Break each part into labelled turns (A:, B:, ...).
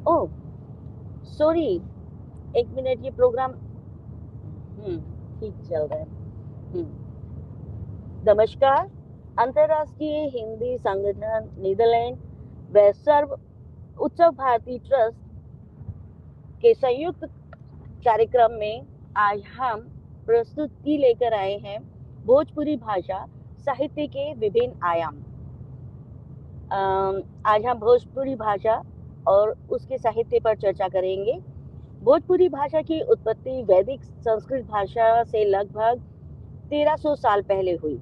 A: Oh sorry, एक minute, ये programme ठीक चल रहा है। नमस्कार। अंतर्राष्ट्रीय हिंदी संगठन नीदरलैंड व सर्व उत्सव भारती ट्रस्ट के संयुक्त कार्यक्रम में आज हम प्रस्तुति लेकर आए हैं भोजपुरी भाषा साहित्य के विभिन्न आयाम। आज हम भोजपुरी भाषा और उसके साहित्य पर चर्चा करेंगे। भोजपुरी भाषा की उत्पत्ति वैदिक संस्कृत भाषा से लगभग 1300 साल पहले हुई।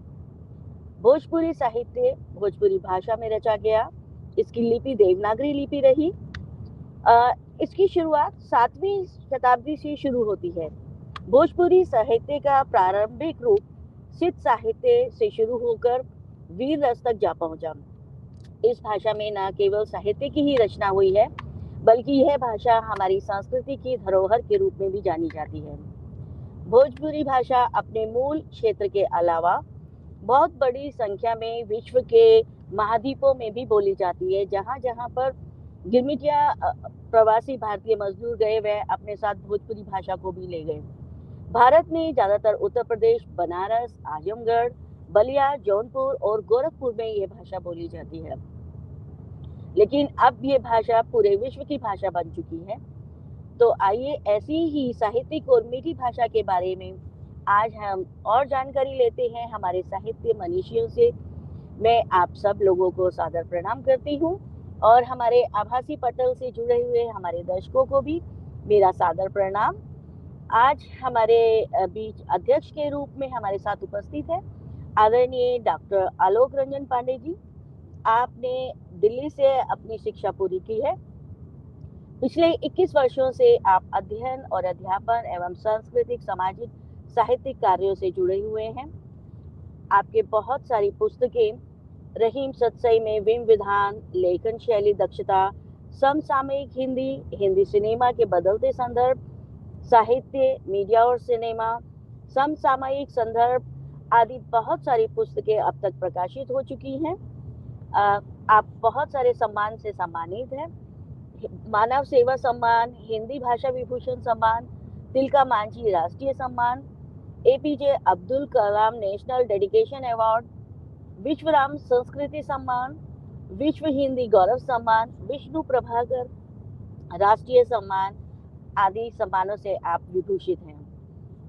A: भोजपुरी साहित्य भोजपुरी भाषा में रचा गया। इसकी लिपि देवनागरी लिपि रही। इसकी शुरुआत 7वीं शताब्दी से शुरू होती है। भोजपुरी साहित्य का प्रारंभिक रूप सिद्ध साहित्य से शुरू होकर वीर रस तक जा पहुंचा। इस भाषा में न केवल साहित्य की ही रचना हुई है, बल्कि यह भाषा हमारी संस्कृति की धरोहर के रूप में भी जानी जाती है। भोजपुरी भाषा अपने मूल क्षेत्र के अलावा बहुत बड़ी संख्या में विश्व के महाद्वीपों में भी बोली जाती है। जहाँ जहाँ पर गिरमिटिया प्रवासी भारतीय मजदूर गए, वह अपने साथ भोजपुरी भाषा को भी ले गए। भारत में ज़्यादातर उत्तर प्रदेश, बनारस, आजमगढ़, बलिया, जौनपुर और गोरखपुर में यह भाषा बोली जाती है। लेकिन अब ये भाषा पूरे विश्व की भाषा बन चुकी है। तो आइए ऐसी ही साहित्यिक और मीठी भाषा के बारे में आज हम और जानकारी लेते हैं हमारे साहित्य मनीषियों से। मैं आप सब लोगों को सादर प्रणाम करती हूँ और हमारे आभासी पटल से जुड़े हुए हमारे दर्शकों को भी मेरा सादर प्रणाम। आज हमारे बीच अध्यक्ष के रूप में हमारे साथ उपस्थित है आदरणीय डॉक्टर आलोक रंजन पांडे जी। आपने दिल्ली से अपनी शिक्षा पूरी की है। पिछले 21 वर्षों से आप अध्ययन और अध्यापन एवं सांस्कृतिक, सामाजिक, साहित्यिक कार्यों से जुड़े हुए हैं। आपके बहुत सारी पुस्तकें रहीम सतसई में विम विधान, लेखन शैली दक्षता, समसामयिक हिंदी, हिंदी सिनेमा के बदलते संदर्भ, साहित्य, मीडिया और सिनेमा, समसामयिक संदर्भ आदि बहुत सारी पुस्तकें अब तक प्रकाशित हो चुकी हैं। आप बहुत सारे सम्मान से सम्मानित हैं। मानव सेवा सम्मान, हिंदी भाषा विभूषण सम्मान, तिलका मांझी राष्ट्रीय सम्मान, APJ Abdul Kalam national dedication award, Vishwaram संस्कृति सम्मान, विश्व हिंदी गौरव सम्मान, विष्णु प्रभाकर राष्ट्रीय सम्मान आदि सम्मानों से आप विभूषित हैं।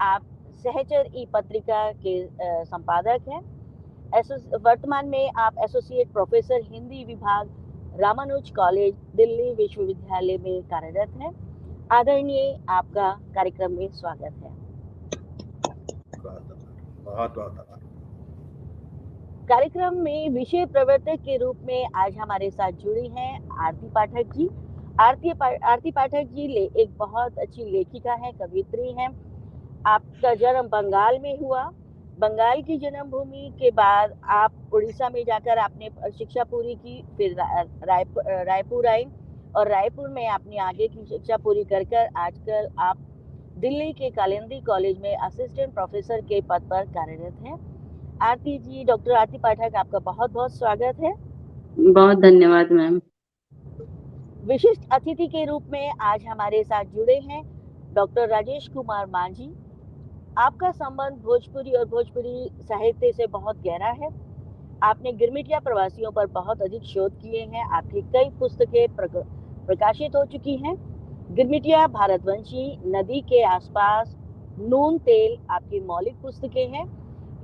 A: आप सहचर ई पत्रिका के संपादक हैं। वर्तमान में आप एसोसिएट प्रोफेसर हिंदी विभाग रामानुज कॉलेज दिल्ली विश्वविद्यालय में कार्यरत हैं। आदरणीय, आपका कार्यक्रम में स्वागत है।
B: बहुत बहुत आभार।
A: कार्यक्रम में विषय प्रवर्तक के रूप में आज हमारे साथ जुड़ी हैं आरती पाठक जी। आरती पाठक जी एक बहुत अच्छी लेखिका है, कवियत्री हैं। आपका जन्म बंगाल में हुआ। बंगाल की जन्मभूमि के बाद आप उड़ीसा में जाकर आपने शिक्षा पूरी की, फिर रायपुर आई और रायपुर में आपने आगे की शिक्षा पूरी कर आजकल आप दिल्ली के कालिंदी कॉलेज में असिस्टेंट प्रोफेसर के पद पर कार्यरत हैं। आरती जी, डॉक्टर आरती पाठक, आपका बहुत बहुत स्वागत है।
C: बहुत धन्यवाद मैम।
A: विशिष्ट अतिथि के रूप में आज हमारे साथ जुड़े हैं डॉक्टर राजेश कुमार मांझी। आपका संबंध भोजपुरी और भोजपुरी साहित्य से बहुत गहरा है। आपने गिरमिटिया प्रवासियों पर बहुत अधिक शोध किए हैं। आपकी कई पुस्तकें प्रकाशित हो चुकी हैं। गिरमिटिया, भारतवंशी, नदी के आसपास, नून तेल आपकी मौलिक पुस्तकें हैं।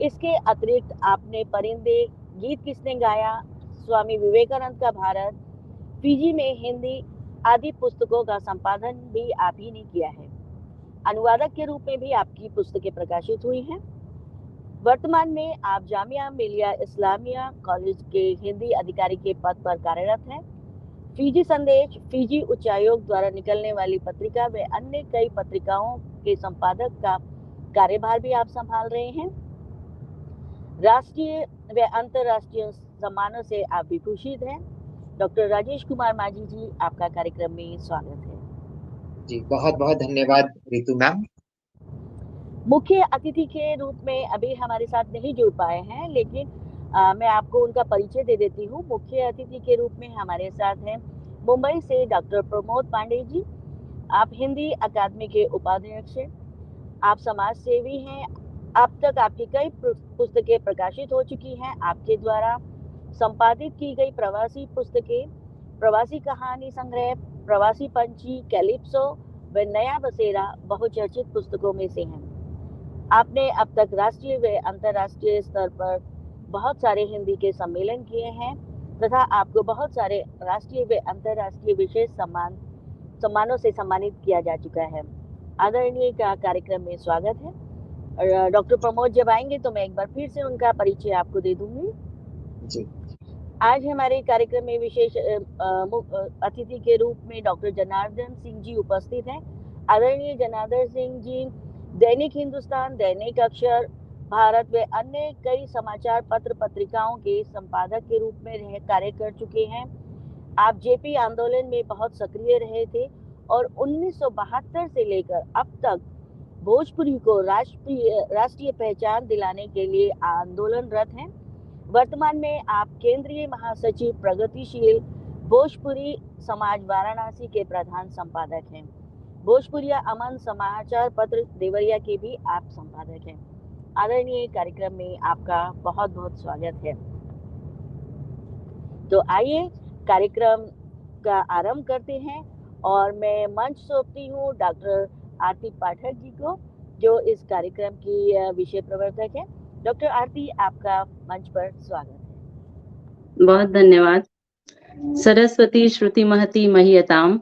A: इसके अतिरिक्त आपने परिंदे, गीत किसने गाया, स्वामी विवेकानंद का भारत, फीजी में हिंदी आदि पुस्तकों का संपादन भी आप ही ने किया है। अनुवादक के रूप में भी आपकी पुस्तकें प्रकाशित हुई हैं। वर्तमान में आप जामिया मिलिया इस्लामिया कॉलेज के हिंदी अधिकारी के पद पर कार्यरत हैं। फीजी संदेश, फीजी उच्चायोग द्वारा निकलने वाली पत्रिका व अन्य कई पत्रिकाओं के संपादक का कार्यभार भी आप संभाल रहे हैं। राष्ट्रीय व अंतर्राष्ट्रीय सम्मानों से आप विभूषित हैं। डॉक्टर राजेश कुमार मांझी जी, आपका कार्यक्रम में स्वागत है।
D: जी बहुत बहुत धन्यवाद रितु मैम।
A: मुख्य अतिथि के रूप में अभी हमारे साथ नहीं जुड़ पाए हैं, लेकिन मैं आपको उनका परिचय दे देती हूँ। मुख्य अतिथि के रूप में हमारे साथ हैं मुंबई से डॉक्टर प्रमोद पांडे जी, आप हिंदी अकादमी के उपाध्यक्ष हैं, आप समाज सेवी हैं। अब तक आपकी कई पुस्तकें प्रकाशित हो चुकी हैं। आपके द्वारा संपादित की गई प्रवासी पुस्तकें, प्रवासी कहानी संग्रह, प्रवासी पंछी, कैलिप्सो व नया बसेरा बहुचर्चित पुस्तकों में से हैं। आपने अब तक राष्ट्रीय व अंतर्राष्ट्रीय स्तर पर बहुत सारे हिंदी के सम्मेलन किए हैं तथा आपको बहुत सारे राष्ट्रीय व अंतर्राष्ट्रीय विशेष सम्मानों से सम्मानित किया जा चुका है। आदरणीय का कार्यक्रम में स्वागत है। डॉक्टर प्रमोद जब आएंगे तो मैं एक बार फिर से उनका परिचय आपको दे दूंगी
D: जी।
A: आज हमारे कार्यक्रम में विशेष अतिथि के रूप में डॉक्टर जनार्दन सिंह जी उपस्थित हैं। आदरणीय जनार्दन सिंह जी दैनिक हिंदुस्तान, दैनिक अक्षर, भारत व अन्य कई समाचार पत्र पत्रिकाओं के संपादक के रूप में कार्य कर चुके हैं। आप जेपी आंदोलन में बहुत सक्रिय रहे थे और 1972 से लेकर अब तक भोजपुरी को राष्ट्रीय पहचान दिलाने के लिए आंदोलनरत हैं। वर्तमान में आप केंद्रीय महासचिव प्रगतिशील भोजपुरी समाज वाराणसी के प्रधान संपादक हैं। भोजपुरिया अमन समाचार पत्र देवरिया के भी आप संपादक हैं। आदरणीय कार्यक्रम में आपका बहुत बहुत स्वागत है। तो आइए कार्यक्रम का आरंभ करते हैं और मैं मंच सौंपती हूँ डॉक्टर आरती पाठक जी को, जो इस कार्यक्रम की विषय प्रवर्तक है। डॉक्टर आरती, आपका मंच पर स्वागत है।
C: बहुत धन्यवाद। सरस्वती श्रुति महती महीयताम।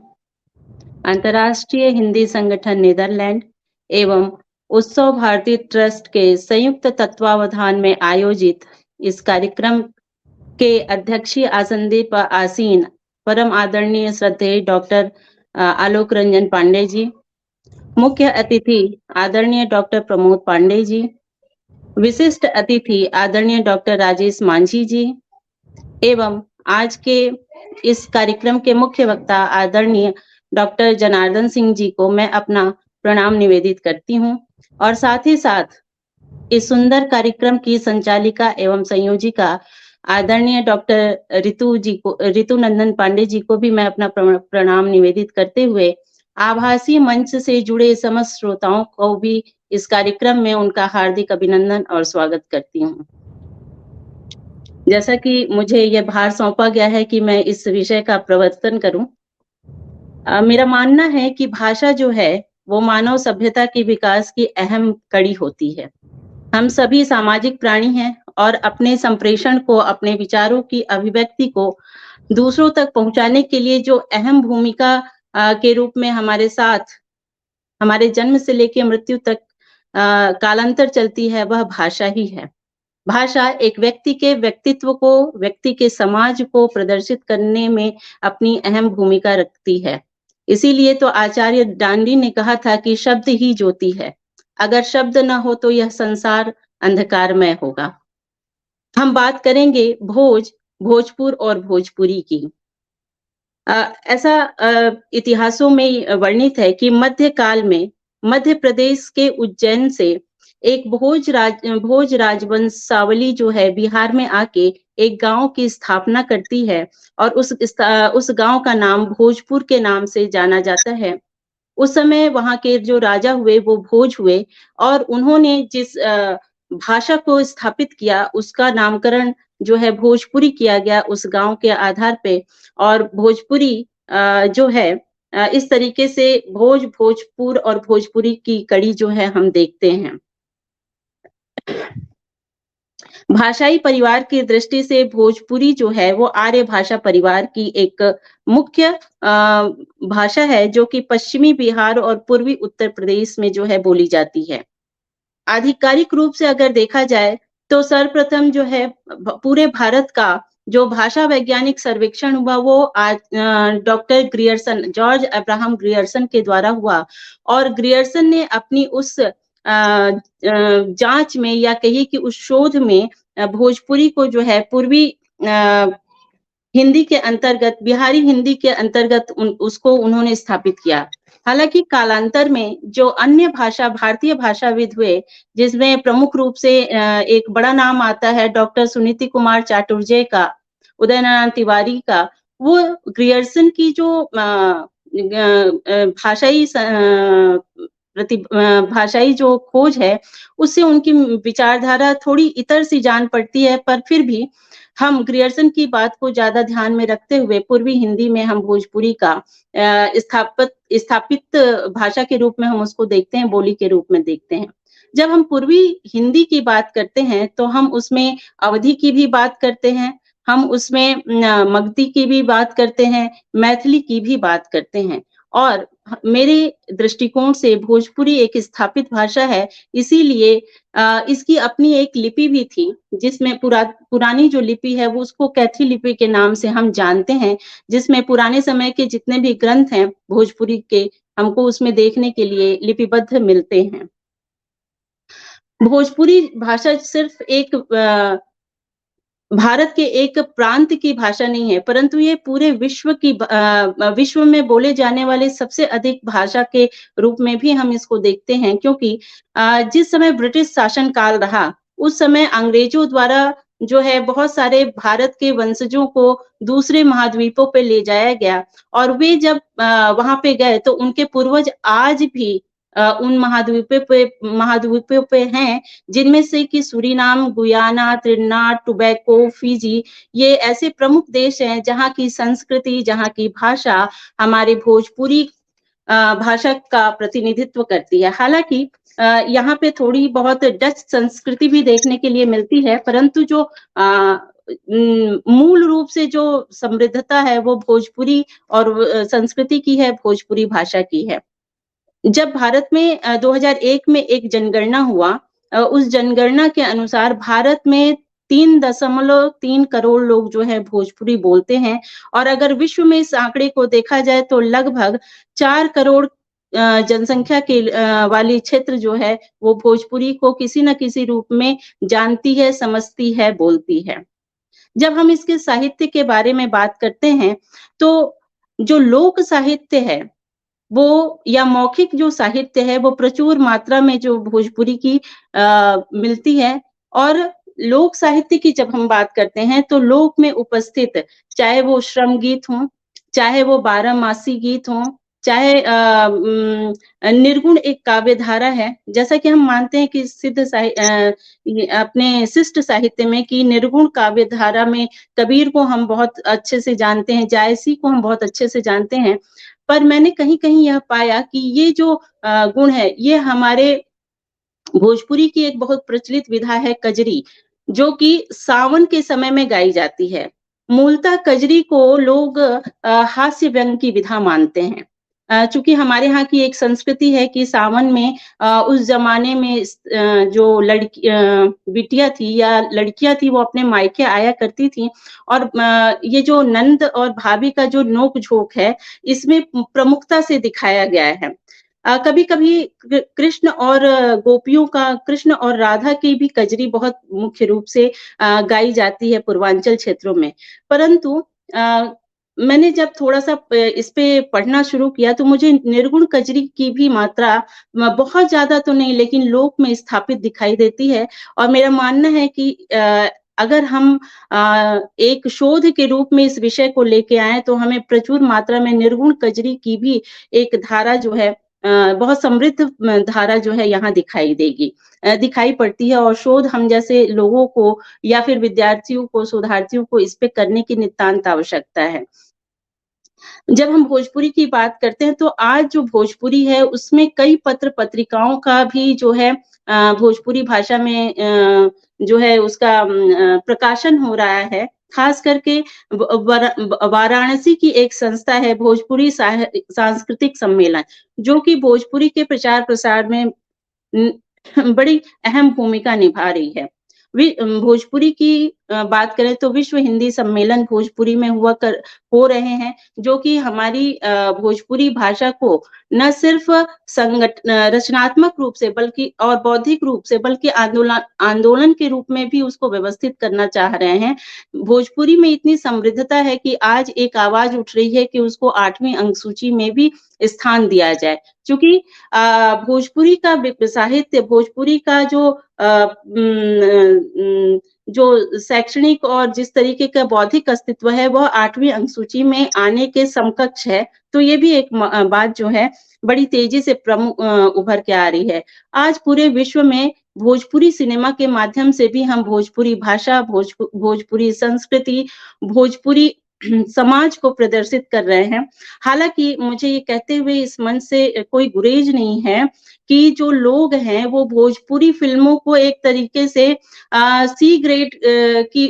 C: अंतर्राष्ट्रीय हिंदी संगठन नीदरलैंड एवं उत्सव भारती ट्रस्ट के संयुक्त तत्वावधान में आयोजित इस कार्यक्रम के अध्यक्षीय आसन पर आसीन परम आदरणीय श्रद्धेय डॉक्टर आलोक रंजन पांडे जी, मुख्य अतिथि आदरणीय डॉक्टर प्रमोद पांडे जी, विशिष्ट अतिथि आदरणीय डॉक्टर राजेश मांझी जी एवं आज के इस कार्यक्रम के मुख्य वक्ता आदरणीय डॉक्टर जनार्दन सिंह जी को मैं अपना प्रणाम निवेदित करती हूँ और साथ ही साथ इस सुंदर कार्यक्रम की संचालिका एवं संयोजिका आदरणीय डॉक्टर रितु नंदन पांडे जी को भी मैं अपना प्रणाम निवेदित करते हुए आभासी मंच से जुड़े समस्त श्रोताओं को भी इस कार्यक्रम में उनका हार्दिक अभिनंदन और स्वागत करती हूँ। जैसा कि मुझे यह भार सौंपा गया है कि मैं इस विषय का प्रवर्तन करूं, मेरा मानना है कि भाषा जो है वो मानव सभ्यता के विकास की अहम कड़ी होती है। हम सभी सामाजिक प्राणी हैं और अपने संप्रेषण को, अपने विचारों की अभिव्यक्ति को दूसरों तक पहुंचाने के लिए जो अहम भूमिका के रूप में हमारे साथ हमारे जन्म से लेकर मृत्यु तक कालांतर चलती है, वह भाषा ही है। भाषा एक व्यक्ति के व्यक्तित्व को, व्यक्ति के समाज को प्रदर्शित करने में अपनी अहम भूमिका रखती है। इसीलिए तो आचार्य डांडी ने कहा था कि शब्द ही ज्योति है, अगर शब्द न हो तो यह संसार अंधकारमय होगा। हम बात करेंगे भोजपुर और भोजपुरी की। ऐसा इतिहासों में वर्णित है कि मध्यकाल में मध्य प्रदेश के उज्जैन से एक भोज राजवंशावली जो है बिहार में आके एक गांव की स्थापना करती है और उस गांव का नाम भोजपुर के नाम से जाना जाता है। उस समय वहां के जो राजा हुए वो भोज हुए और उन्होंने जिस भाषा को स्थापित किया उसका नामकरण जो है भोजपुरी किया गया उस गांव के आधार पे। और भोजपुरी जो है इस तरीके से भोजपुर और भोजपुरी की कड़ी जो है हम देखते हैं। भाषाई परिवार की दृष्टि से भोजपुरी जो है वो आर्य भाषा परिवार की एक मुख्य भाषा है जो कि पश्चिमी बिहार और पूर्वी उत्तर प्रदेश में जो है बोली जाती है। आधिकारिक रूप से अगर देखा जाए तो सर्वप्रथम जो है पूरे भारत का जो भाषा वैज्ञानिक सर्वेक्षण हुआ वो doctor Grierson, George Abraham Grierson के द्वारा हुआ और ग्रियर्सन ने अपनी उस जांच में या कहिए कि उस शोध में भोजपुरी को जो है पूर्वी हिंदी के अंतर्गत, बिहारी हिंदी के अंतर्गत उसको उन्होंने स्थापित किया। हालांकि कालांतर में जो अन्य भारतीय भाषाविद हुए जिसमें प्रमुख रूप से एक बड़ा नाम आता है डॉक्टर सुनीति कुमार चाटुर्जय का, उदयनारायण तिवारी का, वो ग्रियर्सन की जो भाषाई भाषाई जो खोज है, उससे उनकी विचारधारा थोड़ी इतर सी जान पड़ती है, पर फिर भी हम ग्रियर्सन की बात को ज़्यादा ध्यान में रखते हुए पूर्वी हिंदी में हम भोजपुरी का स्थापित भाषा के रूप में हम उसको देखते हैं, बोली के रूप में देखते हैं। जब हम पूर्वी हिंदी की बात करते हैं, तो हम उसमें अवधी की भी बात करते हैं, हम उसमें मगधी की भी बात करते हैं, मैथिली की भी बात करते हैं और मेरे दृष्टिकोण से भोजपुरी एक स्थापित भाषा है, इसीलिए इसकी अपनी एक लिपि भी थी, जिसमें पुरानी जो लिपि है, वो उसको कैथी लिपि के नाम से हम जानते हैं, जिसमें पुराने समय के जितने भी ग्रंथ हैं भोजपुरी के, हमको उसमें देखने के लिए लिपिबद्ध मिलते हैं। भोजपुरी भाषा सिर्फ एक भारत के एक प्रांत की भाषा नहीं है, परंतु ये पूरे विश्व में बोले जाने वाले सबसे अधिक भाषा के रूप में भी हम इसको देखते हैं, क्योंकि जिस समय ब्रिटिश शासन काल रहा, उस समय अंग्रेजों द्वारा जो है बहुत सारे भारत के वंशजों को दूसरे महाद्वीपों पे ले जाया गया और वे जब वहाँ पे गए तो उनके पूर्वज आज भी उन महाद्वीपों पे हैं, जिनमें से कि Suriname, Guyana, Trinidad, Tobago, Fiji, ये ऐसे प्रमुख देश हैं जहाँ की संस्कृति, जहाँ की भाषा हमारे भोजपुरी भाषा का प्रतिनिधित्व करती है। हालाँकि यहाँ पे थोड़ी बहुत डच संस्कृति भी देखने के लिए मिलती है, परंतु जो मूल रूप से जो समृद्धता है वो भोजपुरी और संस्कृति की है, भोजपुरी भाषा की है। जब भारत में 2001 में एक जनगणना हुआ, उस जनगणना के अनुसार भारत में 3.3 करोड़ लोग जो है भोजपुरी बोलते हैं और अगर विश्व में इस आंकड़े को देखा जाए तो लगभग 4 करोड़ जनसंख्या के वाली क्षेत्र जो है वो भोजपुरी को किसी न किसी रूप में जानती है, समझती है, बोलती है। जब हम इसके साहित्य के बारे में बात करते हैं, तो जो लोक साहित्य है, वो या मौखिक जो साहित्य है, वो प्रचुर मात्रा में जो भोजपुरी की मिलती है और लोक साहित्य की जब हम बात करते हैं, तो लोक में उपस्थित चाहे वो श्रम गीत हों, चाहे वो बारहमासी गीत हों, चाहे निर्गुण एक काव्य धारा है, जैसा कि हम मानते हैं कि अपने शिष्ट साहित्य में कि निर्गुण काव्य धारा में कबीर को हम बहुत अच्छे से जानते हैं, जायसी को हम बहुत अच्छे से जानते हैं, पर मैंने कहीं-कहीं यह पाया कि ये जो गुण है, ये हमारे भोजपुरी की एक बहुत प्रचलित विधा है कजरी, जो कि सावन के समय में गाई जाती है। मूलतः कजरी को लोग हास्य व्यंग की विधा मानते हैं। चूँकि हमारे यहाँ की एक संस्कृति है कि सावन में उस ज़माने में जो बिटिया थी या लड़कियाँ थी, वो अपने मायके आया करती थीं और ये जो नंद और भाभी का जो नोक-झोंक है, इसमें प्रमुखता से दिखाया गया है। कभी-कभी कृष्ण और गोपियों का कृष्ण और राधा की भी कजरी बहुत मुख्य रूप से गाई जाती है पूर्वांचल क्षेत्रों में। परंतु मैंने जब थोड़ा-सा इस पे पढ़ना शुरू किया तो मुझे निर्गुण कजरी की भी मात्रा बहुत ज़्यादा तो नहीं लेकिन लोक में स्थापित दिखाई देती है और मेरा मानना है कि अगर हम एक शोध के रूप में इस विषय को लेके आएँ तो हमें प्रचुर मात्रा में निर्गुण कजरी की भी एक धारा जो है बहुत समृद्ध धारा जो है यहाँ दिखाई पड़ती है और शोध हम जैसे लोगों को या फिर विद्यार्थियों को, शोधार्थियों को इस पे करने की नितांत आवश्यकता है। जब हम भोजपुरी की बात करते हैं तो आज जो भोजपुरी है उसमें कई पत्र-पत्रिकाओं का भी जो है भोजपुरी भाषा में जो है उसका प्रकाशन हो रहा है। खास करके वाराणसी की एक संस्था है भोजपुरी सांस्कृतिक सम्मेलन, जो कि भोजपुरी के प्रचार-प्रसार में बड़ी अहम भूमिका निभा रही है। भोजपुरी की बात करें तो विश्व हिंदी सम्मेलन भोजपुरी में हो रहे हैं, जो कि हमारी भोजपुरी भाषा को न सिर्फ रचनात्मक रूप से बल्कि और बौद्धिक रूप से बल्कि आंदोलन के रूप में भी उसको व्यवस्थित करना चाह रहे हैं। भोजपुरी में इतनी समृद्धता है कि आज एक आवाज़ उठ रही है कि उसको 8वीं अंक सूची में भी स्थान दिया जाए। चूँकि भोजपुरी का साहित्य, भोजपुरी का जो जो शैक्षणिक और जिस तरीके का बौद्धिक अस्तित्व है वह 8वीं अनुसूची में आने के समकक्ष है। तो ये भी एक बात जो है बड़ी तेजी से उभर के आ रही है। आज पूरे विश्व में भोजपुरी सिनेमा के माध्यम से भी हम भोजपुरी भाषा, भोजपुरी संस्कृति, भोजपुरी समाज को प्रदर्शित कर रहे हैं। हालाँकि मुझे ये कहते हुए इस मंच से कोई गुरेज नहीं है कि जो लोग हैं वो भोजपुरी फ़िल्मों को एक तरीके से सी ग्रेड की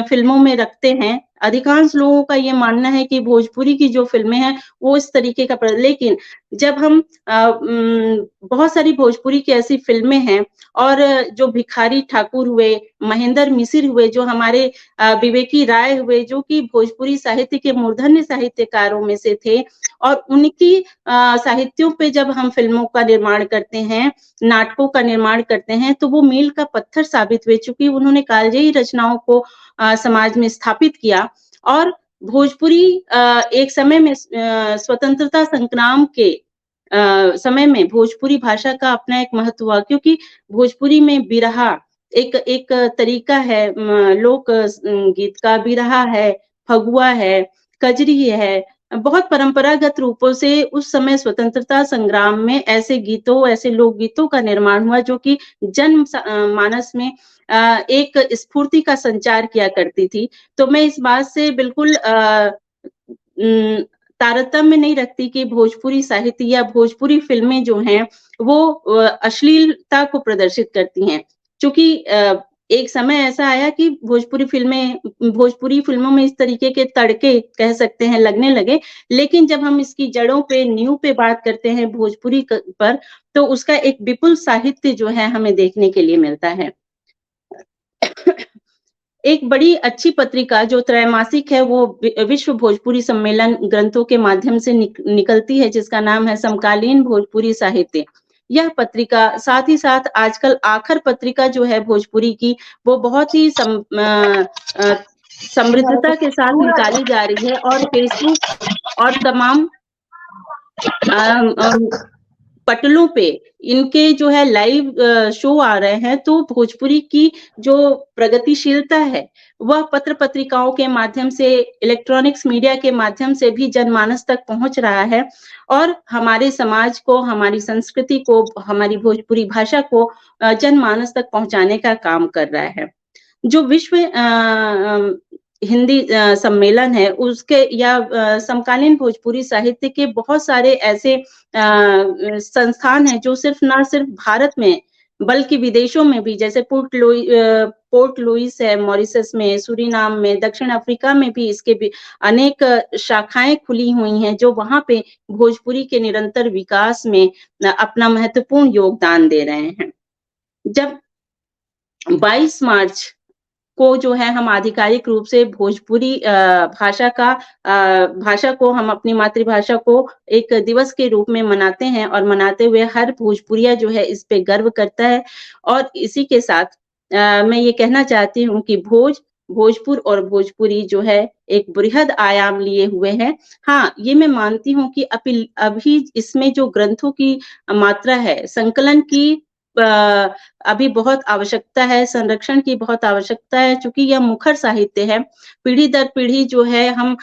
C: फ़िल्मों में रखते हैं। अधिकांश लोगों का ये मानना है कि भोजपुरी की जो फ़िल्में हैं वो इस तरीके का लेकिन जब हम बहुत सारी भोजपुरी की ऐसी फ़िल्में हैं और जो भिखारी ठाकुर हुए, महेंद्र मिसिर हुए, जो हमारे विवेकी राय हुए, जो कि भोजपुरी साहित्य के मूर्धन्य साहित्यकारों में से थे और उनकी साहित्यों पे जब हम फ़िल्मों का निर्माण करते हैं, नाटकों का निर्माण करते हैं, तो वो मील का पत्थर साबित हुए चूँकि उन्होंने कालजयी रचनाओं को समाज में स्थापित किया और भोजपुरी एक समय में स्वतंत्रता संग्राम के समय में भोजपुरी भाषा का अपना एक महत्व हुआ क्योंकि भोजपुरी में बिरहा एक तरीका है लोक गीत का बिरहा है, फगुआ है, कजरी है, बहुत परंपरागत रूपों से उस समय स्वतंत्रता संग्राम में ऐसे गीतों, ऐसे लोकगीतों का निर्माण हुआ जो कि मानस में एक स्फूर्ति का संचार किया करती थी। तो मैं इस बात से बिल्कुल तारतम्य नहीं रखती कि भोजपुरी साहित्य या भोजपुरी फ़िल्में जो हैं वो अश्लीलता को प्रदर्शित करती हैं। चूँकि एक समय ऐसा आया कि भोजपुरी फ़िल्मों में इस तरीके के तड़के कह सकते हैं लगने लगे, लेकिन जब हम इसकी जड़ों पे, नींव पे बात करते हैं भोजपुरी पर, तो उसका एक विपुल साहित्य जो है हमें देखने के लिए मिलता है। एक बड़ी अच्छी पत्रिका जो त्रैमासिक है वो विश्व भोजपुरी सम्मेलन ग्रंथों के माध्यम से निकलती है जिसका नाम है समकालीन भोजपुरी साहित्य। यह पत्रिका साथ ही साथ आजकल आखर पत्रिका जो है भोजपुरी की वो बहुत ही समृद्धता के साथ निकाली जा रही है और फेसबुक और तमाम पटलों पे इनके जो है लाइव शो आ रहे हैं तो भोजपुरी की जो प्रगतिशीलता है वह पत्र पत्रिकाओं के माध्यम से इलेक्ट्रॉनिक्स मीडिया के माध्यम से भी जनमानस तक पहुंच रहा है और हमारे समाज को, हमारी संस्कृति को, हमारी भोजपुरी भाषा को जनमानस तक पहुंचाने का काम कर रहा है। जो विश्व हिंदी सम्मेलन है उसके या समकालीन भोजपुरी साहित्य के बहुत सारे ऐसे संस्थान हैं जो ना सिर्फ भारत में बल्कि विदेशों में भी जैसे पोर्ट लुइस है मॉरिशस में, सूरीनाम में, दक्षिण अफ्रीका में भी इसके भी अनेक शाखाएं खुली हुई हैं जो वहां पे भोजपुरी के निरंतर विकास में अपना महत्वपूर्ण योगदान दे रहे हैं। जब 22 मार्च को जो है हम आधिकारिक रूप से भोजपुरी भाषा को हम अपनी मातृभाषा को एक दिवस के रूप में मनाते हैं और मनाते हुए हर भोजपुरिया जो है इस पे गर्व करता है और इसी के साथ मैं ये कहना चाहती हूँ कि भोजपुर और भोजपुरी जो है एक बृहद आयाम लिए हुए हैं। हाँ, ये मैं मानती हूँ कि अभी इसमें जो ग्रंथों की मात्रा है, संकलन की अभी बहुत आवश्यकता है, संरक्षण की बहुत आवश्यकता है चूँकि यह मुखर साहित्य है। पीढ़ी दर पीढ़ी जो है हम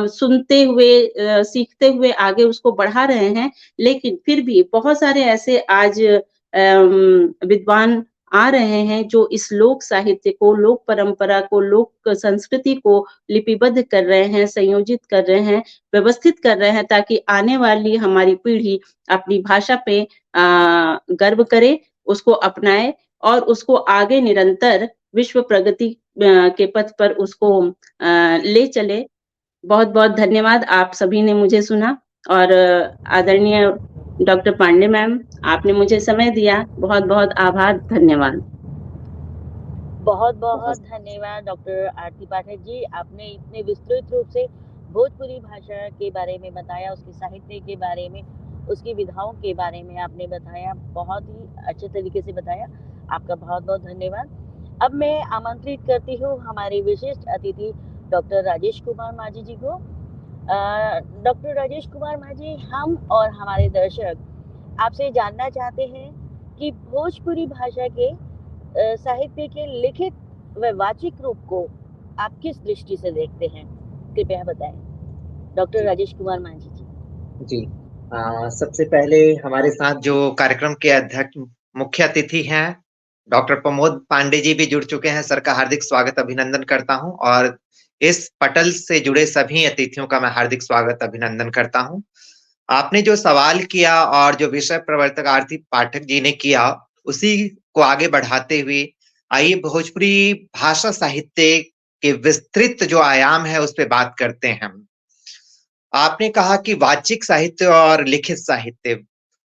C: सुनते हुए सीखते हुए आगे उसको बढ़ा रहे हैं, लेकिन फिर भी बहुत सारे ऐसे आज विद्वान आ रहे हैं जो इस लोक साहित्य को, लोक परंपरा को, लोक संस्कृति को लिपिबद्ध कर रहे हैं, संयोजित कर रहे हैं, व्यवस्थित कर रहे हैं ताकि आने वाली हमारी पीढ़ी अपनी भाषा पे गर्व करे, उसको अपनाए और उसको आगे निरंतर विश्व प्रगति के पथ पर उसको ले चले। बहुत-बहुत धन्यवाद आप सभी ने मुझे सुना और आदरणीय डॉक्टर पांडे मैम आपने मुझे समय दिया, बहुत-बहुत आभार, धन्यवाद।
A: बहुत-बहुत धन्यवाद डॉक्टर आरती पाठक जी, आपने इतने विस्तृत रूप से भोजपुरी भाषा के बारे में बताया, उसके साहित्य के बारे में, उसकी विधाओं के बारे में आपने बताया, बहुत ही अच्छे तरीके से बताया। आपका बहुत-बहुत धन्यवाद। अब मैं आमंत्रित करती हूँ हमारे विशिष्ट अतिथि डॉक्टर राजेश कुमार माझी जी को। डॉक्टर राजेश कुमार माझी, हम और हमारे दर्शक आपसे जानना चाहते हैं कि भोजपुरी भाषा के साहित्य के लिखित व वाचिक रूप को आप किस दृष्टि से देखते हैं? कृपया बताएं। डॉक्टर
D: जी
A: राजेश कुमार मांझी जी।
D: जी सबसे पहले हमारे साथ जो कार्यक्रम के अध्यक्ष मुख्य अतिथि हैं डॉक्टर प्रमोद पांडे जी भी जुड़ चुके हैं। सर का हार्दिक स्वागत अभिनंदन करता हूं और इस पटल से जुड़े सभी अतिथियों का मैं हार्दिक स्वागत अभिनंदन करता हूं। आपने जो सवाल किया और जो विषय प्रवर्तक आरती पाठक जी ने किया उसी को आगे बढ़ाते हुए आइए भोजपुरी भाषा साहित्य के विस्तृत जो आयाम है उस पे बात करते हैं हम। आपने कहा कि वाचिक साहित्य और लिखित साहित्य।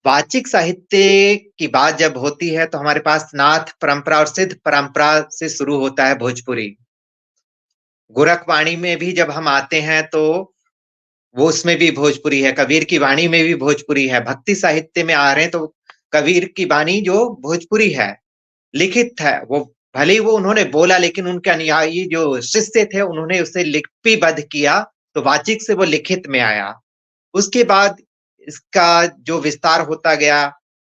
D: वाचिक साहित्य की बात जब होती है तो हमारे पास नाथ परंपरा और सिद्ध परंपरा से शुरू होता है भोजपुरी। गोरखवाणी में भी जब हम आते हैं तो वो उसमें भी भोजपुरी है, कबीर की वाणी में भी भोजपुरी है। भक्ति साहित्य में आ रहे हैं तो कबीर की वाणी जो भोजपुरी है, लिखित है, वो भले ही वो उन्होंने बोला लेकिन उनके अनुयायी जो शिष्य थे उन्होंने उसे लिपिबद्ध किया तो वाचिक से वो लिखित में आया। उसके बाद इसका जो विस्तार होता गया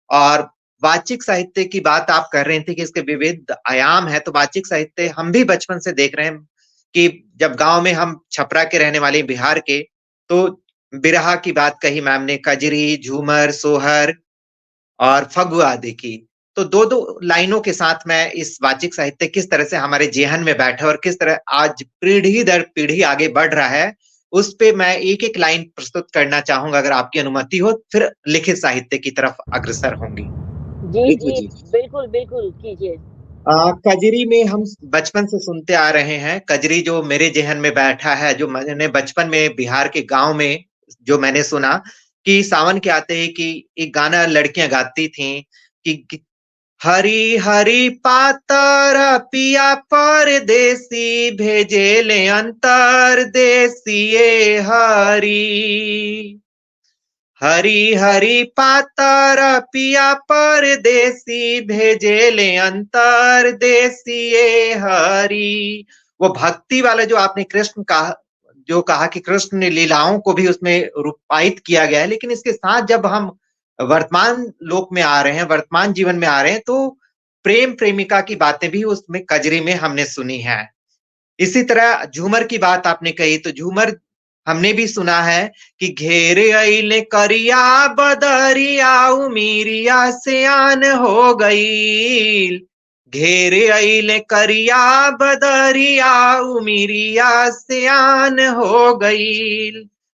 D: और वाचिक साहित्य की बात आप कर रहे थे कि इसके विविध आयाम है, तो वाचिक साहित्य हम भी बचपन से देख रहे हैं कि जब गांव में हम छपरा के रहने वाले बिहार के, तो बिरहा की बात कही मैम ने, कजरी, झूमर, सोहर और फगुआ आदि की। तो दो दो लाइनों के साथ मैं इस वाचिक साहित्य किस तरह से हमारे जेहन में बैठा और किस तरह आज पीढ़ी दर पीढ़ी आगे बढ़ रहा है उस पे मैं एक एक लाइन प्रस्तुत करना चाहूंगा अगर आपकी अनुमति हो, फिर लिखित साहित्य की तरफ अग्रसर होंगी।
A: जी
D: रितु
A: जी,
D: जी,
A: बिल्कुल बिल्कुल कीजिए।
D: कजरी में हम बचपन से सुनते आ रहे हैं। कजरी जो मेरे जेहन में बैठा है, जो मैंने बचपन में बिहार के गांव में जो मैंने सुना कि सावन के आते ही कि एक गाना लड़कियां गाती थी कि हरी हरी पातर पिया परदेसी भेजेले अंतर देसिए हरी। हरी हरी पातर पिया परदेसी भेजेले अंतर देसिए हरी। वो भक्ति वाला जो आपने कृष्ण कहा, जो कहा कि कृष्ण ने लीलाओं को भी उसमें रूपायित किया गया है, लेकिन इसके साथ जब हम वर्तमान लोक में आ रहे हैं, वर्तमान जीवन में आ रहे हैं, तो प्रेम प्रेमिका की बातें भी उसमें कजरी में हमने सुनी है। इसी तरह झूमर की बात आपने कही तो झूमर हमने भी सुना है कि घेरे अइले करिया बदरिया उमीरिया सियान हो गई। घेरे अइले करिया बदरिया उमीरिया सियान हो गई।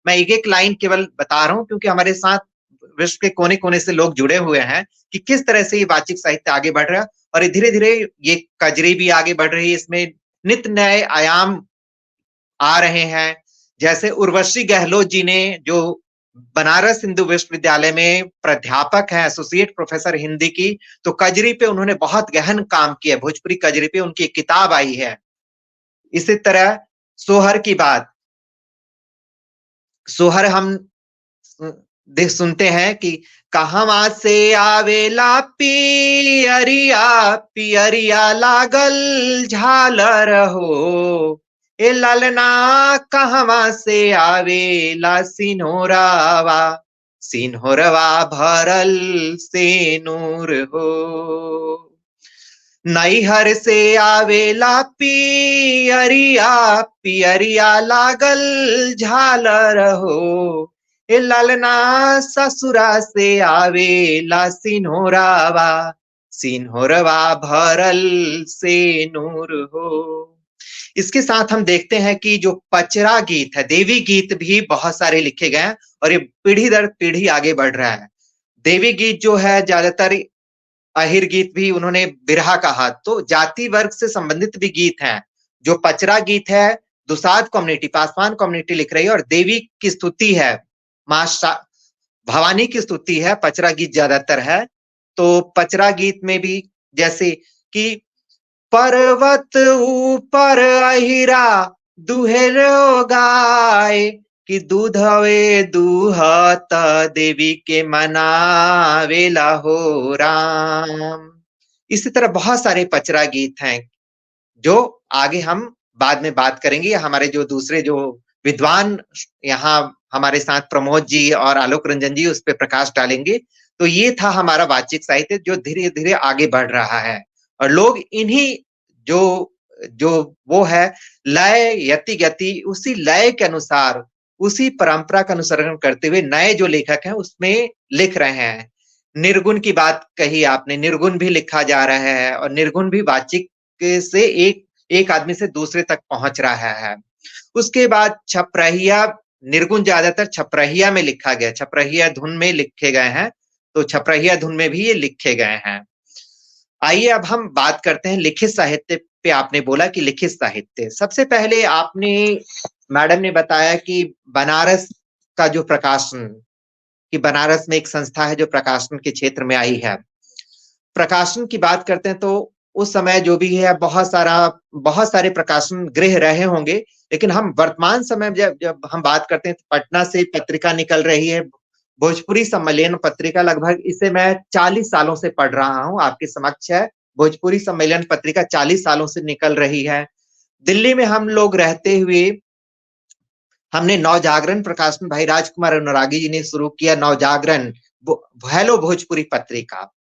D: मैं एक एक लाइन केवल बता रहा हूं क्योंकि हमारे साथ विश्व के कोने कोने से लोग जुड़े हुए हैं कि किस तरह से ये वाचिक साहित्य आगे बढ़ रहा है और धीरे धीरे ये कजरी भी आगे बढ़ रही है। इसमें नित नए आयाम आ रहे हैं। जैसे उर्वशी गहलोत जी ने, जो बनारस हिंदू विश्वविद्यालय में प्राध्यापक हैं, एसोसिएट प्रोफेसर हिंदी की, तो कजरी पे उन्होंने बहुत गहन काम किया। भोजपुरी कजरी पे उनकी किताब आई है। इसी तरह सोहर की बात, सोहर हम सुनते हैं कि कहवा से आवेला पियरिया पियरिया लागल झालर हो। ए ललना कहवा से आवेला सिन्होरावा, सिन्होरवा भरल से नूर हो। नैहर से आवेला पियरिया पियरिया लागल झालर हो। ए ललना ससुरा से आवेला सिन्होरावा, सिन्होरवा भरल से नूर हो। इसके साथ हम देखते हैं कि जो पचरा गीत है, देवी गीत भी बहुत सारे लिखे गए हैं और ये पीढ़ी दर पीढ़ी आगे बढ़ रहा है। देवी गीत जो है ज्यादातर, अहिर गीत भी उन्होंने बिरहा कहा, तो जाति वर्ग से संबंधित भी गीत हैं। जो पचरा गीत है दुसाध कम्युनिटी, पासवान कम्युनिटी लिख रही है और देवी की स्तुति है, मां भवानी की स्तुति है, पचरा गीत ज्यादातर है। तो पचरा गीत में भी जैसे कि पर्वत ऊपर अहिरा दुहेरो गाय कि दूधवे दूहत देवी के मनावेला हो राम। इसी तरह बहुत सारे पचरा गीत हैं जो आगे हम बाद में बात करेंगे। हमारे जो दूसरे जो विद्वान यहाँ हमारे साथ प्रमोद जी और आलोक रंजन जी उस पर प्रकाश डालेंगे। तो ये था हमारा वाचिक साहित्य जो धीरे धीरे आगे बढ़ रहा है और लोग इन्हीं जो जो वो है लय यति गति, उसी लय के अनुसार, उसी परंपरा का अनुसरण करते हुए नए जो लेखक हैं उसमें लिख रहे हैं। निर्गुण की बात कही आपने, निर्गुण भी लिखा जा रहा है और निर्गुण भी वाचिक से एक आदमी से दूसरे तक पहुंच रहा है। उसके बाद छपरहिया, निर्गुण ज्यादातर छपरहिया में लिखा गया, छपरहिया धुन में लिखे गए हैं, तो छपरहिया धुन में भी ये लिखे गए हैं। आइए अब हम बात करते हैं लिखित साहित्य पे। आपने बोला कि लिखित साहित्य, सबसे पहले आपने, मैडम ने बताया कि बनारस का जो प्रकाशन, कि बनारस में एक संस्था है जो प्रकाशन के क्षेत्र में आई है। प्रकाशन की बात करते हैं तो उस समय जो भी है बहुत सारे प्रकाशन गृह रहे होंगे, लेकिन हम वर्तमान समय में जब हम बात करते हैं तो पटना से पत्रिका निकल रही है, भोजपुरी सम्मेलन पत्रिका, लगभग इसे मैं 40 सालों से पढ़ रहा हूं, आपके समक्ष है। भोजपुरी सम्मेलन पत्रिका 40 सालों से निकल रही है। दिल्ली में हम लोग रहते हुए हमने नवजागरण प्रकाशन, भाई राजकुमार अनुरागी जी ने शुरू किया नवजागरण, हेलो भोजपुरी पत्रिका।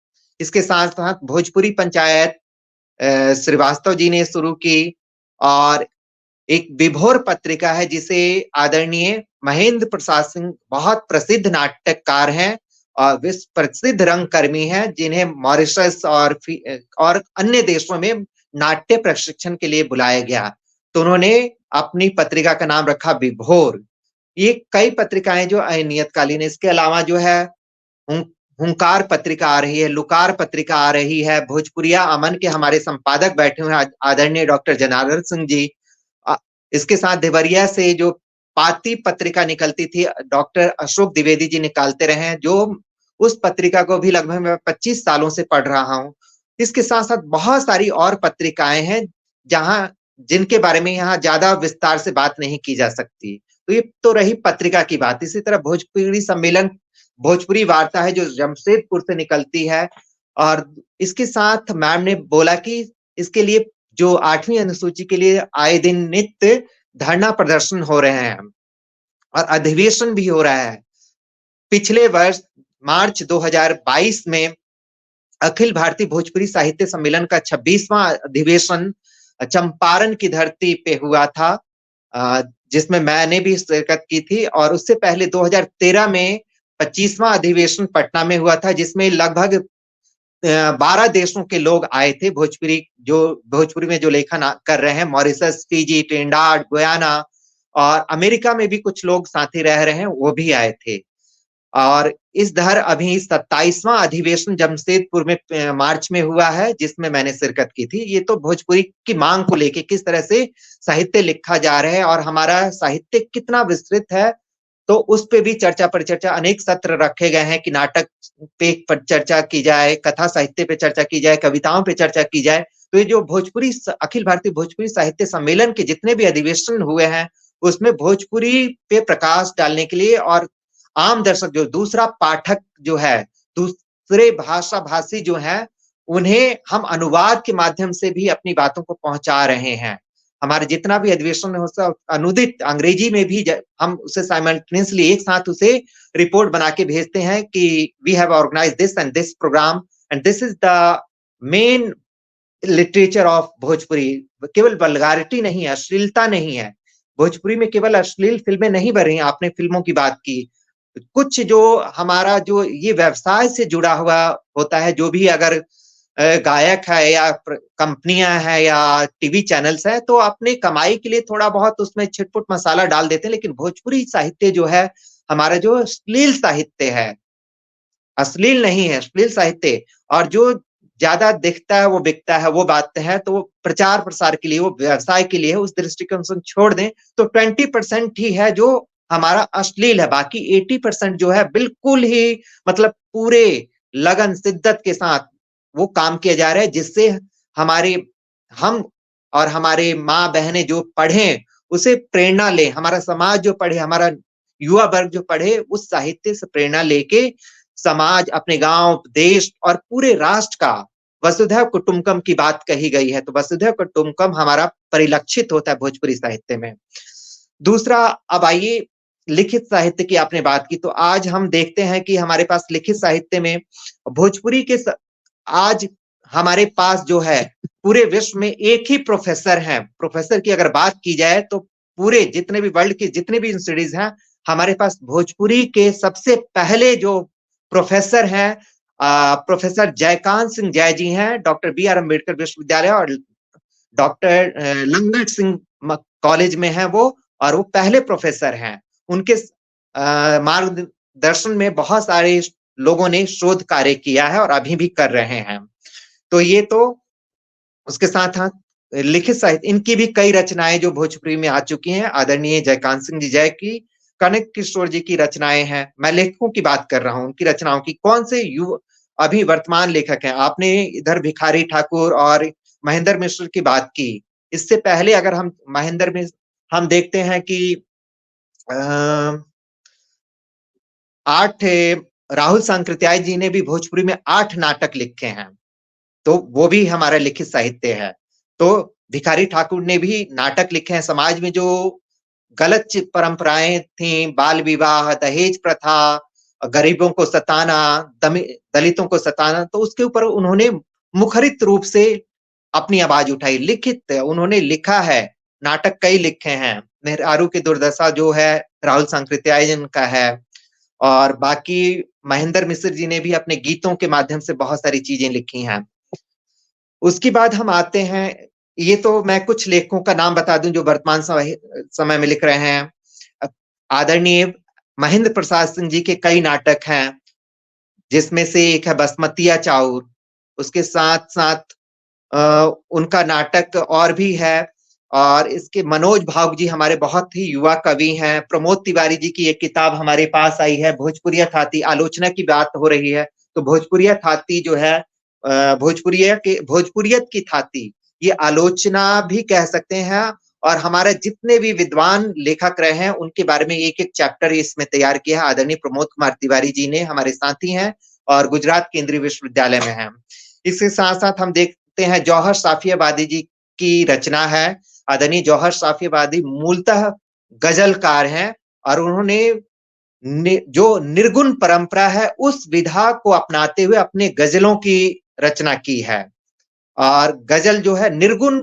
D: इसके साथ साथ भोजपुरी पंचायत श्रीवास्तव जी ने शुरू की, और एक विभोर पत्रिका है जिसे आदरणीय महेंद्र प्रसाद सिंह, बहुत प्रसिद्ध नाटककार हैं और विश्व प्रसिद्ध रंगकर्मी हैं, जिन्हें मॉरिशस और अन्य देशों में नाट्य प्रशिक्षण के लिए बुलाया गया, तो उन्होंने अपनी पत्रिका का नाम रखा विभोर। ये कई पत्रिकाएं जो अनियतकालीन, इसके अलावा जो है हुंकार पत्रिका आ रही है, लुकार पत्रिका आ रही है, भोजपुरिया अमन के हमारे संपादक बैठे हुए हैं आदरणीय डॉक्टर जनार्दन सिंह जी। इसके साथ देवरिया से जो पाती पत्रिका निकलती थी, डॉक्टर अशोक द्विवेदी जी निकालते रहे हैं, जो उस पत्रिका को भी लगभग मैं 25 सालों से पढ़ रहा हूं। इसके साथ साथ बहुत सारी और पत्रिकाएं हैं जिनके बारे में यहाँ ज्यादा विस्तार से बात नहीं की जा सकती। तो ये तो रही पत्रिका की बात। इसी तरह भोजपुरी सम्मेलन, भोजपुरी वार्ता है जो जमशेदपुर से निकलती है, और इसके साथ मैम ने बोला कि इसके लिए जो 8वीं अनुसूची के लिए आए दिन नित्य धरना प्रदर्शन हो रहे हैं और अधिवेशन भी हो रहा है। पिछले वर्ष मार्च 2022 में अखिल भारतीय भोजपुरी साहित्य सम्मेलन का 26वां अधिवेशन चंपारण की धरती पे हुआ था, जिसमें मैंने भी शिरकत की थी, और उससे पहले 2013 में 25वां अधिवेशन पटना में हुआ था, जिसमें लगभग 12 देशों के लोग आए थे, भोजपुरी में जो लेखन कर रहे हैं, मॉरिशस, फिजी, ट्रिनिडाद, गुयाना, और अमेरिका में भी कुछ लोग साथी रह रहे हैं, वो भी आए थे। और इस धर अभी 27वां अधिवेशन जमशेदपुर में मार्च में हुआ है, जिसमें मैंने शिरकत की थी। ये तो भोजपुरी की मांग को लेके किस तरह से साहित्य लिखा जा रहा है और हमारा साहित्य कितना विस्तृत है, तो उस पे भी चर्चा परिचर्चा, अनेक सत्र रखे गए हैं कि नाटक पे चर्चा की जाए, कथा साहित्य पे चर्चा की जाए, कविताओं पे चर्चा की जाए। तो ये जो भोजपुरी अखिल भारतीय भोजपुरी साहित्य सम्मेलन के जितने भी अधिवेशन हुए हैं, उसमें भोजपुरी पे प्रकाश डालने के लिए, और आम दर्शक जो दूसरा पाठक जो है, दूसरे भाषा भाषी जो है, उन्हें हम अनुवाद के माध्यम से भी अपनी बातों को पहुंचा रहे हैं। हमारे जितना भी अधिवेशन होता है अनुदित अंग्रेजी में भी हम उसे साइमल्टेनियसली एक साथ उसे रिपोर्ट बना के भेजते हैं कि we have organised this and this programme and this is the main literature of Bhojpuri. केवल वल्गारिटी नहीं है, अश्लीलता नहीं है। भोजपुरी में केवल अश्लील फिल्में नहीं बन रही हैं। आपने फिल्मों की बात की, कुछ जो हमारा जो ये व्यवसाय से जुड़ा हुआ होता है, जो भी अगर गायक है या कंपनियां हैं या टीवी चैनल्स हैं, तो अपने कमाई के लिए थोड़ा बहुत उसमें छिटपुट मसाला डाल देते हैं। लेकिन भोजपुरी साहित्य जो है, हमारा जो अश्लील साहित्य है, अश्लील नहीं है, अश्लील साहित्य, और जो ज्यादा दिखता है वो बिकता है, वो बात है। तो वो प्रचार प्रसार के लिए, वो व्यवसाय के लिए, उस दृष्टिकोण से छोड़ दें तो 20% ही है जो हमारा अश्लील है। बाकी 80% जो है बिल्कुल ही मतलब पूरे लगन शिद्दत के साथ वो काम किया जा रहा है, जिससे हम और हमारे माँ बहनें जो पढ़ें उसे प्रेरणा लें, हमारा समाज जो पढ़े, हमारा युवा वर्ग जो पढ़े, उस साहित्य से प्रेरणा लेके समाज, अपने गांव, देश और पूरे राष्ट्र का वसुधैव कुटुंबकम की बात कही गई है, तो वसुधैव कुटुंबकम हमारा परिलक्षित होता है भोजपुरी साहित्य में। दूसरा, अब आइए लिखित साहित्य की आपने बात की, तो आज हम देखते हैं कि हमारे पास लिखित साहित्य में भोजपुरी के आज हमारे पास जो है पूरे विश्व में एक ही प्रोफेसर हैं। प्रोफेसर की अगर बात की जाए तो पूरे जितने भी वर्ल्ड के जितने भी इंस्टीट्यूट हैं, हमारे पास भोजपुरी के सबसे पहले जो प्रोफेसर हैं प्रोफेसर जयकांत सिंह जय जी हैं, डॉक्टर बी आर अम्बेडकर विश्वविद्यालय और डॉक्टर लंगट सिंह कॉलेज में है वो, और वो पहले प्रोफेसर हैं। उनके मार्गदर्शन में बहुत सारे लोगों ने शोध कार्य किया है और अभी भी कर रहे हैं। तो ये तो उसके साथ साथ लिखित साहित्य, इनकी भी कई रचनाएं जो भोजपुरी में आ चुकी हैं। आदरणीय जयकांत सिंह जी जय की, कनक किशोर जी की रचनाएं हैं। मैं लेखकों की बात कर रहा हूं, उनकी रचनाओं की। कौन से अभी वर्तमान लेखक हैं? आपने इधर भिखारी ठाकुर और महेंद्र मिश्र की बात की। इससे पहले अगर हम महेंद्र मिश्र हम देखते हैं कि 8 राहुल सांकृत्याय जी ने भी भोजपुरी में 8 नाटक लिखे हैं, तो वो भी हमारा लिखित साहित्य है। तो भिखारी ठाकुर ने भी नाटक लिखे हैं। समाज में जो गलत परंपराएं थी, बाल विवाह, दहेज प्रथा, गरीबों को सताना, दलितों को सताना, तो उसके ऊपर उन्होंने मुखरित रूप से अपनी आवाज उठाई। लिखित उन्होंने लिखा है, नाटक कई लिखे हैं। मेहरारू की दुर्दशा जो है राहुल सांकृत्याय जी का है, और बाकी महेंद्र मिश्र जी ने भी अपने गीतों के माध्यम से बहुत सारी चीजें लिखी हैं। उसके बाद हम आते हैं, ये तो मैं कुछ लेखकों का नाम बता दूं जो वर्तमान समय में लिख रहे हैं। आदरणीय महेंद्र प्रसाद सिंह जी के कई नाटक हैं, जिसमें से एक है बसमतिया चाउर। उसके साथ साथ उनका नाटक और भी है। और इसके मनोज भाव जी हमारे बहुत ही युवा कवि हैं। प्रमोद तिवारी जी की एक किताब हमारे पास आई है, भोजपुरिया थाती। आलोचना की बात हो रही है, तो भोजपुरिया थाती जो है, भोजपुरियत की थाती, ये आलोचना भी कह सकते हैं। और हमारे जितने भी विद्वान लेखक रहे हैं, उनके बारे में एक एक चैप्टर इसमें तैयार किया है। आदरणीय प्रमोद कुमार तिवारी जी ने, हमारे साथी हैं और गुजरात केंद्रीय विश्वविद्यालय में हैं। इसके साथ साथ हम देखते हैं जौहर साफियाबादी जी की रचना है। आदरणीय जौहर साफियाबादी मूलतः गजलकार हैं, और उन्होंने जो निर्गुण परंपरा है उस विधा को अपनाते हुए अपने गजलों की रचना की है। और गजल जो है निर्गुण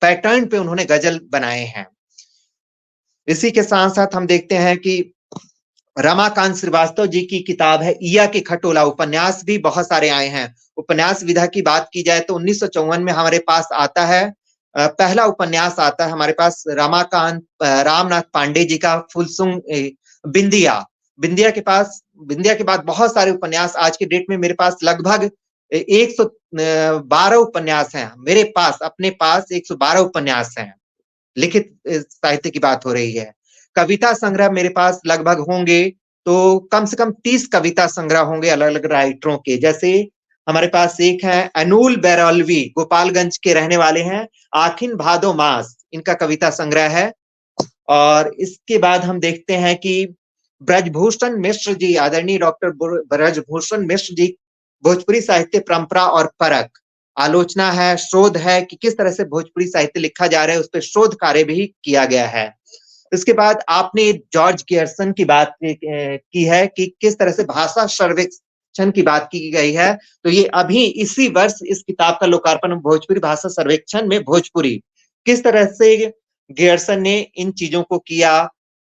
D: पैटर्न पे उन्होंने गजल बनाए हैं। इसी के साथ साथ हम देखते हैं कि रमाकांत श्रीवास्तव जी की किताब है ईया के खटोला। उपन्यास भी बहुत सारे आए हैं। उपन्यास विधा की बात की जाए तो 1954 में हमारे पास आता है, पहला उपन्यास आता है हमारे पास रामनाथ पांडे जी का फुलसुंग बिंदिया। बिंदिया के बाद बहुत सारे उपन्यास, आज के डेट में मेरे पास लगभग 112 उपन्यास हैं। मेरे पास अपने पास 112 उपन्यास हैं। लिखित साहित्य की बात हो रही है। कविता संग्रह मेरे पास लगभग होंगे तो कम से कम 30 कविता संग्रह होंगे अलग अलग राइटरों के। जैसे हमारे पास एक है अनूल बैरौलवी, गोपालगंज के रहने वाले हैं। आखिन भादो मास इनका कविता संग्रह है। और इसके बाद हम देखते हैं कि ब्रजभूषण मिश्र जी, आदरणीय डॉक्टर ब्रजभूषण मिश्र जी, भोजपुरी साहित्य परंपरा और परख, आलोचना है, शोध है कि किस तरह से भोजपुरी साहित्य लिखा जा रहा है, उस पर शोध कार्य भी किया गया है। इसके बाद आपने जॉर्ज गियर्सन की बात की है कि किस तरह से भाषा सर्वेक्षण की बात की गई है। तो ये अभी इसी वर्ष इस किताब का लोकार्पण, भोजपुरी भाषा सर्वेक्षण में भोजपुरी, किस तरह से गियर्सन ने इन चीजों को किया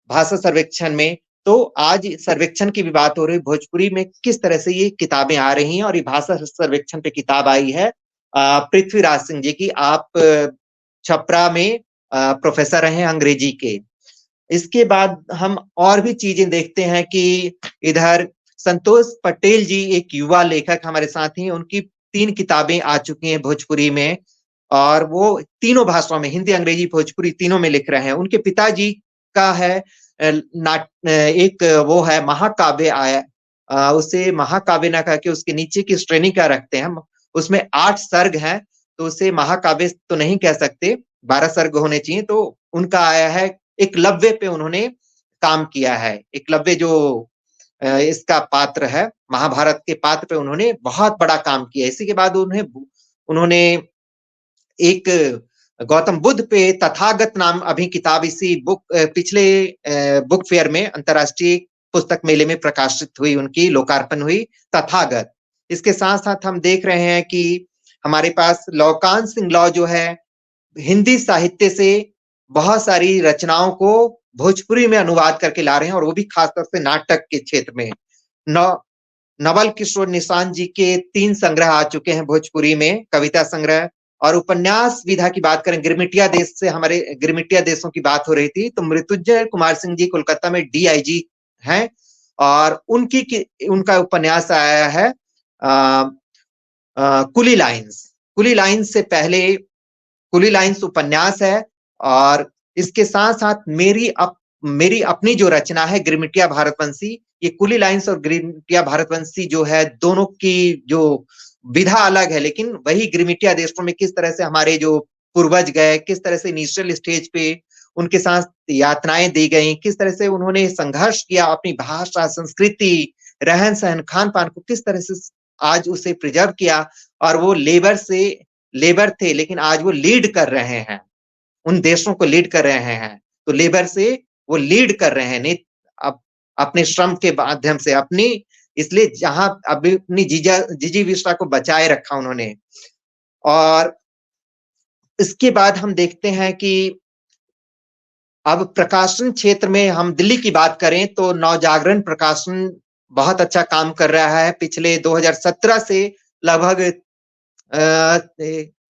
D: भाषा सर्वेक्षण में। तो आज सर्वेक्षण की भी बात हो रही है, भोजपुरी में किस तरह से ये किताबें आ रही हैं। और ये भाषा सर्वेक्षण पे किताब आई है पृथ्वीराज सिंह जी की। आप छपरा में प्रोफेसर हैं अंग्रेजी के। इसके बाद हम और भी चीजें देखते हैं कि इधर संतोष पटेल जी एक युवा लेखक हमारे साथ हैं। उनकी 3 किताबें आ चुकी हैं भोजपुरी में, और वो तीनों भाषाओं में, हिंदी, अंग्रेजी, भोजपुरी तीनों में लिख रहे हैं। उनके पिताजी का है एक वो है महाकाव्य आया, उसे महाकाव्य ना कह के उसके नीचे की श्रेणी का रखते हैं। उसमें 8 सर्ग हैं, तो उसे महाकाव्य तो नहीं कह सकते, 12 सर्ग होने चाहिए। तो उनका आया है एकलव्य पे उन्होंने काम किया है। एकलव्य जो इसका पात्र है, महाभारत के पात्र पे उन्होंने बहुत बड़ा काम किया। इसी के बाद उन्होंने एक गौतम बुद्ध पे तथागत नाम अभी किताब इसी पिछले बुक फेयर में, अंतरराष्ट्रीय पुस्तक मेले में प्रकाशित हुई, उनकी लोकार्पण हुई, तथागत। इसके साथ साथ हम देख रहे हैं कि हमारे पास लौकान सिंह लौ जो है हिंदी साहित्य से बहुत सारी रचनाओं को भोजपुरी में अनुवाद करके ला रहे हैं, और वो भी खासतौर से नाटक के क्षेत्र में। नवल किशोर निशान जी के 3 संग्रह आ चुके हैं भोजपुरी में, कविता संग्रह। और उपन्यास विधा की बात करें, गिरमिटिया देश से, हमारे गिरमिटिया देशों की बात हो रही थी, तो मृत्युंजय कुमार सिंह जी कोलकाता में डीआईजी हैं, और उनका उपन्यास आया है कुली लाइन्स। कुली लाइन्स से पहले कुली लाइन्स उपन्यास है, और इसके साथ साथ मेरी अपनी जो रचना है गिरमिटिया भारतवंशी, ये कुली लाइन्स और गिरमिटिया भारतवंशी जो है, दोनों की जो विधा अलग है, लेकिन वही गिरमिटिया देशों में किस तरह से हमारे जो पूर्वज गए, किस तरह से इनिशियल स्टेज पे उनके साथ यातनाएं दी गई, किस तरह से उन्होंने संघर्ष किया, अपनी भाषा, संस्कृति, रहन सहन, खान पान को किस तरह से आज उसे प्रिजर्व किया। और वो लेबर थे, लेकिन आज वो लीड कर रहे हैं, उन देशों को लीड कर रहे हैं। तो लेबर से वो लीड कर रहे हैं, नहीं अपने श्रम के माध्यम से अपनी, इसलिए जहां अभी अपनी जिजीविषा को बचाए रखा उन्होंने। और इसके बाद हम देखते हैं कि अब प्रकाशन क्षेत्र में हम दिल्ली की बात करें तो नवजागरण प्रकाशन बहुत अच्छा काम कर रहा है। पिछले 2017 से लगभग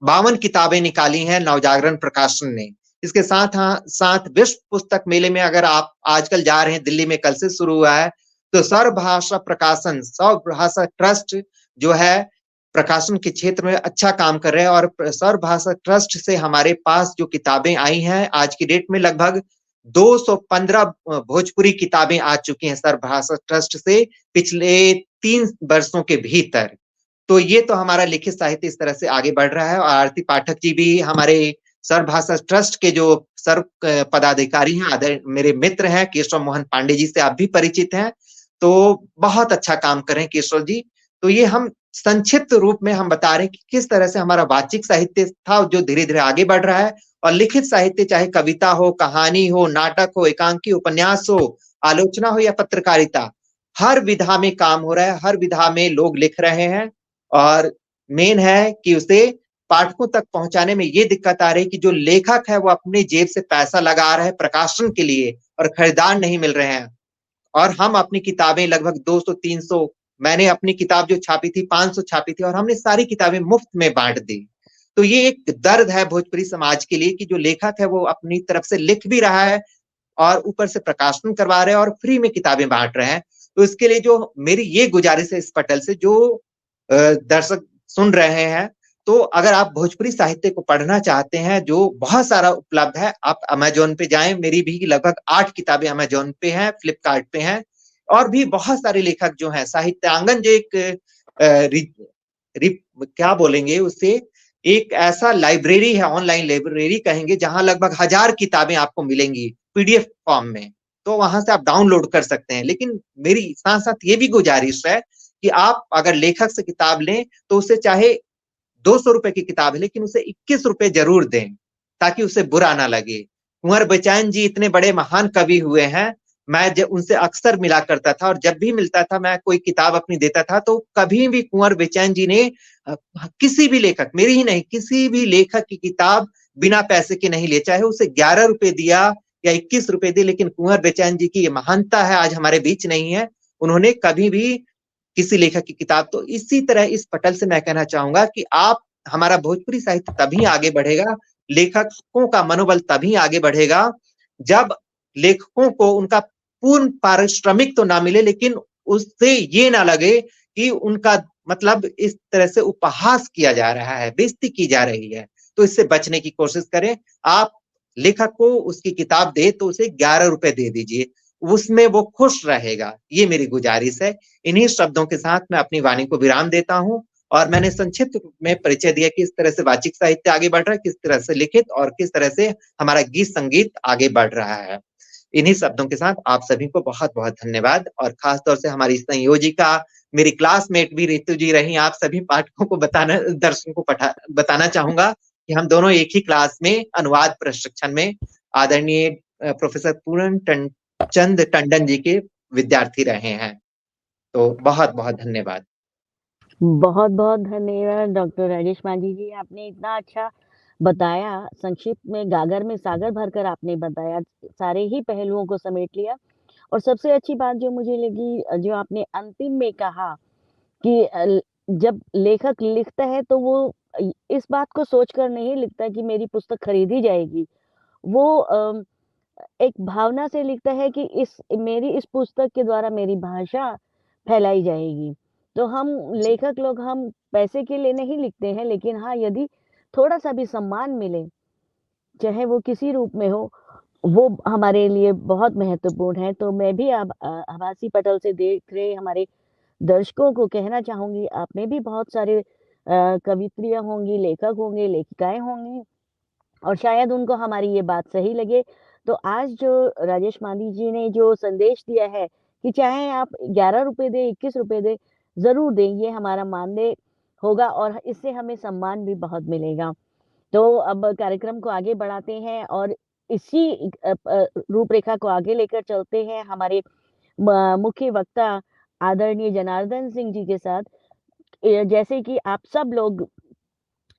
D: 52 किताबें निकाली हैं नवजागरण प्रकाशन ने। इसके साथ विश्व पुस्तक मेले में अगर आप आजकल जा रहे हैं, दिल्ली में कल से शुरू हुआ है, तो सर्वभाषा प्रकाशन, सर्वभाषा ट्रस्ट जो है प्रकाशन के क्षेत्र में अच्छा काम कर रहे हैं। और सर्वभाषा ट्रस्ट से हमारे पास जो किताबें आई हैं आज की डेट में, लगभग 215 भोजपुरी किताबें आ चुकी हैं सर्वभाषा ट्रस्ट से पिछले 3 वर्षों के भीतर। तो ये तो हमारा लिखित साहित्य इस तरह से आगे बढ़ रहा है। और आरती पाठक जी भी हमारे सर्वभाषा ट्रस्ट के जो सर्व पदाधिकारी हैं, मेरे मित्र हैं, केशव मोहन पांडे जी से आप भी परिचित हैं, तो बहुत अच्छा काम कर रहे हैं केशव जी। तो ये हम संक्षिप्त रूप में हम बता रहे हैं कि किस तरह से हमारा वाचिक साहित्य था जो धीरे धीरे आगे बढ़ रहा है, और लिखित साहित्य चाहे कविता हो, कहानी हो, नाटक हो, एकांकी उपन्यास हो, आलोचना हो या पत्रकारिता, हर विधा में काम हो रहा है, हर विधा में लोग लिख रहे हैं। और मेन है कि उसे पाठकों तक पहुंचाने में ये दिक्कत आ रही है कि जो लेखक है वो अपनी जेब से पैसा लगा रहा है प्रकाशन के लिए, और खरीदार नहीं मिल रहे हैं। और हम अपनी किताबें लगभग 200-300, मैंने अपनी किताब जो छापी थी 500 छापी थी, और हमने सारी किताबें मुफ्त में बांट दी। तो ये एक दर्द है भोजपुरी समाज के लिए कि जो लेखक है वो अपनी तरफ से लिख भी रहा है और ऊपर से प्रकाशन करवा रहे हैं और फ्री में किताबें बांट रहे हैं। तो इसके लिए जो मेरी ये गुजारिश है इस पटल से, जो दर्शक सुन रहे हैं, तो अगर आप भोजपुरी साहित्य को पढ़ना चाहते हैं जो बहुत सारा उपलब्ध है, आप अमेजोन पे जाएं, मेरी भी लगभग 8 किताबें अमेजोन पे हैं, फ्लिपकार्ट पे हैं, और भी बहुत सारे लेखक जो हैं। साहित्यांगन जो एक क्या बोलेंगे उसे, एक ऐसा लाइब्रेरी है, ऑनलाइन लाइब्रेरी कहेंगे, जहां लगभग 1000 किताबें आपको मिलेंगी पीडीएफ फॉर्म में, तो वहां से आप डाउनलोड कर सकते हैं। लेकिन मेरी साथ साथ ये भी गुजारिश है कि आप अगर लेखक से किताब लें तो उसे चाहे 200 रुपए की किताब है, लेकिन उसे 21 रुपए जरूर दें ताकि उसे बुरा ना लगे। कुंवर बेचैन जी इतने बड़े महान कवि हुए हैं, मैं जब उनसे अक्सर मिला करता था, और जब भी मिलता था मैं कोई किताब अपनी देता था, तो कभी भी कुंवर बेचैन जी ने किसी भी लेखक, मेरी ही नहीं, किसी भी लेखक की किताब बिना पैसे के नहीं ले, चाहे उसे 11 रुपए दिया या 21 रुपए दिए। लेकिन कुंवर बेचैन जी की ये महानता है, आज हमारे बीच नहीं है, उन्होंने कभी भी किसी लेखक की किताब। तो इसी तरह इस पटल से मैं कहना चाहूंगा कि आप, हमारा भोजपुरी साहित्य तभी आगे बढ़ेगा, लेखकों का मनोबल तभी आगे बढ़ेगा जब लेखकों को उनका पूर्ण पारिश्रमिक तो ना मिले, लेकिन उससे ये ना लगे कि उनका मतलब इस तरह से उपहास किया जा रहा है, बेइज्जती की जा रही है। तो इससे बचने की कोशिश करें। आप लेखक को उसकी किताब दे तो उसे 11 रुपए दे दीजिए, उसमें वो खुश रहेगा। ये मेरी गुजारिश है। इन्हीं शब्दों के साथ मैं अपनी वाणी को विराम देता हूं, और मैंने संक्षिप्त रूप में परिचय दिया कि किस तरह से वाचिक साहित्य आगे बढ़ रहा है, किस तरह से लिखित, और किस तरह से हमारा गीत संगीत आगे बढ़ रहा है। इन्हीं शब्दों के साथ आप सभी को बहुत बहुत धन्यवाद। और खासतौर से हमारी संयोजिका, मेरी क्लासमेट भी रितु जी रही, आप सभी पाठकों को दर्शकों को बताना चाहूंगा कि हम दोनों एक ही क्लास में अनुवाद प्रशिक्षण में आदरणीय प्रोफेसर पूर्ण चंद टंडन जी के विद्यार्थी रहे हैं। तो बहुत बहुत धन्यवाद।
A: बहुत बहुत धन्यवाद डॉक्टर राजेश मांझी जी, आपने इतना अच्छा बताया, संक्षिप्त में गागर में सागर भरकर आपने बताया, सारे ही पहलुओं को समेट लिया। और सबसे अच्छी बात जो मुझे लगी, जो आपने अंतिम में कहा कि जब लेखक लिखता है तो वो इस बात को सोचकर नहीं लिखता कि मेरी पुस्तक खरीदी जाएगी। वो एक भावना से लिखता है कि इस मेरी इस पुस्तक के द्वारा मेरी भाषा फैलाई जाएगी। तो हम लेखक लोग हम पैसे के लिए नहीं लिखते हैं, लेकिन हाँ, यदि थोड़ा-सा भी सम्मान मिले, चाहे वो किसी रूप में हो, वो हमारे लिए बहुत महत्वपूर्ण है। तो मैं भी अब आभासी पटल से देख रहे हमारे दर्शकों को कहना चाहूँगी, आप में भी बहुत सारे कवियत्रियाँ होंगी, लेखक होंगे, लेखिकाएँ होंगी और शायद उनको हमारी ये बात सही लगे। तो आज जो राजेश मांझी जी ने जो संदेश दिया है कि चाहे आप ₹11 दें, ₹21 दें, ज़रूर दें, ये हमारा मानदेय होगा और इससे हमें सम्मान भी बहुत मिलेगा। तो अब कार्यक्रम को आगे बढ़ाते हैं और इसी रूपरेखा को आगे लेकर चलते हैं हमारे मुख्य वक्ता आदरणीय जनार्दन सिंह जी के साथ। जैसे कि आप सब लोग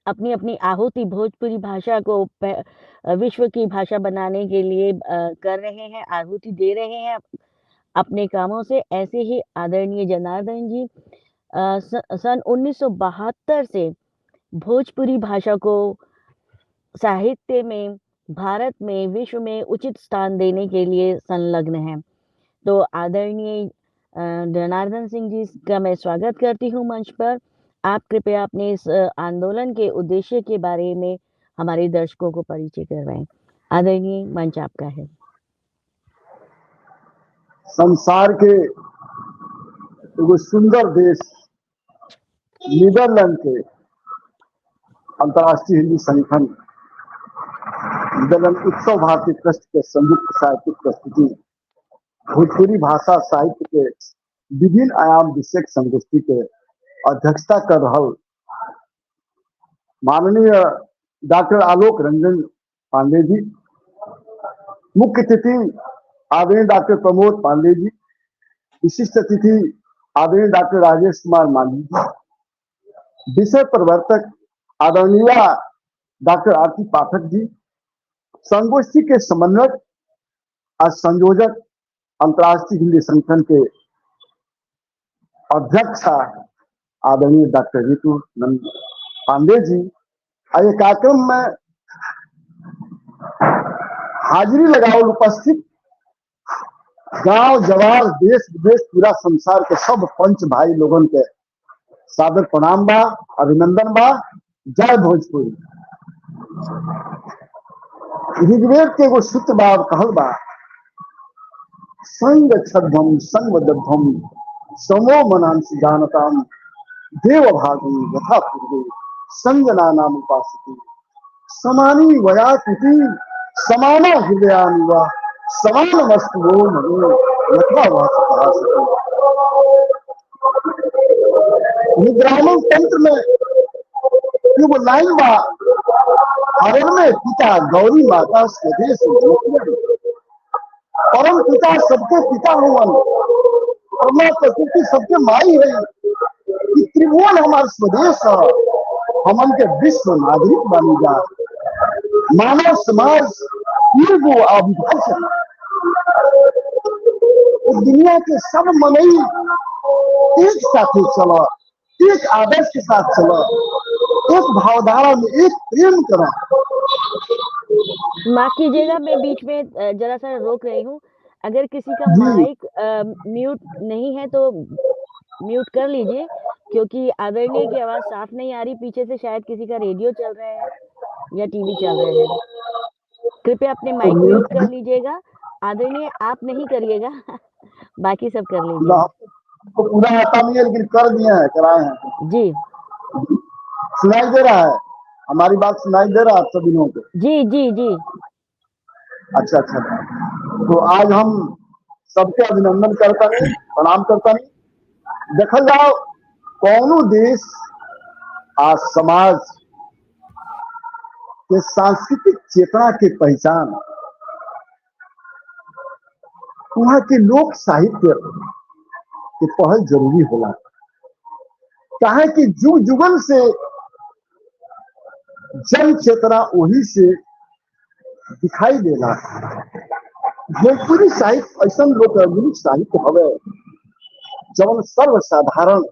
A: अपनी-अपनी आहुति भोजपुरी भाषा को विश्व की भाषा बनाने के लिए कर रहे हैं, आहुति दे रहे हैं अपने कामों से। ऐसे ही आदरणीय जनार्दन जी सन 1972 से भोजपुरी भाषा को साहित्य में, भारत में, विश्व में उचित स्थान देने के लिए संलग्न हैं। तो आदरणीय जनार्दन सिंह जी का मैं स्वागत करती हूँ मंच पर। आप कृपया अपने इस आंदोलन के उद्देश्य के बारे में हमारे दर्शकों को परिचय करवाएँ। आदरणीय मंच आपका है।
B: संसार के एगो सुंदर देश नीदरलैंड के अंतर्राष्ट्रीय हिंदी संगठन नीदरलैंड उत्सव भारती ट्रस्ट के संयुक्त साहित्यिक प्रस्तुति भोजपुरी भाषा साहित्य के विभिन्न आयाम विषयक संगोष्ठी के अध्यक्षता कर रहा माननीय डॉक्टर आलोक रंजन पांडे जी, मुख्य अतिथि आदरणीय डॉक्टर प्रमोद पांडे जी, विशिष्ट अतिथि आदरणीय डॉक्टर राजेश कुमार मांझी जी, विषय प्रवर्तक आदरणीय डॉक्टर आरती पाठक जी, संगोष्ठी के समन्वयक और संयोजक अंतर्राष्ट्रीय हिंदी संगठन के अध्यक्ष आदरणीय डॉक्टर रितु नंद पांडे जी, और ये कार्यक्रम में हाजिरी लगाओ उपस्थित गांव जवार देश विदेश पूरा संसार के सब पंच भाई लोगन के सादर प्रणाम बा, अभिनंदन बा। जय भोजपुरी। ऋग्वेद के एगो सूत्र बा, कहल बा, संग छद्म संगदद्धम समो मनांसि जानताम देव भागम यथा पूर्वे संजना नाम उपासते समानी वयातिथि समाना हृदयानिवा समान वस्तुओं मनो यथा वासते। ग्रामीण तंत्र में वो लाइन बा, हरण में पिता गौरी माता स्वदेश परम पिता सबके पिता हुवन, परमा प्रकृति सबके माई है, कि त्रिभुवन हमार स्वदेश है, हमन के विश्व नागरिक बनी जा। मानव समाज वो अविभाज्य, दुनिया के सब मनई एक साथ चला, एक आदर्श के साथ चला, एक भावधारा में एक प्रेम करा।
A: माफ कीजिएगा, मैं बीच में जरा सा रोक रही हूँ। अगर किसी का माइक म्यूट नहीं है तो म्यूट कर लीजिए, क्योंकि आदरणीय की आवाज साफ नहीं आ रही। पीछे से शायद किसी का रेडियो चल रहा है या टीवी चल रहा है। कृपया अपने माइक म्यूट कर लीजिएगा। आदरणीय आप नहीं करिएगा, बाकी सब कर लीजिए।
B: तो पूरा आता नहीं है, लेकिन कर दिए हैं, कराए हैं
A: जी।
B: सुनाई दे रहा है? हमारी बात सुनाई दे रहा है आप सभी लोगों को? जी
A: जी जी।
B: अच्छा अच्छा। तो आज हम सबके अभिनंदन करता नहीं, प्रणाम करता नहीं। देखल जाओ, कौनो देश आज समाज के सांस्कृतिक चेतना के पहचान वहां के लोक साहित्य के पहल जरूरी होला। कहे कि जुग जुगन से जन चेतना वही से दिखाई देला। भोजपुरी साहित्य ऐसा लोक साहित्य हवे जौन सर्वसाधारण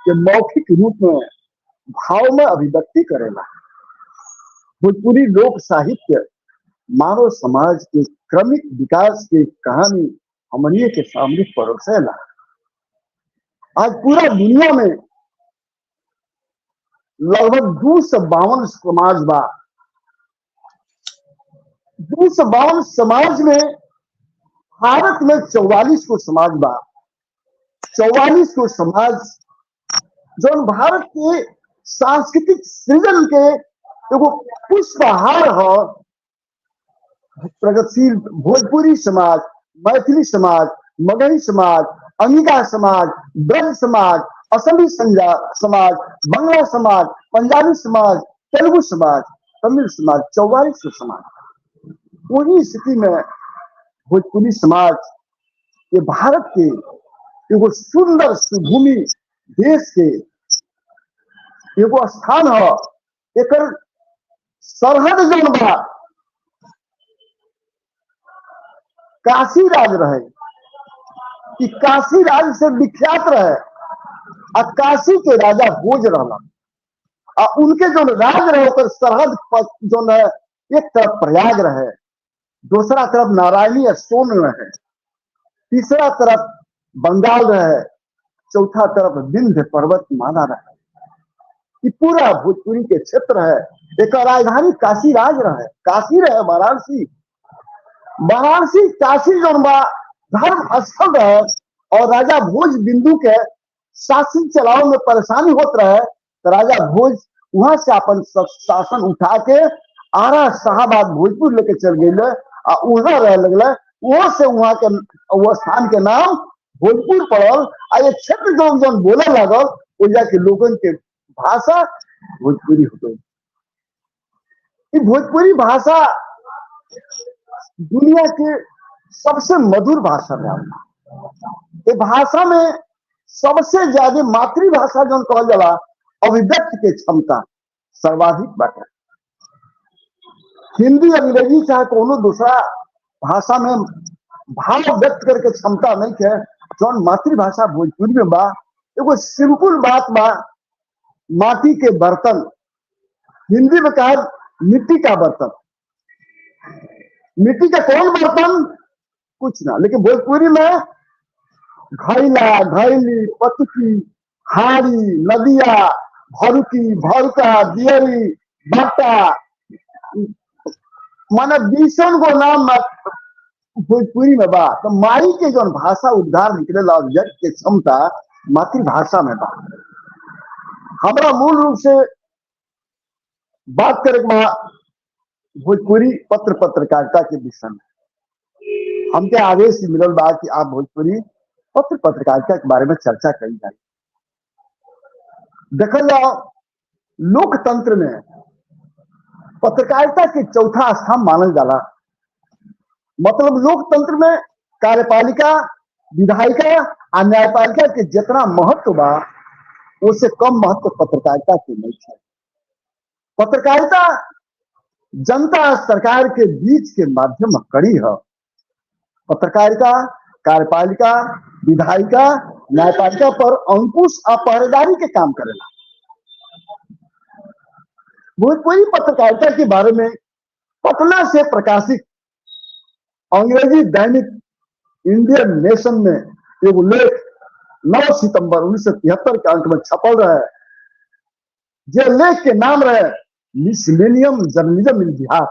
B: के मौखिक रूप में भाव में अभिव्यक्ति करेला। भोजपुरी लोक साहित्य मानव समाज के क्रमिक विकास की कहानी हमनिए के सामने परोसेला। आज पूरा दुनिया में लगभग 252 समाज बा। 252 समाज में भारत में 44 को समाज बा। 44 को समाज जो भारत के सांस्कृतिक सृजन के एगो पुष्पहार हो। प्रगतिशील भोजपुरी समाज, मैथिली समाज, मगही समाज, अंगिका समाज, ब्रज समाज, असमी समाज, बंगला समाज, पंजाबी समाज, तेलुगु समाज, तमिल समाज, 44 समाज। पूरी स्थिति में भोजपुरी समाज ये भारत के एगो सुंदर सुभूमि देश के एगो स्थान है। एकर सरहद जौन बा काशी राज रहे कि काशी राज से विख्यात रहे। आ काशी के राजा भोज रहला। आ उनके जो राज रहे ओकर सरहद जो है एक तरफ प्रयाग रहे, दूसरा तरफ नारायणी सोन रहे, तीसरा तरफ बंगाल रहे, चौथा तरफ विंध्य पर्वत माला रहे। ये पूरा भोजपुरी के क्षेत्र है। एक राजधानी काशी राज रहे, काशी रहे वाराणसी। वाराणसी काशी जो धर्म स्थल रहे और राजा भोज बिंदु के शासन चलाव में परेशानी होत रहे तो राजा भोज वहां से अपन शासन उठा के आरा शाहबाद भोजपुर लेके चल गए आ वहां रह लगल। वहां से वहां के वो स्थान के नाम भोजपुर पड़ल। आ ये क्षेत्र जो बोले लागल ओजा के लोगन के भाषा भोजपुरी हो गई। भोजपुरी भाषा दुनिया के सबसे मधुर भाषा में ये भाषा में सबसे ज्यादा मातृभाषा जो कहल जाला अभिव्यक्ति के क्षमता सर्वाधिक बाटे। हिंदी, अंग्रेजी चाहे कोनो दूसरा भाषा में भाव व्यक्त करके क्षमता नहीं है जौन मातृभाषा भोजपुरी में बा। एगो सिंपल बात बा, माटी के बर्तन। हिंदी में कहा मिट्टी का बर्तन। मिट्टी का कौन बर्तन? कुछ ना। लेकिन भोजपुरी में घैला, घैली, पतुकी, हारी, नदिया, भरुकी, भरुका, दियरी, भट्टा, माने 20 गो नाम भोजपुरी में बा। तो माई के जो भाषा उद्धार निकले व्यक्त के क्षमता मातृभाषा में बा। हमारा मूल रूप से बात करे भोजपुरी पत्र पत्रकारिता के विषय में हमके आदेश मिलल बा कि आप भोजपुरी पत्र पत्रकारिता के बारे में चर्चा करी जाए। देखल जाओ लोकतंत्र में पत्रकारिता के चौथा स्थान मानल जाला। मतलब लोकतंत्र में कार्यपालिका, विधायिका और न्यायपालिका के जितना महत्व बा उससे कम महत्व पत्रकारिता के नहीं है। पत्रकारिता जनता सरकार के बीच के माध्यम कड़ी है। पत्रकारिता कार्यपालिका, विधायिका, न्यायपालिका पर अंकुश और पहरेदारी के काम करेला। भोजपुरी पत्रकारिता के बारे में पटना से प्रकाशित अंग्रेजी दैनिक इंडियन नेशन में एक लेख 9 सितंबर 1973 के अंक में छपल रहे। जो लेख के नाम रहे मिसलेनियम जर्नलिज्म इन बिहार।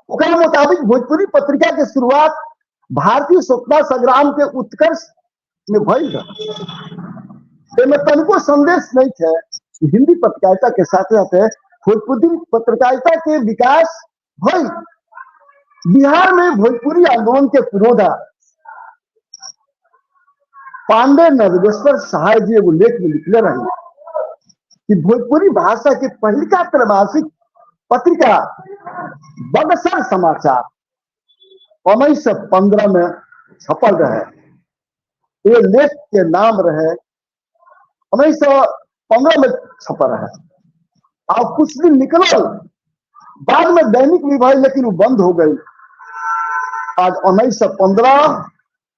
B: उसके मुताबिक भोजपुरी पत्रिका के शुरुआत भारतीय स्वतंत्रता संग्राम के उत्कर्ष में भइल है। तनिको संदेश नहीं थे कि हिंदी पत्रकारिता के साथ साथ भोजपुरी पत्रकारिता के विकास भइल। बिहार में भोजपुरी आंदोलन के पुरोधा पांडे नरवेश्वर सहाय जी एगो लेख में लिखले रहे कि भोजपुरी भाषा की पहलिका त्रैमासिक पत्रिका बक्सर समाचार 1915 में छपल रहे। ये लेख के नाम रहे 1915 में छपा है और कुछ दिन निकलल, बाद में दैनिक भी भाई, लेकिन वो बंद हो गई। आज 1915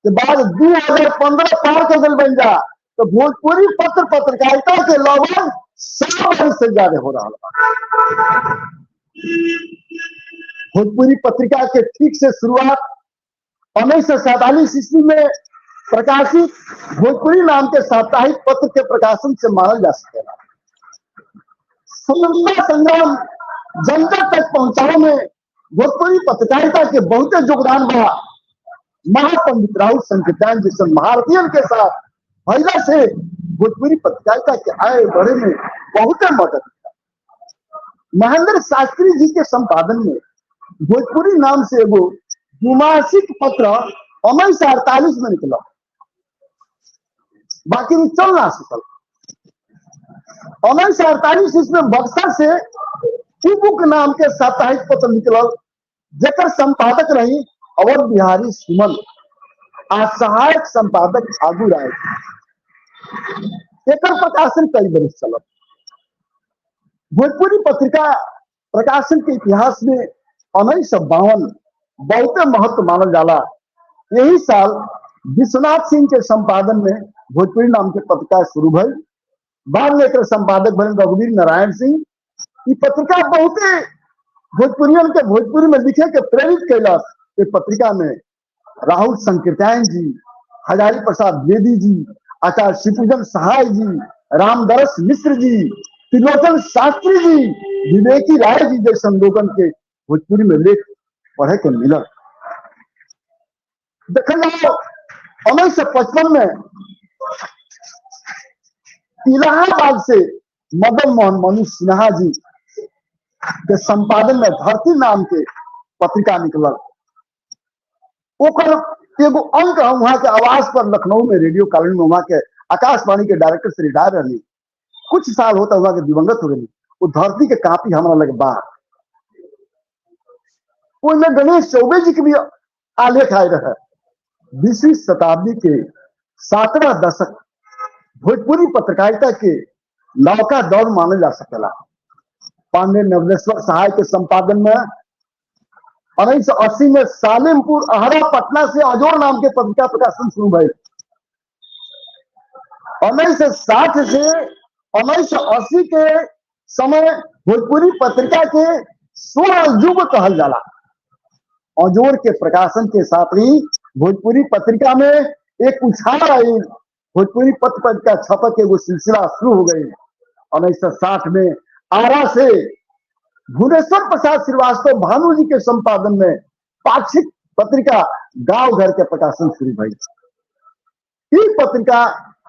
B: के बाद 2015 पार कर गल बन जा, तो भोजपुरी पत्रकारिता के लगभग 100 वर्ष से ज्यादा हो रहा है। भोजपुरी पत्रिका के ठीक से शुरुआत 1947 ईस्वी में प्रकाशित भोजपुरी नाम के साप्ताहिक पत्र के प्रकाशन से मानल जा सकेगा। स्वतंत्रता संग्राम जनता तक पहुंचाने में भोजपुरी पत्रकारिता के बहुत योगदान बा। महापंडित राहुल संकीर्तन जैसे महारथियन के साथ महिला से भोजपुरी पत्रकारिता के आए बढ़े में बहुत मदद किया। महेंद्र शास्त्री जी के संपादन में भोजपुरी नाम से एगो द्विमासिक पत्र 1948 में निकला, बाकी भी चल ना सकल। 1948 इसमें बक्सर से बुक नाम के साप्ताहिक पत्र निकलल, जेकर संपादक रही अवध बिहारी सुमन आ सहायक संपादक आगू राय। एकर प्रकाशन कई बरस चलल। भोजपुरी पत्रिका प्रकाशन के इतिहास में 1952 बहुत महत्व मानल जाला। यही साल विश्वनाथ सिंह के संपादन में भोजपुरी नाम के पत्रिका शुरू भई। बाद में एक संपादक बने रघुवीर नारायण सिंह। ये पत्रिका बहुत भोजपुरियन के भोजपुरी में लिखे के प्रेरित कैलस। ये पत्रिका में राहुल संकीर्तन जी, हजारी प्रसाद द्विवेदी जी, आचार्य शिवपूजन सहाय जी, रामदरस मिश्र जी, त्रिलोचन शास्त्री जी, विवेकी राय जी जैसे लोगन के भोजपुरी में लेख पढ़े के मिलल। देखल जाओ 1955 में इलाहाबाद से मदन मोहन मनु सिन्हा जी के संपादन में धरती नाम के पत्रिका निकलल। ओकर एगो अंक वहां के आवास पर लखनऊ में रेडियो कॉलोनी में वहां के आकाशवाणी के डायरेक्टर से रिटायर रही। कुछ साल होता वहां के दिवंगत हो गई। वो धरती के कापी हमारा लगे बा। उनमें गणेश चौबे जी के भी आलेख आए रहे। 20वीं शताब्दी के 7वां दशक भोजपुरी पत्रकारिता के नौका दौर माने जा सकेला। पांडे नवलेश्वर सहाय के संपादन में 1980 में सालिमपुर अहरा पटना से अजोर नाम के पत्रिका प्रकाशन शुरू भई। 1960 से 1980 के समय भोजपुरी पत्रिका के स्वर्ण युग कहल जाला। अजोर के प्रकाशन के साथ ही भोजपुरी पत्रिका में एक उछाल आई। भोजपुरी पत्रिका छपक एगो सिलसिला शुरू हो गई। 1960 में आरा से भुवनेश्वर प्रसाद श्रीवास्तव भानु जी के संपादन में पाक्षिक पत्रिका गांव घर के प्रकाशन शुरू भई। ये पत्रिका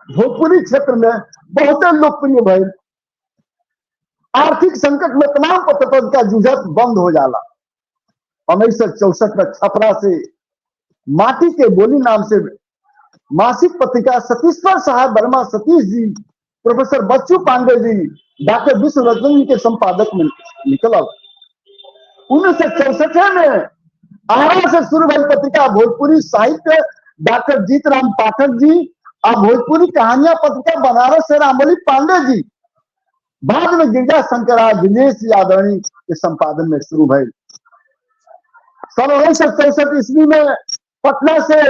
B: भोजपुरी क्षेत्र में बहुत लोकप्रिय भई। आर्थिक संकट में तमाम पत्रिका जुझत बंद हो जाला। 1964 में छपरा से माटी के बोली नाम से मासिक पत्रिका सतीश्वर साहब वर्मा सतीश जी, प्रोफेसर बच्चू पांडे जी, डॉक्टर विश्व रंजन जी के संपादक में निकलल। 1964 में आरा से शुरू भई पत्रिका भोजपुरी साहित्य डॉक्टर जीतराम पाठक जी और भोजपुरी कहानियां पत्रिका बनारस से रामबली पांडे जी। बाद में गिरजा शंकरा दिनेश यादवनी के संपादन में शुरू भई। सन 1964 ईस्वी में पटना से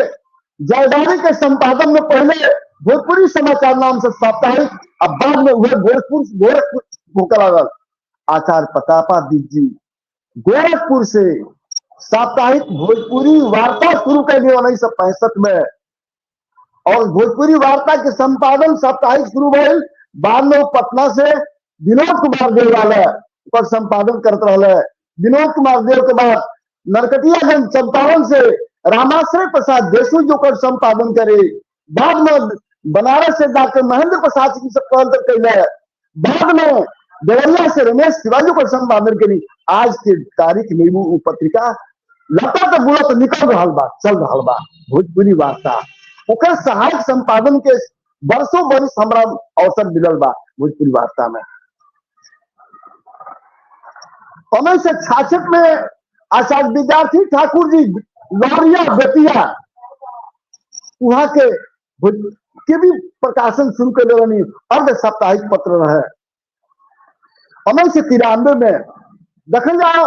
B: जयदारी के संपादन में पहले भोजपुरी समाचार नाम से साप्ताहिक, अब बाद में वह गोरखपुर होकर लागल। आचार्य प्रतापादित्य जी गोरखपुर से साप्ताहिक भोजपुरी वार्ता शुरू कर दी 1965 में। और भोजपुरी वार्ता के संपादन साप्ताहिक शुरू भइल। बाद में वो पटना से विनोद कुमार देव वाले पर संपादन करते रहे। विनोद कुमार देव के बाद नरकटियागंज चंपारण से रामाश्रय प्रसाद देशमुख जो कर संपादन करे। बाद में बनारस से डॉक्टर महेंद्र प्रसाद जी संपादन कैले। बाद में देवरिया से रमेश शिवाजी को संपादन करी। आज के तारीख में वो पत्रिका लता तो बुरा तो निकल रहा बा, चल रहा बा भोजपुरी वार्ता। ओकर सहायक संपादन के वर्षों बरिस हमरा अवसर मिलल बा भोजपुरी वार्ता में। 1966 में आचार्य विद्यार्थी ठाकुर जी लौरिया बेतिया वहां के के भी प्रकाशन शुरू कर रही अर्ध साप्ताहिक पत्र रहे। 1993 में देखल जाओ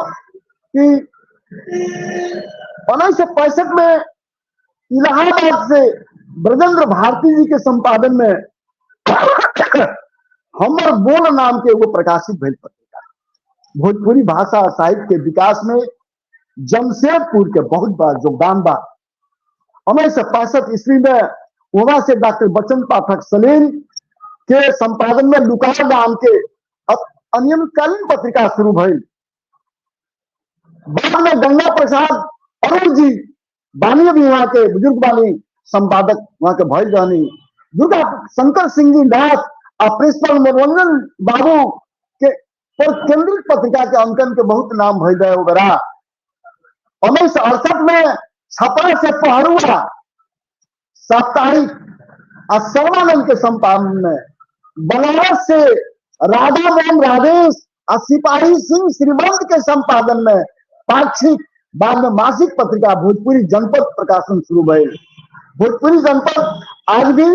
B: कि 1965 में इलाहाबाद से ब्रजेंद्र भारती जी के संपादन में हमर बोल नाम के वो प्रकाशित भइल पत्रिका। भोजपुरी भाषा और साहित्य के विकास में जमशेदपुर के बहुत बड़ा योगदान बा। 1965 ईस्वी में वहां से डॉक्टर बच्चन पाठक सलीम के संपादन में लुकार नाम के अनियमितकालीन पत्रिका शुरू भइल। बाद में गंगा प्रसाद अरुण जी बानी भी वहां के बुजुर्ग बानी संपादक वहां के भइल रहनी। दुर्गा शंकर सिंह जी नाथ और प्रिंसिपल मनोरंजन बाबू के पर केंद्रित पत्रिका के अंकन के बहुत नाम भइल रहे वगैरह। 1968 में छपरा से पहरुआ साप्ताहिक और सर्वानंद के संपादन में, बनारस से राधा मोहन राधेश और सिपाही सिंह श्रीवंत के संपादन में पाक्षिक, बाद में मासिक पत्रिका भोजपुरी जनपद प्रकाशन शुरू भइल। भोजपुरी जनपद आज भी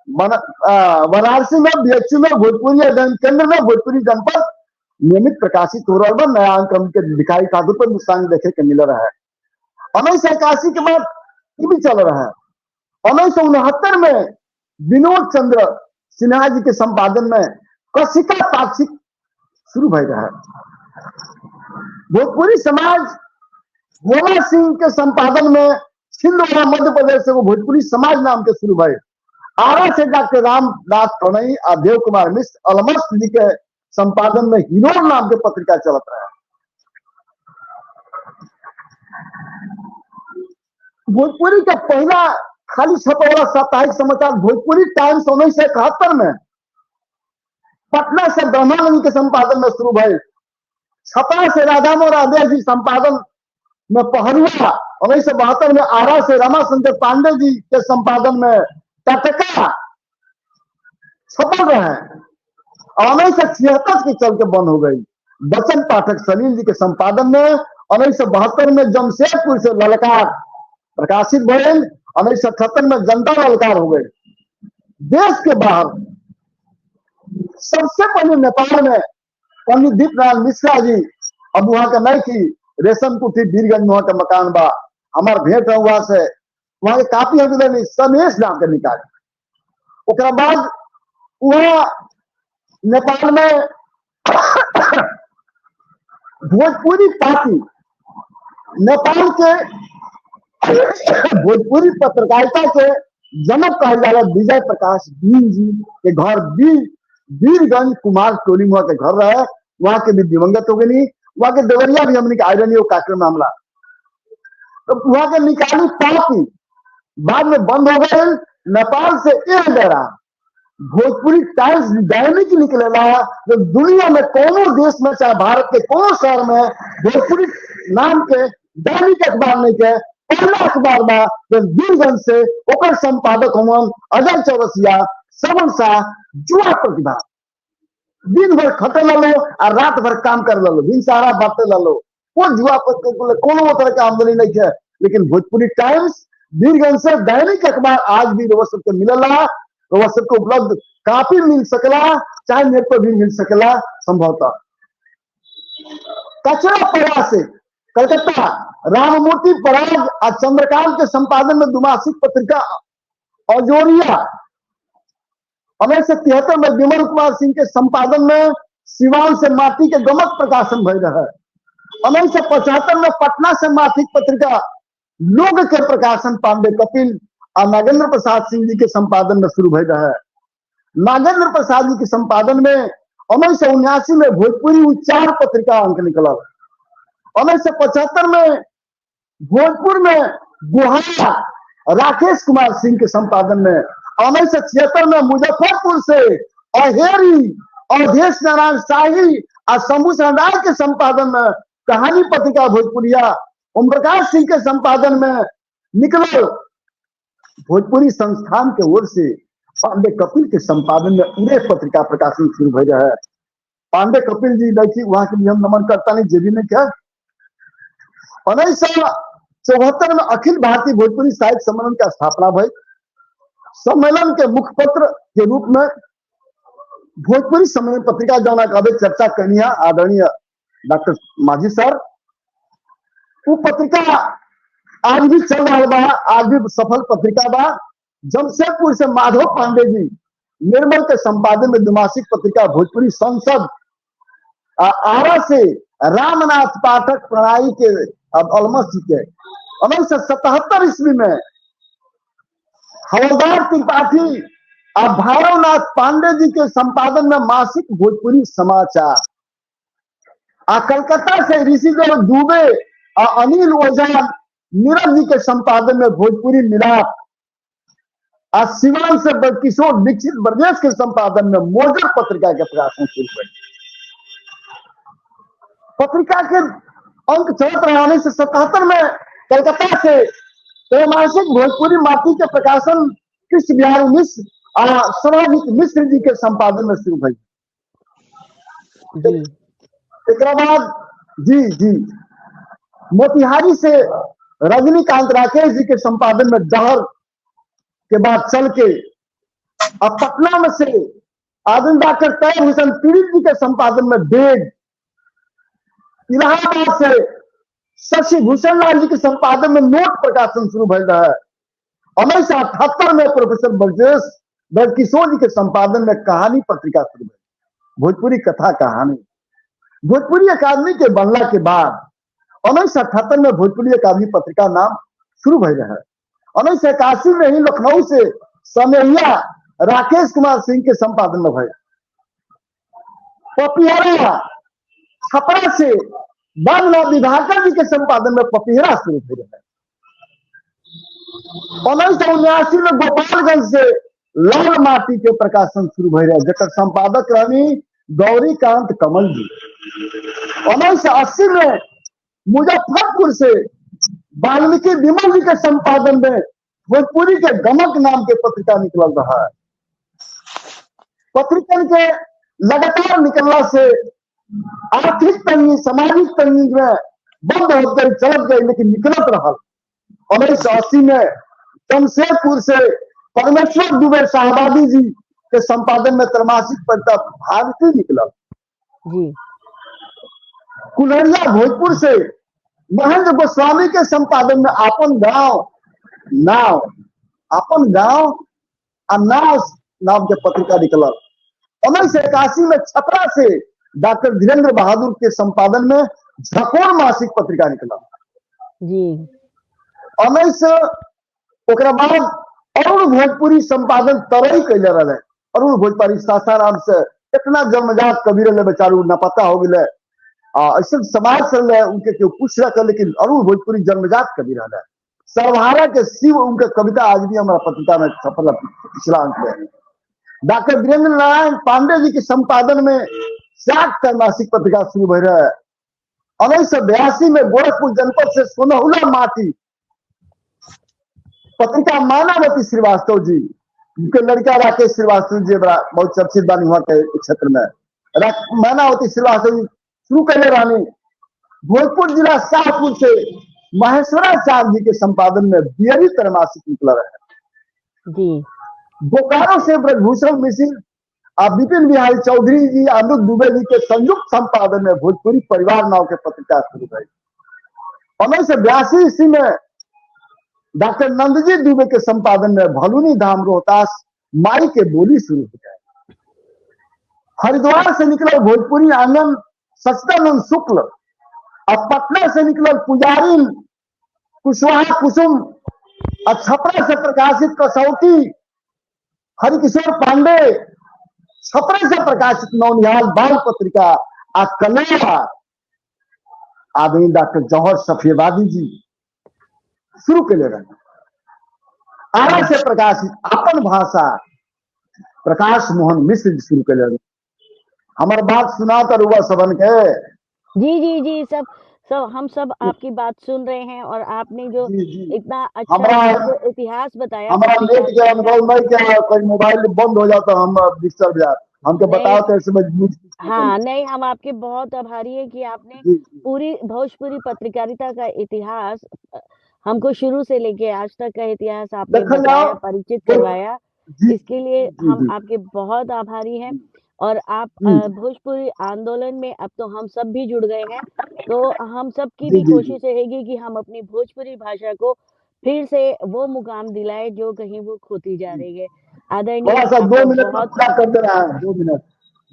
B: वाराणसी में बीएचयू में भोजपुरी अध्ययन केंद्र में भोजपुरी जनपद नियमित प्रकाशित हो रहा है। नया अंक के दिखाई ठाकुर पर मुस्तांग देखे के मिल रहा है। 1981 के बाद ये भी चल रहा है। 1969 में विनोद चंद्र सिन्हा जी के संपादन में कशिका पाक्षिक शुरू भई रहा है। भोजपुरी समाज भोला सिंह के संपादन में छिंदवाड़ा मध्य प्रदेश से वो भोजपुरी समाज नाम के शुरू भई। आरा से डॉक्टर रामदास प्रणयी और देव कुमार मिश्र अलमस्त जी के संपादन में हिरोर नाम के पत्रिका चलत रहा है। भोजपुरी का पहला खाली छपा वाला साप्ताहिक समाचार भोजपुरी टाइम्स 1971 में पटना से ब्रह्मानंद के संपादन में शुरू भई। छपरा से राधा मोहन राधेश जी संपादन में पहरुआ। 1972 में आरा से रमाशंकर पांडे जी के संपादन में टटका छपल रहे। 1976 के चल के बंद हो गई। बच्चन पाठक सलील जी के संपादन में 1972 में जमशेदपुर से ललकार प्रकाशित भइल। 1978 में जनता ललकार हो गई। देश के बाहर सबसे पहले नेपाल में पंडित दीपनारायण मिश्रा जी, अब वहां का नहीं की रेशम कुटी वीरगंज वहां का मकान बा, हमार भेंट है वहां से, वहां के काफी हम समेश नाम के निकाले। उसके बाद वहां नेपाल में भोजपुरी पार्टी नेपाल के भोजपुरी पत्रकारिता के जनक कहा जा रहा विजय प्रकाश दीन जी के घर वीरगंज कुमार टोली वहां के घर रहे। वहां के भी दिवंगत हो गई। वहां के देवरिया भी हमने आयरन कार्यक्रम मामला तो वहां के निकाली पार्टी बाद में बंद हो गए। नेपाल से एक डेरा भोजपुरी टाइम्स दैनिक निकलेला जो दुनिया में कोनो देश में चाहे भारत के कोनो शहर में भोजपुरी नाम के दैनिक अखबार नहीं के पहला अखबार बा। वीरगंज से ओकर संपादक हमन अजय चौरसिया श्रवण शाह जुआ प्रतिभा दिन भर खटे लो और रात भर काम कर लो, दिन सारा बांटे लो। वो जुआ कोनो तरह के आमदनी नहीं है। लेकिन भोजपुरी टाइम्स वीरगंज से दैनिक अखबार आज भी रोज सबके मिलला, रोज सबको उपलब्ध काफी मिल सकला, चाहे नेट पर भी मिल सकला संभवतः। कचरा पड़ा से कलकत्ता राममूर्ति पराग और चंद्रकांत के संपादन में द्विमासिक पत्रिका अजोरिया। 1973 में विमल कुमार सिंह के संपादन में सिवान से माटी के गमक प्रकाशन भय रहा है। 1975 में पटना से मासिक पत्रिका लोग के प्रकाशन पांडे कपिल और नागेंद्र प्रसाद सिंह जी के संपादन में शुरू भय रहा है। नागेंद्र प्रसाद जी के संपादन में 1979 में भोजपुरी उच्चार पत्रिका अंक निकला। 1975 में भोजपुर में गुहारा राकेश कुमार सिंह के संपादन में। 1976 में मुजफ्फरपुर से अहेरी अवधेश नारायण शाही और शंभू सरदार के संपादन में कहानी पत्रिका भोजपुरिया ओम प्रकाश सिंह के संपादन में निकल। भोजपुरी संस्थान के ओर से पांडे कपिल के संपादन में उड़े पत्रिका प्रकाशन शुरू हो रहा है। पांडे कपिल जी देखिए वहां के लिए हम नमन करता नहीं जेबी ने क्या। 1974 में अखिल भारतीय भोजपुरी साहित्य सम्मेलन का स्थापना भई। सम्मेलन के मुखपत्र के रूप में भोजपुरी सम्मेलन पत्रिका जौना कबे चर्चा करनी है आदरणीय डॉक्टर माझी सर, वो पत्रिका आज भी चल रहा बा, आज भी सफल पत्रिका बा। जमशेदपुर से माधव पांडे जी निर्मल के संपादन में द्विमासिक पत्रिका भोजपुरी संसद, आरा से रामनाथ पाठक प्रणाली के अलमस जी के 1977 ईस्वी में हवलदार त्रिपाठी और भैरवनाथ पांडे जी के संपादन में मासिक भोजपुरी समाचार, कलकत्ता से ऋषिदेव दुबे और अनिल ओझा नीरज जी के संपादन में भोजपुरी मिलाप, और सिवान से किशोर दीक्षित ब्रजेश के संपादन में मोजर पत्रिका के प्रकाशन शुरू हुए। पत्रिका के अंक चलत रहने से 77 में कलकत्ता से त्रैमासिक भोजपुरी माटी के प्रकाशन कृष्ण बिहारी मिश्र और समाजिक मिश्र जी के संपादन में शुरू हुई। एक बाद जी मोतिहारी से रजनीकांत राकेश जी के संपादन में डहर के बाद चल के अब पटना में से आदम डॉक्टर तैयब हुसैन पीड़ित जी के संपादन में डेग, इलाहाबाद से शशि भूषण लाल जी के संपादन में नोट प्रकाशन शुरू भइल रहा है। 1978 में प्रोफेसर ब्रजेश किशोर जी के संपादन में कहानी पत्रिका शुरू हुई, भोजपुरी कथा कहानी। भोजपुरी अकादमी के बनला के बाद 1978 में भोजपुरी अकादमी पत्रिका नाम शुरू भइल रहा है। 1981 में ही लखनऊ से सनेहिया राकेश कुमार सिंह के संपादन में भइल। पपिहरा छपरा से बाबूलाल विभाकर जी के संपादन में पपिहरा शुरू हो रहा है। 1979 में गोपालगंज से लाल माटी के प्रकाशन शुरू हो रहा है, जकर संपादक रहनी गौरीकांत कमल जी। 1980 में मुजफ्फरपुर से वाल्मीकि विमल जी के संपादन में भोजपुरी के गमक नाम के पत्रिका निकल रहा है। पत्रिका के लगातार निकलने से आर्थिक तंगी, सामाजिक तंगी में बंद होकर चलत गई, लेकिन निकलत रहा। 1980 में जमशेदपुर से परमेश्वर दुबे शाहबादी जी के संपादन में त्रैमासिक पत्रिका भारती निकला जी। कुल्हड़िया भोजपुर से महेंद्र गोस्वामी के संपादन में अपन गांव नाव नाम के पत्रिका निकला। 1981 में छपरा से डॉक्टर धीरेन्द्र बहादुर के संपादन में झकोर मासिक पत्रिका निकला जी। 19 ओकरा बाद अरुण भोजपुरी संपादन तरई कैले रहे। अरुण भोजपुरी सासाराम से इतना जन्मजात कवि रहे, बेचारू न पता हो गए, ऐसे समाज से उनके क्यों पूछ रहा, लेकिन अरुण भोजपुरी जन्मजात कवि रहा। सर्वहारा के शिव उनके कविता आज भी हमारा पत्रिका में सफल पिछला अंक में। डॉक्टर वीरेंद्र नारायण पांडे जी के संपादन में सात त्रैमासिक पत्रिका शुरू हो रहा है। 1982 में गोरखपुर जनपद से सोनहुला माटी पत्रिका मानावती श्रीवास्तव जी, उनके लड़का राकेश श्रीवास्तव जी बड़ा बहुत चर्चित बानी हुआ के क्षेत्र में, मानावती श्रीवास्तव जी शुरू करने रानी। भोजपुर जिला शाहपुर से महेश्वराचार्य जी के संपादन में बियरी त्रैमासिक निकला रहा जी। बोकारो से ब्रजभूषण मिश्र और विपिन बिहारी चौधरी जी, अमृत दुबे जी के संयुक्त संपादन में भोजपुरी परिवार नाव के पत्रिका शुरू हुई। 1982 ईस्वी में डॉक्टर नंदजी दुबे के संपादन में भलुनी धाम रोहतास माई के बोली शुरू हो गए। हरिद्वार से निकला भोजपुरी आंगन सच्चिदानंद शुक्ल, और पटना से निकला पुजारी कुशवाहा कुसुम, और छपरा से प्रकाशित कसौटी हरिकिशोर पांडे, छपरा से प्रकाशित नौनिहाल बाल पत्रिका और कन्या आदमी डॉक्टर जौहर सफियाबादी जी शुरू के ले रहे। आरा से प्रकाशित अपन भाषा प्रकाश मोहन मिश्र जी शुरू के ले रहे। हमारे बात सुना कर हुआ सबन के
A: जी सब हम सब आपकी बात सुन रहे हैं, और आपने जो इतना अच्छा इतिहास बताया।
B: हमारा नेट के अनुभव में क्या कोई मोबाइल बंद हो जाता हम डिस्टर्ब जाते, हमको बताओ तो ऐसे में।
A: हाँ नहीं, हम आपके बहुत आभारी है कि आपने पूरी भोजपुरी पत्रकारिता का इतिहास हमको शुरू से लेके आज तक का इतिहास आपने बताया, परिचित करवाया।
B: जी
A: इसके लिए
B: जी
A: हम
B: जी
A: आपके बहुत आभारी हैं और आप
B: जी
A: भोजपुरी आंदोलन में अब तो हम सब भी जुड़ गए हैं, तो हम सब की
B: जी
A: भी
B: जी जी
A: कोशिश रहेगी कि हम अपनी भोजपुरी भाषा को फिर से वो मुकाम दिलाएँ जो कहीं वो खोती जा रही है।
B: थोड़ा
A: आदरणीय
B: सा
A: आपका
B: 2 मिनट में
A: बहुत
B: पूरा कर देना है, 2 मिनट,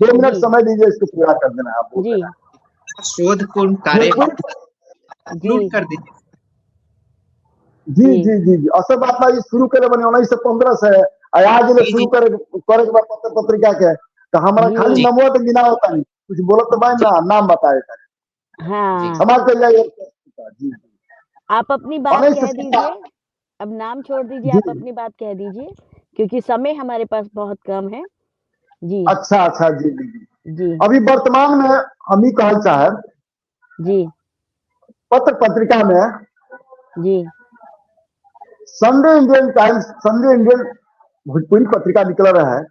B: 2 मिनट
A: जी,
B: समय दीजिए, इसको पूरा कर देना है, आप बोल
A: जी,
B: रहे हैं।
D: शोधपूर्ण कार्य
B: भोजपुरी
A: जी,
D: कंक्लूड कर दीजिए।
B: जी
A: जी,
B: जी जी जी असल बात बा, शुरू करे बने 1915 से आज ले
D: जी
B: शुरू
D: जी
B: करे के बाद पत्र पत्रिका के, तो हमारा खाली
A: जी,
D: जी
B: नमवा तो गिना होता नहीं, कुछ बोलत तो बाय
D: जी
B: ना, नाम बताए था।
D: जी
A: हाँ।
B: क्षमा कर जाइए। जी जी
A: आप अपनी बात
B: उन्नीस सौ
A: कह दीजिए, अब नाम छोड़ दीजिए,
B: जी
A: आप अपनी बात कह दीजिए, क्योंकि समय हमारे पास बहुत कम है। जी,
B: अच्छा अच्छा जी जी जी
A: जी,
B: अभी वर्तमान में हम ही कहल चाहे
A: जी,
B: पत्र पत्रिका में
A: जी,
B: Sunday Indian Times, Sunday Indian Bhojpuri पत्रिका निकल रहा है,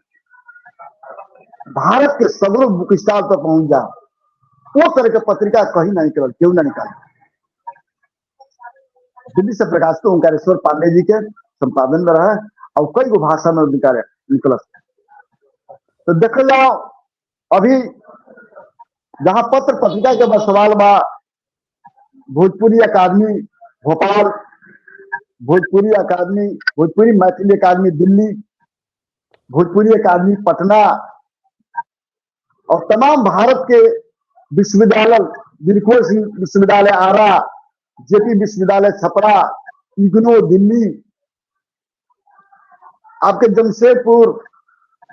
B: भारत के सगरों बुक स्टॉल तक पहुंच जा, वो तरह के पत्रिका कहीं ना निकल, क्यों ना निकाल। दिल्ली से प्रकाशित ओंकारेश्वर पांडे जी के संपादन में रहा है और कई गो भाषा में निकल। तो देख जाओ, अभी जहां पत्र पत्रिका के बस सवाल बा, भोजपुरी अकादमी भोपाल, भोजपुरी अकादमी, भोजपुरी मैथिली अकादमी दिल्ली, भोजपुरी अकादमी पटना और तमाम भारत के विश्वविद्यालय, वीरखोर विश्वविद्यालय आरा, जेपी विश्वविद्यालय छपरा, इग्नो दिल्ली, आपके जमशेदपुर,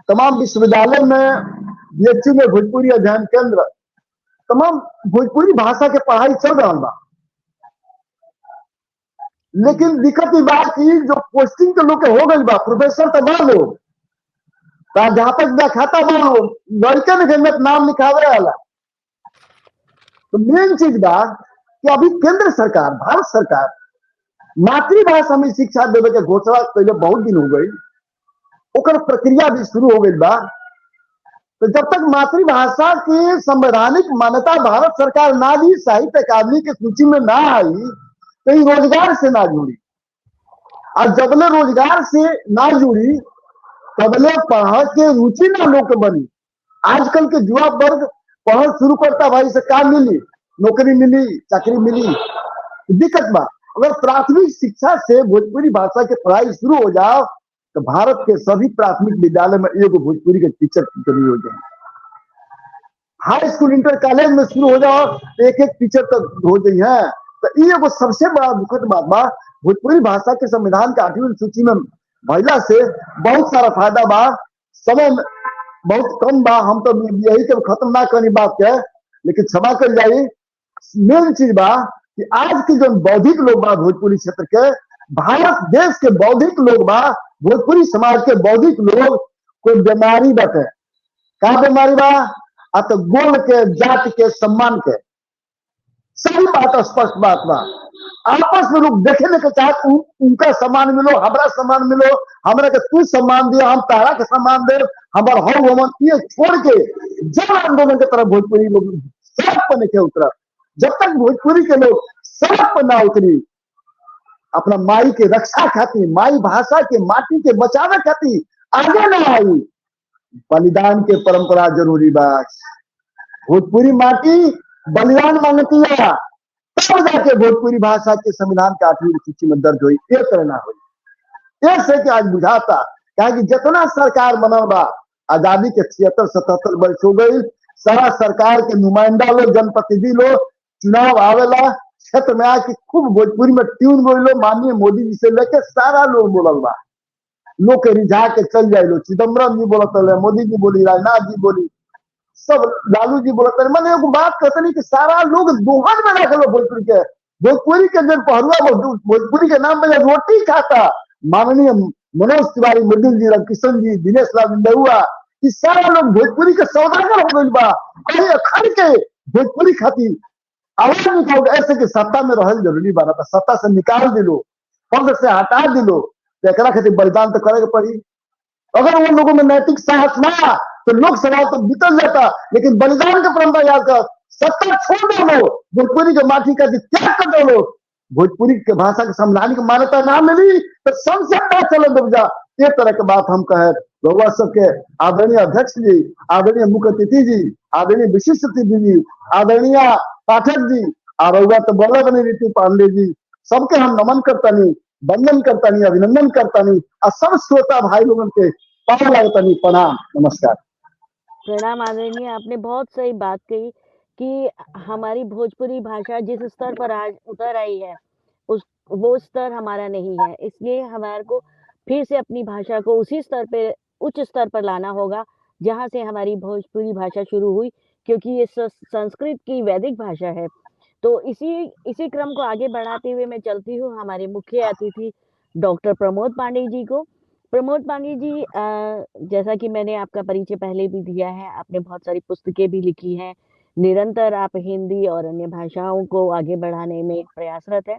B: तमाम विश्वविद्यालय में, बीएचयू में भोजपुरी अध्ययन केंद्र, तमाम भोजपुरी भाषा के पढ़ाई चल रहा बा। लेकिन दिक्कत ये बात की जो पोस्टिंग के लोग के हो गई बा, प्रोफेसर तो बा लोग, प्राध्यापक व्याख्याता बा लोग, लड़के में नाम लिखावे वाला। तो मेन चीज बा कि अभी केंद्र सरकार, भारत सरकार मातृभाषा में शिक्षा देवे के घोषणा पहले बहुत दिन हो गई, ओकर प्रक्रिया भी शुरू हो गई बा। तो जब तक मातृभाषा की संवैधानिक मान्यता भारत सरकार ना दी, साहित्य अकादमी की सूची में ना आई, तो ये रोजगार से ना जुड़ी, और जबले रोजगार से ना जुड़ी तबले पढ़ के रुचि ना लोग के बनी। आजकल के युवा वर्ग पढ़ शुरू करता, भाई से काम मिली, नौकरी मिली, चाकरी मिली, दिक्कत बा। अगर प्राथमिक शिक्षा से भोजपुरी भाषा की पढ़ाई शुरू हो जाओ तो भारत के सभी प्राथमिक विद्यालय में एगो भोजपुरी के टीचर की कमी हो जाए। हाई स्कूल इंटर कॉलेज में शुरू हो जाओ तो एक एक टीचर तक हो गई है। तो ये एगो सबसे बड़ा दुखद बात बा। भोजपुरी भाषा के संविधान के 8वीं सूची में महिला से बहुत सारा फायदा बा, समय बहुत कम बा, हम तो यही के खत्म ना करनी बात के, लेकिन क्षमा कर जाई। मेन चीज बा कि आज के जो बौद्धिक लोग बा भोजपुरी क्षेत्र के, भारत देश के बौद्धिक लोग बा, भोजपुरी समाज के बौद्धिक लोग कोई बीमारी बाटे। का बीमारी बा? आ तो गोल के, जाति के, सम्मान के, सही बात स्पष्ट बात बा। आपस में लोग देखे के चाहत, उनका सम्मान मिलो, हमारा सम्मान मिलो, हमरा के तू सम्मान दिया, हम तारा के सम्मान दे, हमारा हौ हमन, ये छोड़ के जन आंदोलन के तरफ भोजपुरी लोग सड़क पर नहीं उतरा। जब तक भोजपुरी के लोग सड़क पर ना उतरी, अपना माई के रक्षा खातिर, माई भाषा के माटी के बचावे खातिर आगे ना आई, बलिदान के परंपरा जरूरी बा। भोजपुरी माटी बलिदान मांगती है, तब जाके भोजपुरी भाषा के संविधान के 8वीं सूची में दर्ज हुई। ये करना हुई ऐसे कि आज बुझाता क्या कि जितना सरकार बनल बा, आजादी के 76-77 वर्ष हो गई, सारा सरकार के नुमाइंदा लोग, जनप्रतिनिधि लोग चुनाव आवेला, क्षेत्र में आके खूब भोजपुरी में ट्यून बोलो, माननीय मोदी जी से लेके सारा लोग बोलल बा, लोग के रिझा के चल जाए। लो चिदम्बरम जी बोलत रहे, मोदी जी बोली, राजनाथ जी बोली, सब लालू जी बोलत रहे। मैंने एगो बात कहते नहीं कि सारा लोग दोहन में रख लो भोजपुरी के, भोजपुरी के जन पहरुआ भोजपुरी के नाम में रोटी खाता, माननीय मनोज तिवारी, मृदुल जी, रामकिशन जी, दिनेश लाल निंदुआ, कि सारा लोग भोजपुरी के सौदागर हो गई बा। अरे अखड़ के भोजपुरी खातिर आवाज निकाल, ऐसे कि सत्ता में रहल जरूरी बा, तो सत्ता से निकाल दिलो, पद से हटा दिलो, तो एकरा खातिर बलिदान तो करे के पड़ी। अगर उन लोगों में नैतिक साहस ना तो लोकसभा तो बीतल जाता, लेकिन बलिदान का परंपरा याद कर, सत्ता छोड़ दो, भोजपुरी के माटी का त्याग कर दो। भोजपुरी के भाषा के संवैधानिक मान्यता ना मिली तो संसद ना चले दब जा, ये तरह के बात हम कहे रउआ सबके आदरणीय अध्यक्ष जी, आदरणीय मुख्य अतिथि जी, आदरणीय विशिष्ट अतिथि जी, आदरणीय पाठक जी, और रउआ तो बोला बनी ऋतु पांडे जी, सबके हम नमन करतनी, वंदन करतनी, अभिनंदन करतनी, और सब श्रोता भाई लोगन के पार लगतनी। प्रणाम, नमस्कार।
A: प्रणाम आदरणीय, आपने बहुत सही बात कही कि हमारी भोजपुरी भाषा जिस स्तर पर आज उतर आई है, उस वो स्तर हमारा नहीं है। इसलिए हमारे को फिर से अपनी भाषा को उसी स्तर पे, उच्च स्तर पर लाना होगा, जहाँ से हमारी भोजपुरी भाषा शुरू हुई, क्योंकि ये संस्कृत की वैदिक भाषा है। तो इसी इसी क्रम को आगे बढ़ाते हुए मैं चलती हूँ हमारे मुख्य अतिथि डॉक्टर प्रमोद पांडे जी को। प्रमोद पांडे जी, जैसा कि मैंने आपका परिचय पहले भी दिया है, आपने बहुत सारी पुस्तकें भी लिखी हैं, निरंतर आप हिंदी और अन्य भाषाओं को आगे बढ़ाने में प्रयासरत हैं।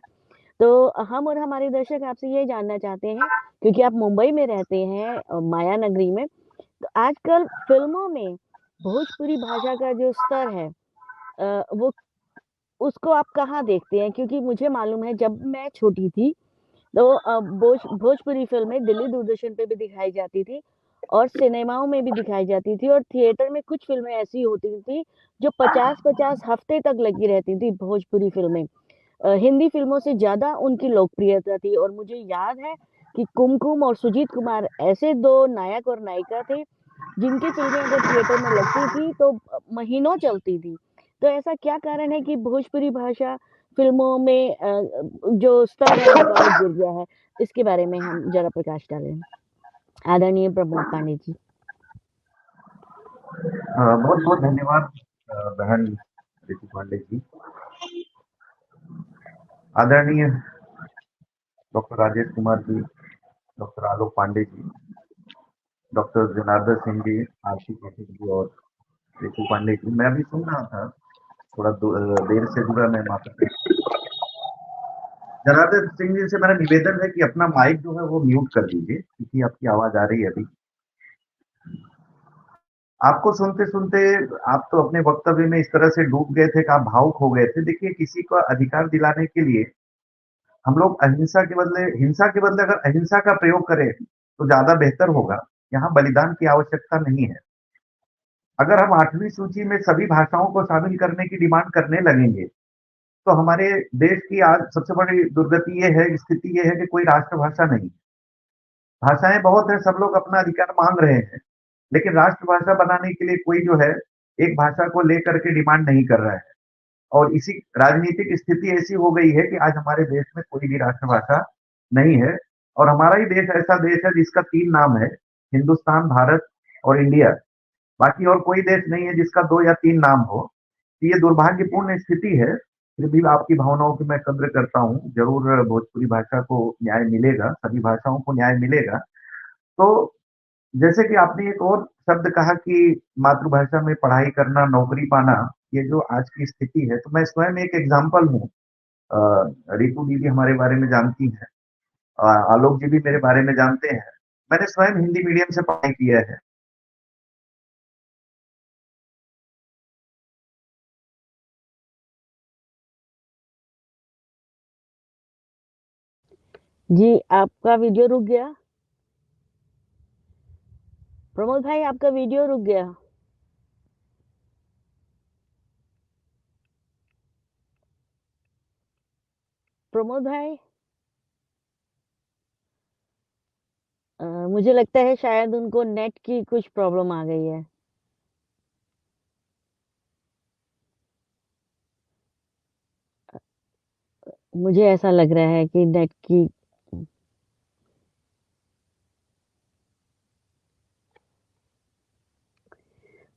A: तो हम और हमारे दर्शक आपसे ये जानना चाहते हैं, क्योंकि आप मुंबई में रहते हैं, माया नगरी में, तो आजकल फ़िल्मों में भोजपुरी भाषा का जो स्तर है, वो उसको आप कहाँ देखते हैं? क्योंकि मुझे मालूम है जब मैं छोटी थी तो भोजपुरी फ़िल्में दिल्ली दूरदर्शन पे भी दिखाई जाती थी और सिनेमाओं में भी दिखाई जाती थी और थिएटर में कुछ फ़िल्में ऐसी होती थी जो 50-50 हफ़्ते तक लगी रहती थी भोजपुरी फ़िल्में। हिंदी फ़िल्मों से ज़्यादा उनकी लोकप्रियता थी और मुझे याद है कि कुमकुम और सुजीत कुमार ऐसे 2 नायक और नायिका थे, जिनकी फ़िल्में अगर थिएटर में लगती थी तो महीनों चलती थी। तो ऐसा क्या कारण है कि भोजपुरी भाषा फ़िल्मों में जो स्तर है उनका वो गिर गया है? इसके बारे में हम ज़रा प्रकाश डालें। आदरणीय प्रमोद पांडे जी।
E: बहुत बहुत धन्यवाद बहन ऋतु पांडे जी। आदरणीय डॉक्टर राजेश कुमार जी, डॉक्टर आलोक पांडे जी, डॉक्टर जनार्दन सिंह जी, आरती पाठक जी और ऋतु पांडे जी, मैं अभी सुन रहा था, थोड़ा देर से जुड़ा मैं माता। जनार्दन सिंह जी से मेरा निवेदन है कि अपना माइक जो है वो म्यूट कर दीजिए, क्योंकि आपकी आवाज आ रही है अभी। आपको सुनते सुनते आप तो अपने वक्तव्य में इस तरह से डूब गए थे कि आप भावुक हो गए थे। देखिए, किसी को अधिकार दिलाने के लिए हम लोग अहिंसा के बदले, हिंसा के बदले अगर अहिंसा का प्रयोग करें तो ज्यादा बेहतर होगा। यहाँ बलिदान की आवश्यकता नहीं है। अगर हम 8वीं सूची में सभी भाषाओं को शामिल करने की डिमांड करने लगेंगे तो हमारे देश की आज सबसे बड़ी दुर्गति ये है, स्थिति ये है कि कोई राष्ट्रभाषा नहीं। भाषाएं बहुत हैं, सब लोग अपना अधिकार मांग रहे हैं, लेकिन राष्ट्रभाषा बनाने के लिए कोई जो है एक भाषा को लेकर के डिमांड नहीं कर रहा है। और इसी राजनीतिक स्थिति ऐसी हो गई है कि आज हमारे देश में कोई भी राष्ट्रभाषा नहीं है। और हमारा ही देश ऐसा देश है जिसका 3 नाम है, हिंदुस्तान, भारत और इंडिया। बाकी और कोई देश नहीं है जिसका 2 या 3 नाम हो। तो ये दुर्भाग्यपूर्ण स्थिति है। फिर भी आपकी भावनाओं की मैं कद्र करता हूँ। जरूर भोजपुरी भाषा को न्याय मिलेगा, सभी भाषाओं को न्याय मिलेगा। तो जैसे कि आपने एक और शब्द कहा कि मातृभाषा में पढ़ाई करना, नौकरी पाना, ये जो आज की स्थिति है, तो मैं स्वयं एक एग्जाम्पल हूँ। रितु दीदी हमारे बारे में जानती हैं, आलोक जी भी मेरे बारे में जानते हैं। मैंने स्वयं हिंदी मीडियम से पढ़ाई किया है।
A: जी, आपका वीडियो रुक गया। प्रमोद भाई, आपका वीडियो रुक गया। प्रमोद भाई, मुझे लगता है शायद उनको नेट की कुछ प्रॉब्लम आ गई है। मुझे ऐसा लग रहा है कि नेट की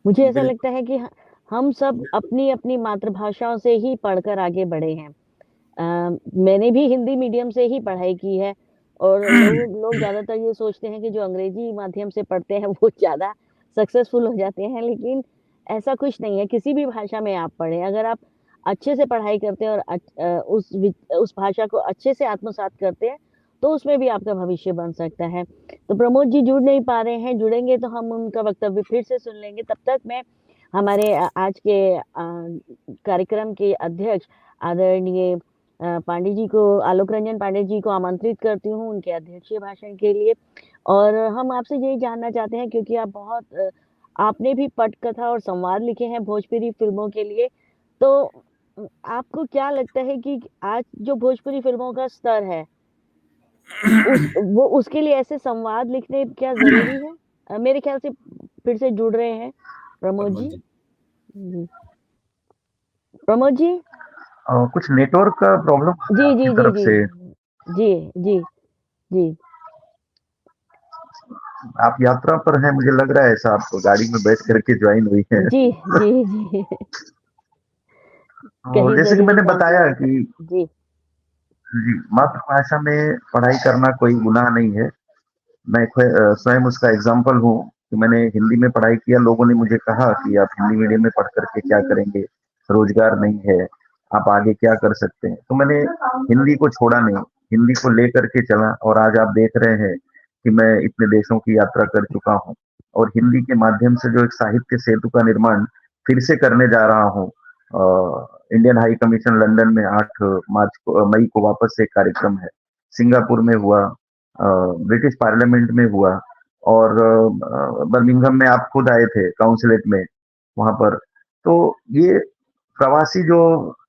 A: मुझे ऐसा लगता है कि हम सब अपनी-अपनी मातृभाषाओं से ही पढ़कर आगे बढ़े हैं। मैंने भी हिंदी मीडियम से ही पढ़ाई की है और लोग ज़्यादातर ये सोचते हैं कि जो अंग्रेजी माध्यम से पढ़ते हैं वो ज़्यादा सक्सेसफुल हो जाते हैं, लेकिन ऐसा कुछ नहीं है। किसी भी भाषा में आप पढ़ें, अगर आप अच्छे से पढ़ाई करते हैं और उस भाषा को अच्छे से आत्मसात करते हैं, तो उसमें भी आपका भविष्य बन सकता है। तो प्रमोद जी जुड़ नहीं पा रहे हैं, जुड़ेंगे तो हम उनका वक्तव्य फिर से सुन लेंगे। तब तक मैं हमारे आज के कार्यक्रम के अध्यक्ष आदरणीय पांडे जी को, आलोक रंजन पांडे जी को आमंत्रित करती हूँ उनके अध्यक्षीय भाषण के लिए। और हम आपसे यही जानना चाहते हैं, क्योंकि आप बहुत आपने भी पटकथा और संवाद लिखे हैं भोजपुरी फ़िल्मों के लिए। तो आपको क्या लगता है कि आज जो भोजपुरी फ़िल्मों का स्तर है, उसके लिए ऐसे संवाद लिखने क्या ज़रूरी है? मेरे ख़्याल से फिर से जुड़ रहे हैं प्रमोद जी। जी, प्रमोद जी?
E: कुछ नेटवर्क का प्रॉब्लम हो
A: जी,
E: रहा है
A: जी,
E: आपकी
A: जी,
E: तरफ
A: जी।
E: से।
A: जी, जी, जी।
E: आप यात्रा पर हैं, मुझे लग रहा है ऐसा, आप गाड़ी में बैठ करके ज्वाइन हुई हैं।
A: जी, जी, जी।
E: और
A: कहीं
E: जैसे कि
A: ज़रूरी
E: मैंने
A: पहुँचना
E: बताया
A: होता
E: कि
A: है। जी,
E: जी, मातृभाषा में पढ़ाई करना कोई गुनाह नहीं है। मैं स्वयं उसका एग्जाम्पल हूँ कि मैंने हिंदी में पढ़ाई किया। लोगों ने मुझे कहा कि आप हिंदी मीडियम में पढ़ करके क्या करेंगे, रोजगार नहीं है, आप आगे क्या कर सकते हैं। तो मैंने हिंदी को छोड़ा नहीं, हिंदी को लेकर के चला, और आज आप देख रहे हैं कि मैं इतने देशों की यात्रा कर चुका हूँ, और हिंदी के माध्यम से जो एक साहित्य सेतु का निर्माण फिर से करने जा रहा हूँ। इंडियन हाई कमीशन लंदन में 8 मई को वापस से एक कार्यक्रम है, सिंगापुर में हुआ, ब्रिटिश पार्लियामेंट में हुआ, और बर्मिंघम में आप खुद आए थे काउंसिलेट में, वहां पर। तो ये प्रवासी जो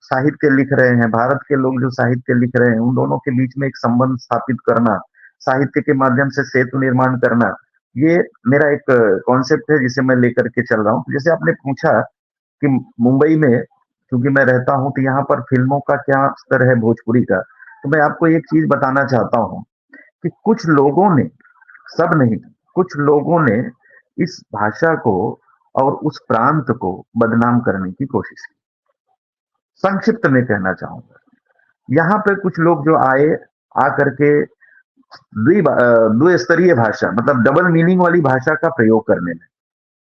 E: साहित्य लिख रहे हैं, भारत के लोग जो साहित्य लिख रहे हैं, उन दोनों के बीच में एक संबंध स्थापित करना, साहित्य के माध्यम से सेतु निर्माण करना, ये मेरा एक कॉन्सेप्ट है जिसे मैं लेकर के चल रहा हूँ। जैसे आपने पूछा कि मुंबई में क्योंकि मैं रहता हूँ, तो यहाँ पर फिल्मों का क्या स्तर है भोजपुरी का, तो मैं आपको एक चीज बताना चाहता हूँ कि कुछ लोगों ने, सब नहीं, कुछ लोगों ने इस भाषा को और उस प्रांत को बदनाम करने की कोशिश की। संक्षिप्त में कहना चाहूंगा, यहाँ पे कुछ लोग जो आए, आकर के द्विस्तरीय भाषा, मतलब डबल मीनिंग वाली भाषा का प्रयोग करने में,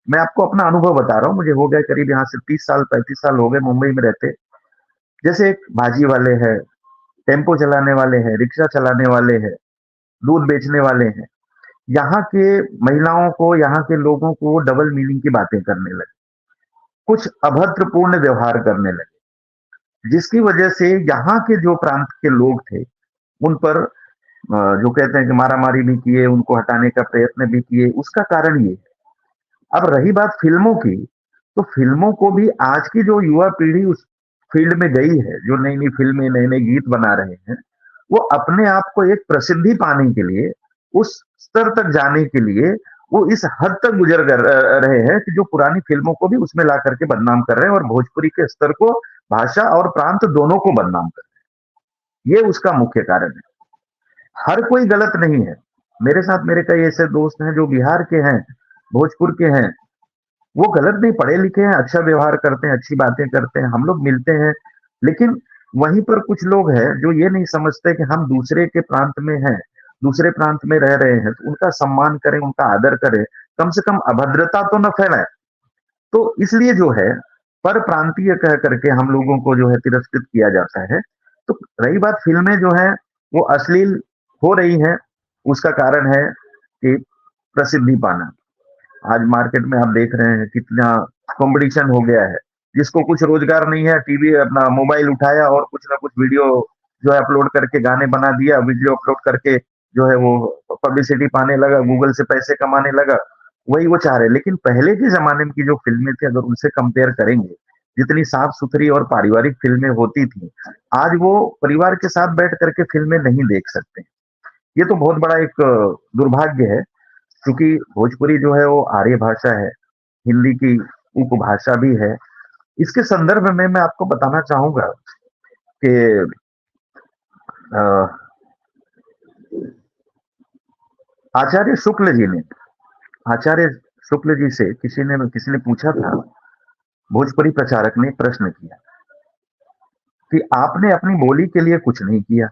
E: मैं आपको अपना अनुभव बता रहा हूँ। मुझे हो गए करीब यहाँ से 30 साल 35 साल हो गए मुंबई में रहते। जैसे एक भाजी वाले हैं, टेम्पो चलाने वाले हैं, रिक्शा चलाने वाले हैं, दूध बेचने वाले हैं, यहाँ के महिलाओं को, यहाँ के लोगों को डबल मीनिंग की बातें करने लगे, कुछ अभद्रपूर्ण व्यवहार करने लगे, जिसकी वजह से यहाँ के जो प्रांत के लोग थे, उन पर जो कहते हैं कि मारामारी भी किए, उनको हटाने का प्रयत्न भी किए। उसका कारण ये है। अब रही बात फिल्मों की, तो फिल्मों को भी आज की जो युवा पीढ़ी उस फील्ड में गई है, जो नई नई फिल्में, नए नए गीत बना रहे हैं, वो अपने आप को एक प्रसिद्धि पाने के लिए, उस स्तर तक जाने के लिए, वो इस हद तक गुजर कर रहे हैं कि जो पुरानी फिल्मों को भी उसमें ला करके बदनाम कर रहे हैं, और भोजपुरी के स्तर को, भाषा और प्रांत दोनों को बदनाम कर रहे हैं। ये उसका मुख्य कारण है। हर कोई गलत नहीं है। मेरे साथ मेरे कई ऐसे दोस्त हैं जो बिहार के हैं, भोजपुर के हैं, वो गलत नहीं, पढ़े लिखे हैं, अच्छा व्यवहार करते हैं, अच्छी बातें करते हैं, हम लोग मिलते हैं। लेकिन वहीं पर कुछ लोग हैं जो ये नहीं समझते कि हम दूसरे के प्रांत में हैं, दूसरे प्रांत में रह रहे हैं, तो उनका सम्मान करें, उनका आदर करें, कम से कम अभद्रता तो न फैलाएं। तो इसलिए जो है, पर प्रांतीय कह करके हम लोगों को जो है तिरस्कृत किया जाता है। तो रही बात फिल्में जो है वो अश्लील हो रही हैं, उसका कारण है कि प्रसिद्धि पाना। आज मार्केट में आप देख रहे हैं कितना कंपटीशन हो गया है। जिसको कुछ रोजगार नहीं है, टीवी अपना मोबाइल उठाया और कुछ ना कुछ वीडियो जो है अपलोड करके, गाने बना दिया, वीडियो अपलोड करके जो है वो पब्लिसिटी पाने लगा, गूगल से पैसे कमाने लगा। वही वो चाह रहे हैं। लेकिन पहले के जमाने की जो फिल्में थी, अगर उनसे कंपेयर करेंगे, जितनी साफ सुथरी और पारिवारिक फिल्में होती थी, आज वो परिवार के साथ बैठ करके फिल्में नहीं देख सकते। ये तो बहुत बड़ा एक दुर्भाग्य है, क्योंकि भोजपुरी जो है वो आर्य भाषा है, हिंदी की उपभाषा भी है। इसके संदर्भ में मैं आपको बताना चाहूंगा कि अ, आचार्य शुक्ल जी ने, आचार्य शुक्ल जी से किसी ने पूछा था, भोजपुरी प्रचारक ने प्रश्न किया कि आपने अपनी बोली के लिए कुछ नहीं किया।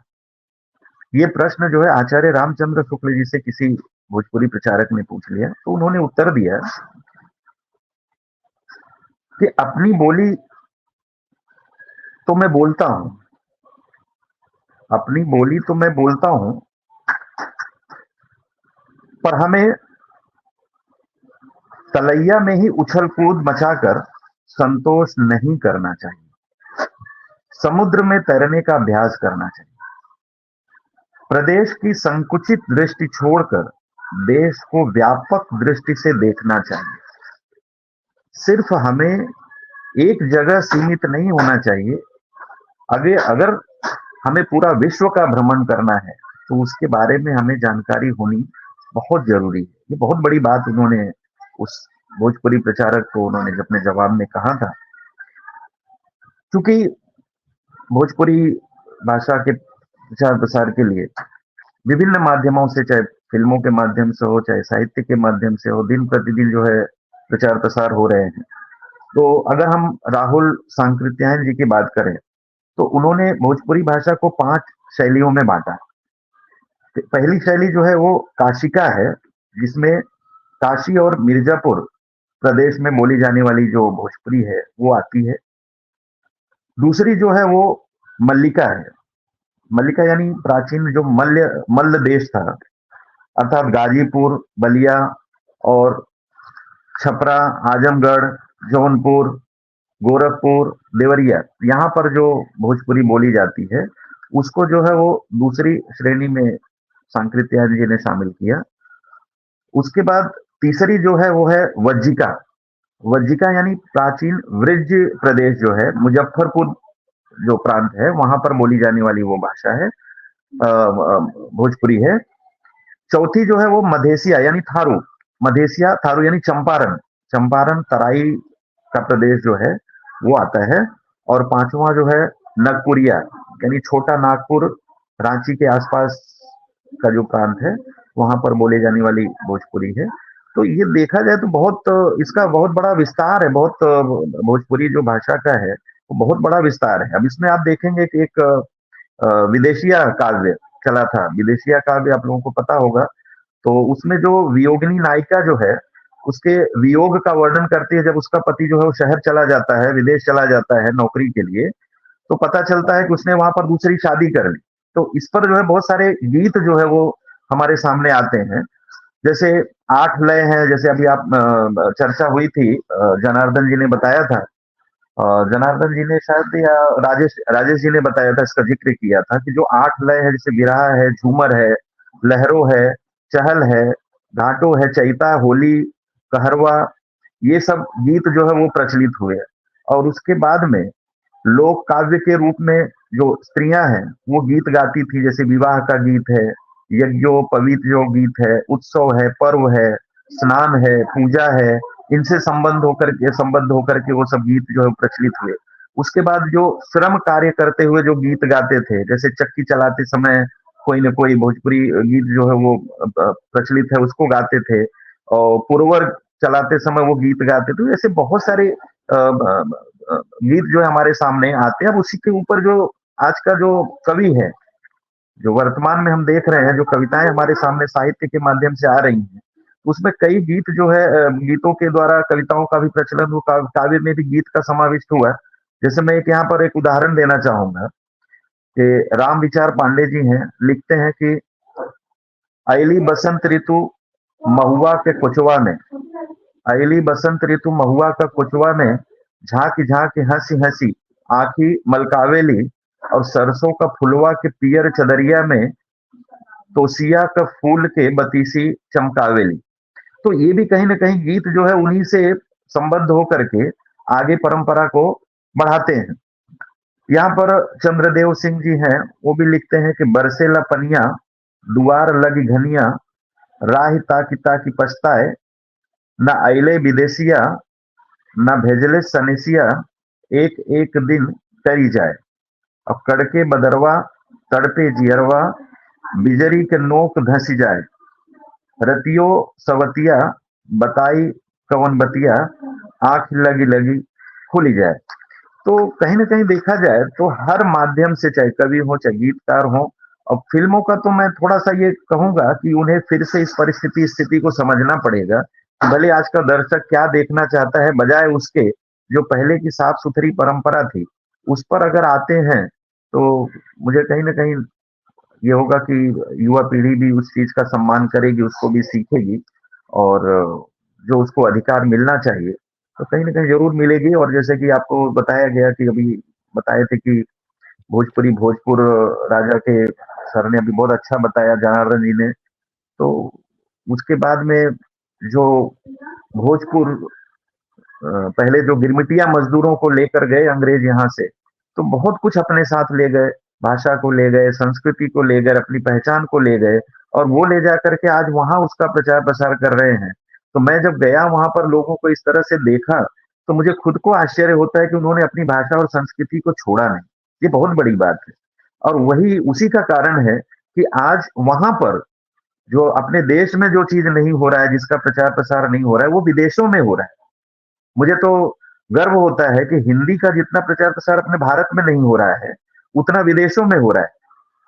E: ये प्रश्न जो है आचार्य रामचंद्र शुक्ल जी से किसी भोजपुरी प्रचारक ने पूछ लिया, तो उन्होंने उत्तर दिया कि अपनी बोली तो मैं बोलता हूं, अपनी बोली तो मैं बोलता हूं, पर हमें तलैया में ही उछल कूद मचाकर संतोष नहीं करना चाहिए। समुद्र में तैरने का अभ्यास करना चाहिए। प्रदेश की संकुचित दृष्टि छोड़कर देश को व्यापक दृष्टि से देखना चाहिए। सिर्फ हमें एक जगह सीमित नहीं होना चाहिए। अगर हमें पूरा विश्व का भ्रमण करना है तो उसके बारे में हमें जानकारी होनी बहुत जरूरी है। ये बहुत बड़ी बात उन्होंने उस भोजपुरी प्रचारक को उन्होंने अपने जवाब में कहा था। क्योंकि भोजपुरी भाषा के प्रचार प्रसार के लिए विभिन्न माध्यमों से, चाहे फिल्मों के माध्यम से हो, चाहे साहित्य के माध्यम से हो, दिन प्रतिदिन जो है प्रचार प्रसार हो रहे हैं। तो अगर हम राहुल सांकृत्यायन जी की बात करें तो उन्होंने भोजपुरी भाषा को 5 शैलियों में बांटा। पहली शैली जो है वो काशिका है, जिसमें काशी और मिर्जापुर प्रदेश में बोली जाने वाली जो भोजपुरी है वो आती है। दूसरी जो है वो मल्लिका है। मल्लिका यानी प्राचीन जो मल्ल देश था, अर्थात गाजीपुर, बलिया और छपरा, आजमगढ़, जौनपुर, गोरखपुर, देवरिया, यहाँ पर जो भोजपुरी बोली जाती है उसको जो है वो दूसरी श्रेणी में सांकृत्यायन जी ने शामिल किया। उसके बाद तीसरी जो है वो है वज्जिका। वज्जिका यानी प्राचीन वृज प्रदेश जो है, मुजफ्फरपुर जो प्रांत है वहां पर बोली जाने वाली वो भाषा है, भोजपुरी है। चौथी जो है वो मधेसिया यानी थारू। मधेसिया थारू यानी चंपारण। चंपारण तराई का प्रदेश जो है वो आता है। और पांचवा जो है नागपुरिया यानी छोटा नागपुर, रांची के आसपास का जो प्रांत है वहां पर बोले जाने वाली भोजपुरी है। तो ये देखा जाए तो बहुत इसका बहुत बड़ा विस्तार है। बहुत भोजपुरी जो भाषा का है वो बहुत बड़ा विस्तार है। अब इसमें आप देखेंगे कि एक विदेशिया काव्य चला था। विदेशिया काव्य आप लोगों को पता होगा। तो उसमें जो वियोगिनी नायिका जो है उसके वियोग का वर्णन करती है। जब उसका पति जो है वो शहर चला जाता है, विदेश चला जाता है नौकरी के लिए, तो पता चलता है कि उसने वहां पर दूसरी शादी कर ली। तो इस पर जो है बहुत सारे गीत जो है वो हमारे सामने आते हैं। जैसे 8 लय हैं, जैसे अभी आप चर्चा हुई थी, जनार्दन जी ने बताया था, जनार्दन जी ने शायद या राजेश जी ने बताया था, इसका जिक्र किया था कि जो 8 लय है, जैसे बिरहा है, झूमर है, लहरों है, चहल है, घाटो है, चैता, होली, कहरवा, ये सब गीत जो है वो प्रचलित हुए। और उसके बाद में लोक काव्य के रूप में जो स्त्रियां हैं वो गीत गाती थी। जैसे विवाह का गीत है, यज्ञोपवीत जो गीत है, उत्सव है, पर्व है, स्नान है, पूजा है, इनसे संबद्ध होकर के वो सब गीत जो है प्रचलित हुए। उसके बाद जो श्रम कार्य करते हुए जो गीत गाते थे, जैसे चक्की चलाते समय कोई न कोई भोजपुरी गीत जो है वो प्रचलित है, उसको गाते थे। और पुरवर चलाते समय वो गीत गाते थे। ऐसे बहुत सारे गीत जो है हमारे सामने आते हैं। अब उसी के ऊपर जो आज का जो कवि है, जो वर्तमान में हम देख रहे हैं, जो कविताएं हमारे सामने साहित्य के माध्यम से आ रही हैं, उसमें कई गीत जो है गीतों के द्वारा कविताओं का भी प्रचलन हुआ, काव्य में भी गीत का समाविष्ट हुआ। जैसे मैं यहाँ पर एक उदाहरण देना चाहूंगा कि राम विचार पांडे जी हैं, लिखते हैं कि अयली बसंत ऋतु महुआ के कुचवा में, अयली बसंत ऋतु महुआ का कुचवा में, झांकी झांकी हंसी हंसी आंखी मलकावेली, और सरसों का फुलवा के पियर चदरिया में तोसिया का फूल के बतीसी चमकावेली। तो ये भी कहीं ना कहीं गीत जो है उन्हीं से संबद्ध होकर के आगे परंपरा को बढ़ाते हैं। यहाँ पर चंद्रदेव सिंह जी हैं, वो भी लिखते हैं कि बरसेला पनिया दुआर लगी घनिया, राह ताकी ताकी पछताए, न अइले विदेशिया न भेजले सनेसिया, एक एक दिन करी जाए। अब कड़के बदरवा तड़पे जियरवा, बिजरी के नोक धसी जाए, रतियो सवतिया बताई कवन बतिया, आंख लगी लगी खुली जाए। तो कहीं ना कहीं देखा जाए तो हर माध्यम से, चाहे कवि हो चाहे गीतकार हो, और फिल्मों का तो मैं थोड़ा सा ये कहूंगा कि उन्हें फिर से इस स्थिति को समझना पड़ेगा। भले आज का दर्शक क्या देखना चाहता है, बजाय उसके जो पहले की साफ सुथरी परंपरा थी उस पर अगर आते हैं तो मुझे कहीं ना कहीं ये होगा कि युवा पीढ़ी भी उस चीज का सम्मान करेगी, उसको भी सीखेगी, और जो उसको अधिकार मिलना चाहिए तो कहीं ना कहीं जरूर मिलेगी। और जैसे कि आपको बताया गया कि अभी बताए थे कि भोजपुरी भोजपुर राजा के सर ने अभी बहुत अच्छा बताया, जनार्दन जी ने। तो उसके बाद में जो भोजपुर पहले जो गिरमिटिया मजदूरों को लेकर गए अंग्रेज यहाँ से, तो बहुत कुछ अपने साथ ले गए, भाषा को ले गए, संस्कृति को ले गए, अपनी पहचान को ले गए, और वो ले जा करके आज वहां उसका प्रचार प्रसार कर रहे हैं। तो मैं जब गया वहां पर लोगों को इस तरह से देखा, तो मुझे खुद को आश्चर्य होता है कि उन्होंने अपनी भाषा और संस्कृति को छोड़ा नहीं। ये बहुत बड़ी बात है, और वही उसी का कारण है कि आज वहां पर जो अपने देश में जो चीज नहीं हो रहा है, जिसका प्रचार प्रसार नहीं हो रहा है, वो विदेशों में हो रहा है। मुझे तो गर्व होता है कि हिंदी का जितना प्रचार प्रसार अपने भारत में नहीं हो रहा है, उतना विदेशों में हो रहा है।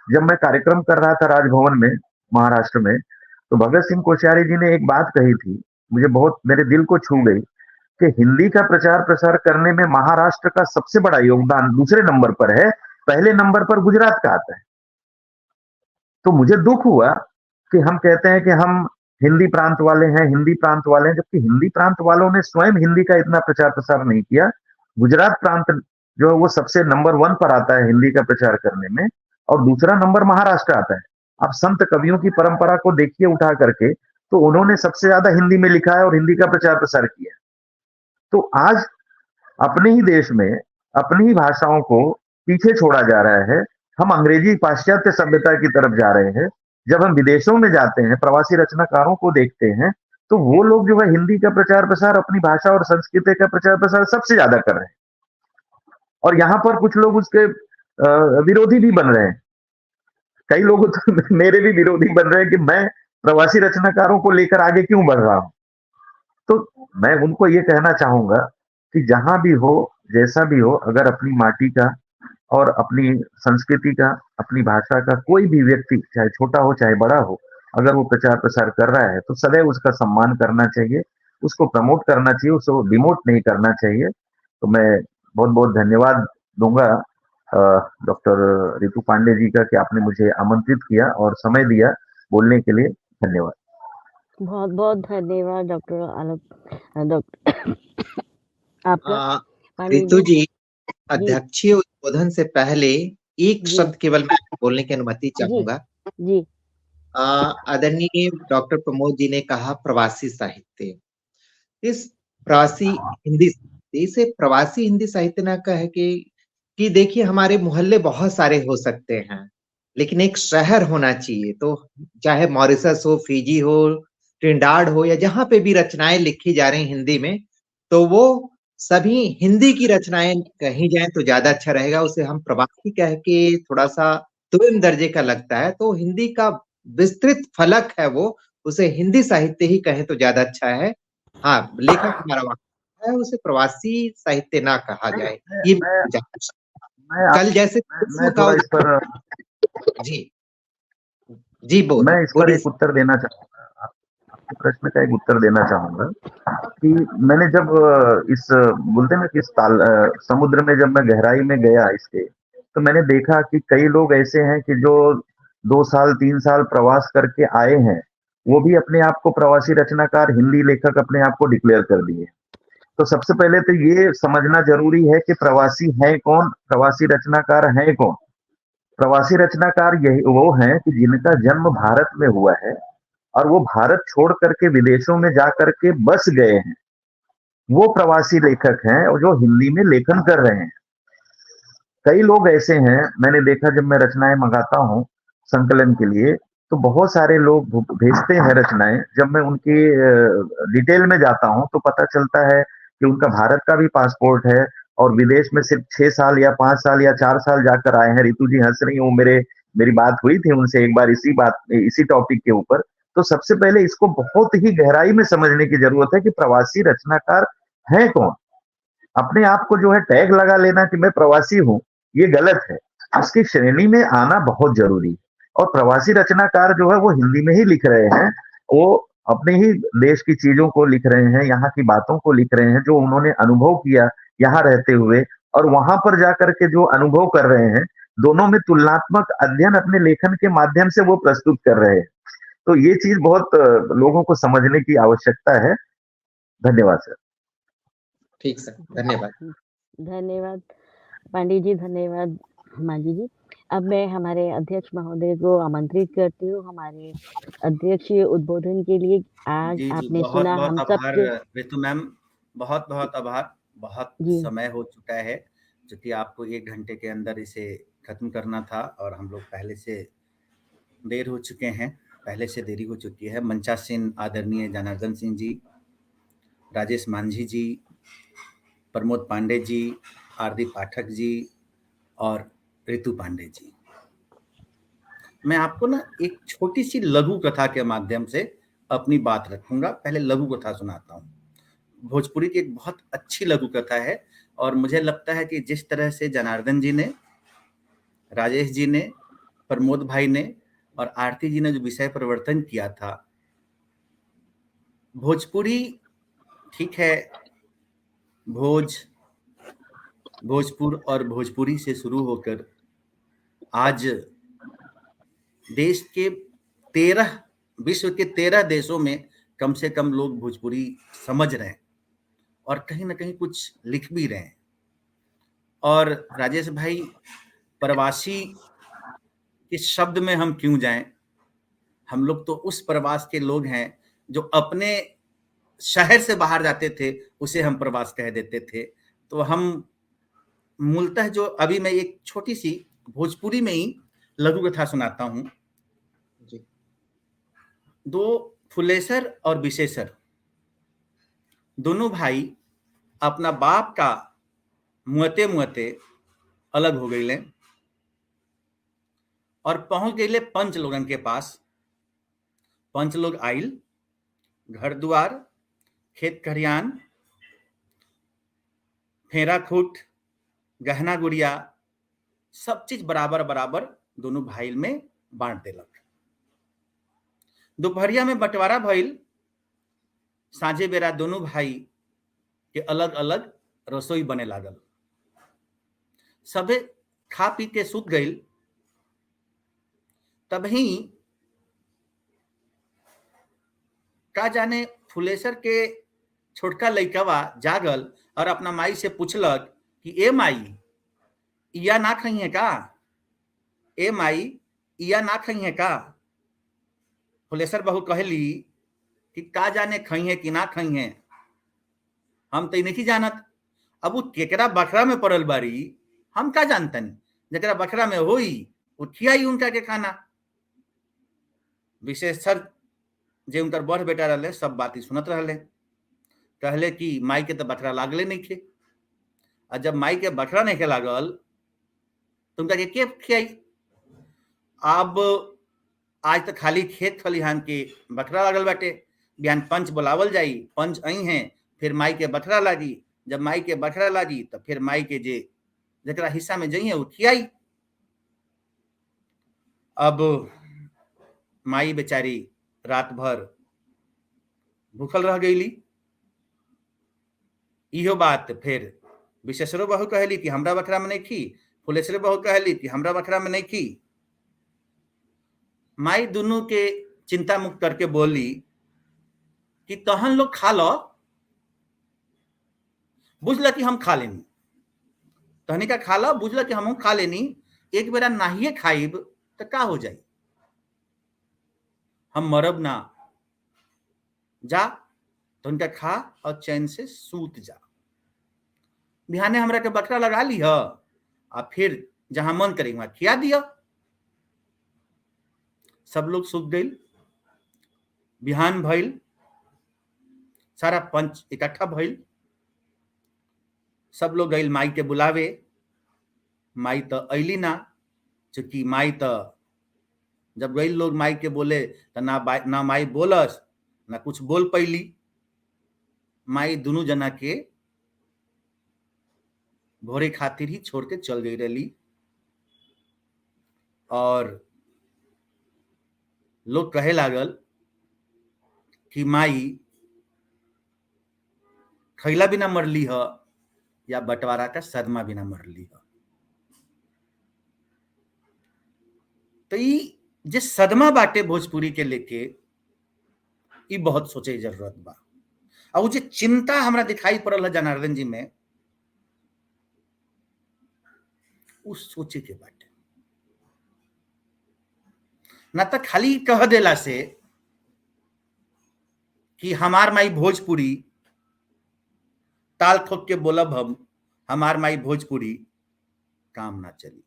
E: जब मैं कार्यक्रम कर रहा था राजभवन में महाराष्ट्र में, तो भगत सिंह कोश्यारी जी ने एक बात कही थी, मुझे बहुत मेरे दिल को छू गई, कि हिंदी का प्रचार प्रसार करने में महाराष्ट्र का सबसे बड़ा योगदान दूसरे नंबर पर है, पहले नंबर पर गुजरात का आता है। तो मुझे दुख हुआ कि हम कहते हैं कि हम हिंदी प्रांत वाले हैं, हिंदी प्रांत वाले हैं, जबकि हिंदी प्रांत वालों ने स्वयं हिंदी का इतना प्रचार प्रसार नहीं किया। गुजरात प्रांत जो है वो सबसे नंबर 1 पर आता है हिंदी का प्रचार करने में, और दूसरा नंबर महाराष्ट्र आता है। आप संत कवियों की परंपरा को देखिए उठा करके, तो उन्होंने सबसे ज्यादा हिंदी में लिखा है और हिंदी का प्रचार प्रसार किया है। तो आज अपने ही देश में अपनी ही भाषाओं को पीछे छोड़ा जा रहा है। हम अंग्रेजी पाश्चात्य सभ्यता की तरफ जा रहे हैं। जब हम विदेशों में जाते हैं, प्रवासी रचनाकारों को देखते हैं, तो वो लोग जो है हिंदी का प्रचार प्रसार, अपनी भाषा और संस्कृति का प्रचार प्रसार सबसे ज्यादा कर रहे हैं, और यहाँ पर कुछ लोग उसके विरोधी भी बन रहे हैं। कई लोग तो मेरे भी विरोधी बन रहे हैं कि मैं प्रवासी रचनाकारों को लेकर आगे क्यों बढ़ रहा हूं। तो मैं उनको ये कहना चाहूंगा कि जहां भी हो, जैसा भी हो, अगर अपनी माटी का और अपनी संस्कृति का, अपनी भाषा का कोई भी व्यक्ति, चाहे छोटा हो चाहे बड़ा हो, अगर वो प्रचार प्रसार कर रहा है, तो सदैव उसका सम्मान करना चाहिए, उसको प्रमोट करना चाहिए, उसको डिमोट नहीं करना चाहिए। तो मैं बहुत बहुत धन्यवाद दूंगा डॉक्टर रितु पांडे जी का, कि आपने मुझे आमंत्रित किया और समय दिया बोलने के लिए। धन्यवाद।
A: बहुत बहुत धन्यवाद डॉक्टर आलोक, डॉक्टर आपका। पांडे
D: रितु
A: जी
D: जी, अध्यक्षीय उद्बोधन से पहले एक
A: जी
D: शब्द केवल मैं बोलने की अनुमति
A: जी
D: चाहूंगा।
A: जी
D: आदरणीय डॉक्टर प्रमोद जी ने कहा प्रवासी साहित्य। इस प्रवासी हिंदी साहित्य, इसे प्रवासी हिंदी साहित्य ना कह कि देखिए हमारे मोहल्ले बहुत सारे हो सकते हैं, लेकिन एक शहर होना चाहिए। तो चाहे मॉरिशस हो, फिजी हो, ट्रिनिडाड हो, या जहां पे भी रचनाएं लिखी जा रही हिंदी में, तो वो सभी हिंदी की रचनाएं कही जाए तो ज्यादा अच्छा रहेगा। उसे हम प्रवासी कह के थोड़ा सा तुरंत दर्जे का लगता है, तो हिंदी का विस्तृत फलक है वो, उसे हिंदी साहित्य ही कहें तो ज्यादा अच्छा है। हाँ, लेखक हमारा वहां है, उसे प्रवासी साहित्य ना कहा जाए। ये कल जैसे
E: मैं
D: का
E: थोड़ा इस पर
D: जी जी
E: मैं इस पर
D: बोलिए।
E: एक उत्तर देना चाहूंगा, आपके प्रश्न का एक उत्तर देना चाहूंगा कि मैंने जब इस बोलते हैं ना कि इस समुद्र में जब मैं गहराई में गया इसके, तो मैंने देखा कि कई लोग ऐसे हैं कि जो 2 साल 3 साल प्रवास करके आए हैं, वो भी अपने आप को प्रवासी रचनाकार, हिंदी लेखक अपने आप को डिक्लेयर कर दिए। तो सबसे पहले तो ये समझना जरूरी है कि प्रवासी है कौन, प्रवासी रचनाकार है कौन। प्रवासी रचनाकार यही वो हैं कि जिनका जन्म भारत में हुआ है, और वो भारत छोड़ करके विदेशों में जा करके बस गए हैं, वो प्रवासी लेखक हैं, और जो हिंदी में लेखन कर रहे हैं। कई लोग ऐसे हैं, मैंने देखा जब मैं रचनाएं मंगाता हूं संकलन के लिए, तो बहुत सारे लोग भेजते हैं रचनाएं। जब मैं उनकी डिटेल में जाता हूं, तो पता चलता है कि उनका भारत का भी पासपोर्ट है, और विदेश में सिर्फ 6 साल या 5 साल या 4 साल जाकर आए हैं। रितु जी हंस रही हैं, वो मेरी बात हुई थी उनसे एक बार इसी टॉपिक के ऊपर। तो सबसे पहले इसको बहुत ही गहराई में समझने की जरूरत है कि प्रवासी रचनाकार है कौन। अपने आप को जो है टैग लगा लेना कि मैं प्रवासी हूं, ये गलत है। उसकी श्रेणी में आना बहुत जरूरी है। और प्रवासी रचनाकार जो है वो हिंदी में ही लिख रहे हैं, वो अपने ही देश की चीजों को लिख रहे हैं, यहाँ की बातों को लिख रहे हैं, जो उन्होंने अनुभव किया यहाँ रहते हुए, और वहां पर जाकर के जो अनुभव कर रहे हैं, दोनों में तुलनात्मक अध्ययन अपने लेखन के माध्यम से वो प्रस्तुत कर रहे हैं। तो ये चीज बहुत लोगों को समझने की आवश्यकता है। धन्यवाद सर।
D: ठीक सर, धन्यवाद।
A: धन्यवाद पांडे जी, धन्यवाद मांझी जी, अब मैं हमारे अध्यक्ष महोदय को आमंत्रित करती हूँ हमारे अध्यक्षीय उद्बोधन के लिए। आज
F: जी, जी,
A: आपने सुना
F: बहुत-बहुत
A: हम
F: आभार
A: सबके।
F: ऋतु मैम, बहुत-बहुत आभार। बहुत
A: जी,
F: समय हो चुका है, चूँकि आपको 1 घंटे के अंदर इसे खत्म करना था और हम लोग पहले से देर हो चुके हैं, पहले से देरी हो चुकी है। मंचासीन आदरणीय जनार्दन सिंह जी, राजेश मांझी जी, प्रमोद पांडे जी, आरती पाठक जी और ऋतु पांडे जी। मैं आपको ना एक छोटी-सी लघु कथा के माध्यम से अपनी बात रखूँगा। पहले लघु कथा सुनाता हूँ। भोजपुरी की एक बहुत अच्छी लघु कथा है और मुझे लगता है कि जिस तरह से जनार्दन जी ने, राजेश जी ने, प्रमोद भाई ने और आरती जी ने जो विषय परिवर्तन किया था, भोजपुरी ठीक है, भोजपुर और भोजपुरी से शुरू होकर आज देश के 13 विश्व के 13 देशों में कम से कम लोग भोजपुरी समझ रहे हैं और कहीं न कहीं कुछ लिख भी रहे हैं। और राजेश भाई, प्रवासी इस शब्द में हम क्यों जाएं? हम लोग तो उस प्रवास के लोग हैं जो अपने शहर से बाहर जाते थे, उसे हम प्रवास कह देते थे। तो हम मूलतः जो अभी मैं एक छोटी सी भोजपुरी में ही लघु कथा सुनाता हूँ।
D: जी।
F: दो फुलेसर और विशेषर दोनों भाई अपना बाप का मुँहते मुँहते अलग हो गईले और पहुंच गईले पंच लोगन के पास। पंच लोग आइल, घर दुआर, खेत खरियान, फेरा खूट, गहना गुड़िया, सब चीज बराबर बराबर दोनों भाई में बांट देलक। दोपहरिया में बंटवारा भइल। साँझे बेरा दोनों भाई के अलग अलग रसोई बने लागल। सबे खा पी के सुत गईल। तभी का जाने फुलेसर के छोटका लइकवा जागल और अपना माई से पूछलक कि ए माई, इया ना खई है का? ए माई, इया ना खई है का? फुलेसर बहू कहली कि का जाने खई है कि ना खई है, हम तो नहीं जानत। अब वो केकरा बखरा में पड़ल बारी, हम का जानतनी? जकरा बखरा में होई वो खियाई उनका के खाना। विशेषकर जे उनकर बड़ बेटा रहले सब बात सुनत रहले। कहले कि माई के तो बखरा लागले नहीं थे, और जब माई के बखरा नहीं के लागल तो उनका के खियाई? अब आज तो खाली खेत खलिहान के बखरा लागल बाटे, बिहान पंच बुलावल जाई, पंच आई हैं, फिर माई के बखरा लागी। जब माई के बखरा लागी तो फिर माई के जे जकरा हिस्सा में जई है वो खियाई। अब माई बेचारी रात भर भूखल रह गईली। इहो बात फिर विशेषरो बहू कहली कि हमरा बखरा में नहीं खी, फुलेसरो बहू कहली कि हमरा बखरा में नहीं खी। माई दोनों के चिंता मुक्त करके बोली कि तहन लोग खा लो, बुझल कि हम खा लेनी, तहनी का खा लो, बुझल कि हम खा लेनी, एक बेरा नाहिए खाइब तो का हो जाई, हम मरब ना, जा तो उनका खा और चैन से सूत जा। बिहाने हमरा के बकरा लगा ली है और फिर जहां मन करी वहां खिया दिया। सब लोग सूत गई। बिहान भइल, सारा पंच इकट्ठा भइल। सब लोग गई माई के बुलावे। माई तो अली ना, चूंकि माई तो जब गई लोग माई के बोले तो ना माई बोलस ना कुछ बोल पैली। माई दोनों जना के भोरे खातिर ही छोड़ के चल गई रही। और लोग कहे लागल कि माई खैला बिना मरली है या बंटवारा का सदमा बिना मरली है। तो ये जे सदमा बाटे भोजपुरी के लेके ये बहुत सोचे जरूरत बा। और जो चिंता हमरा दिखाई पड़ल है जनार्दन जी में, उ सोचे के बाटे, ना तो खाली कह देला से कि हमार माई भोजपुरी ताल ठोक के बोलब हम, हमार माई भोजपुरी काम ना चली।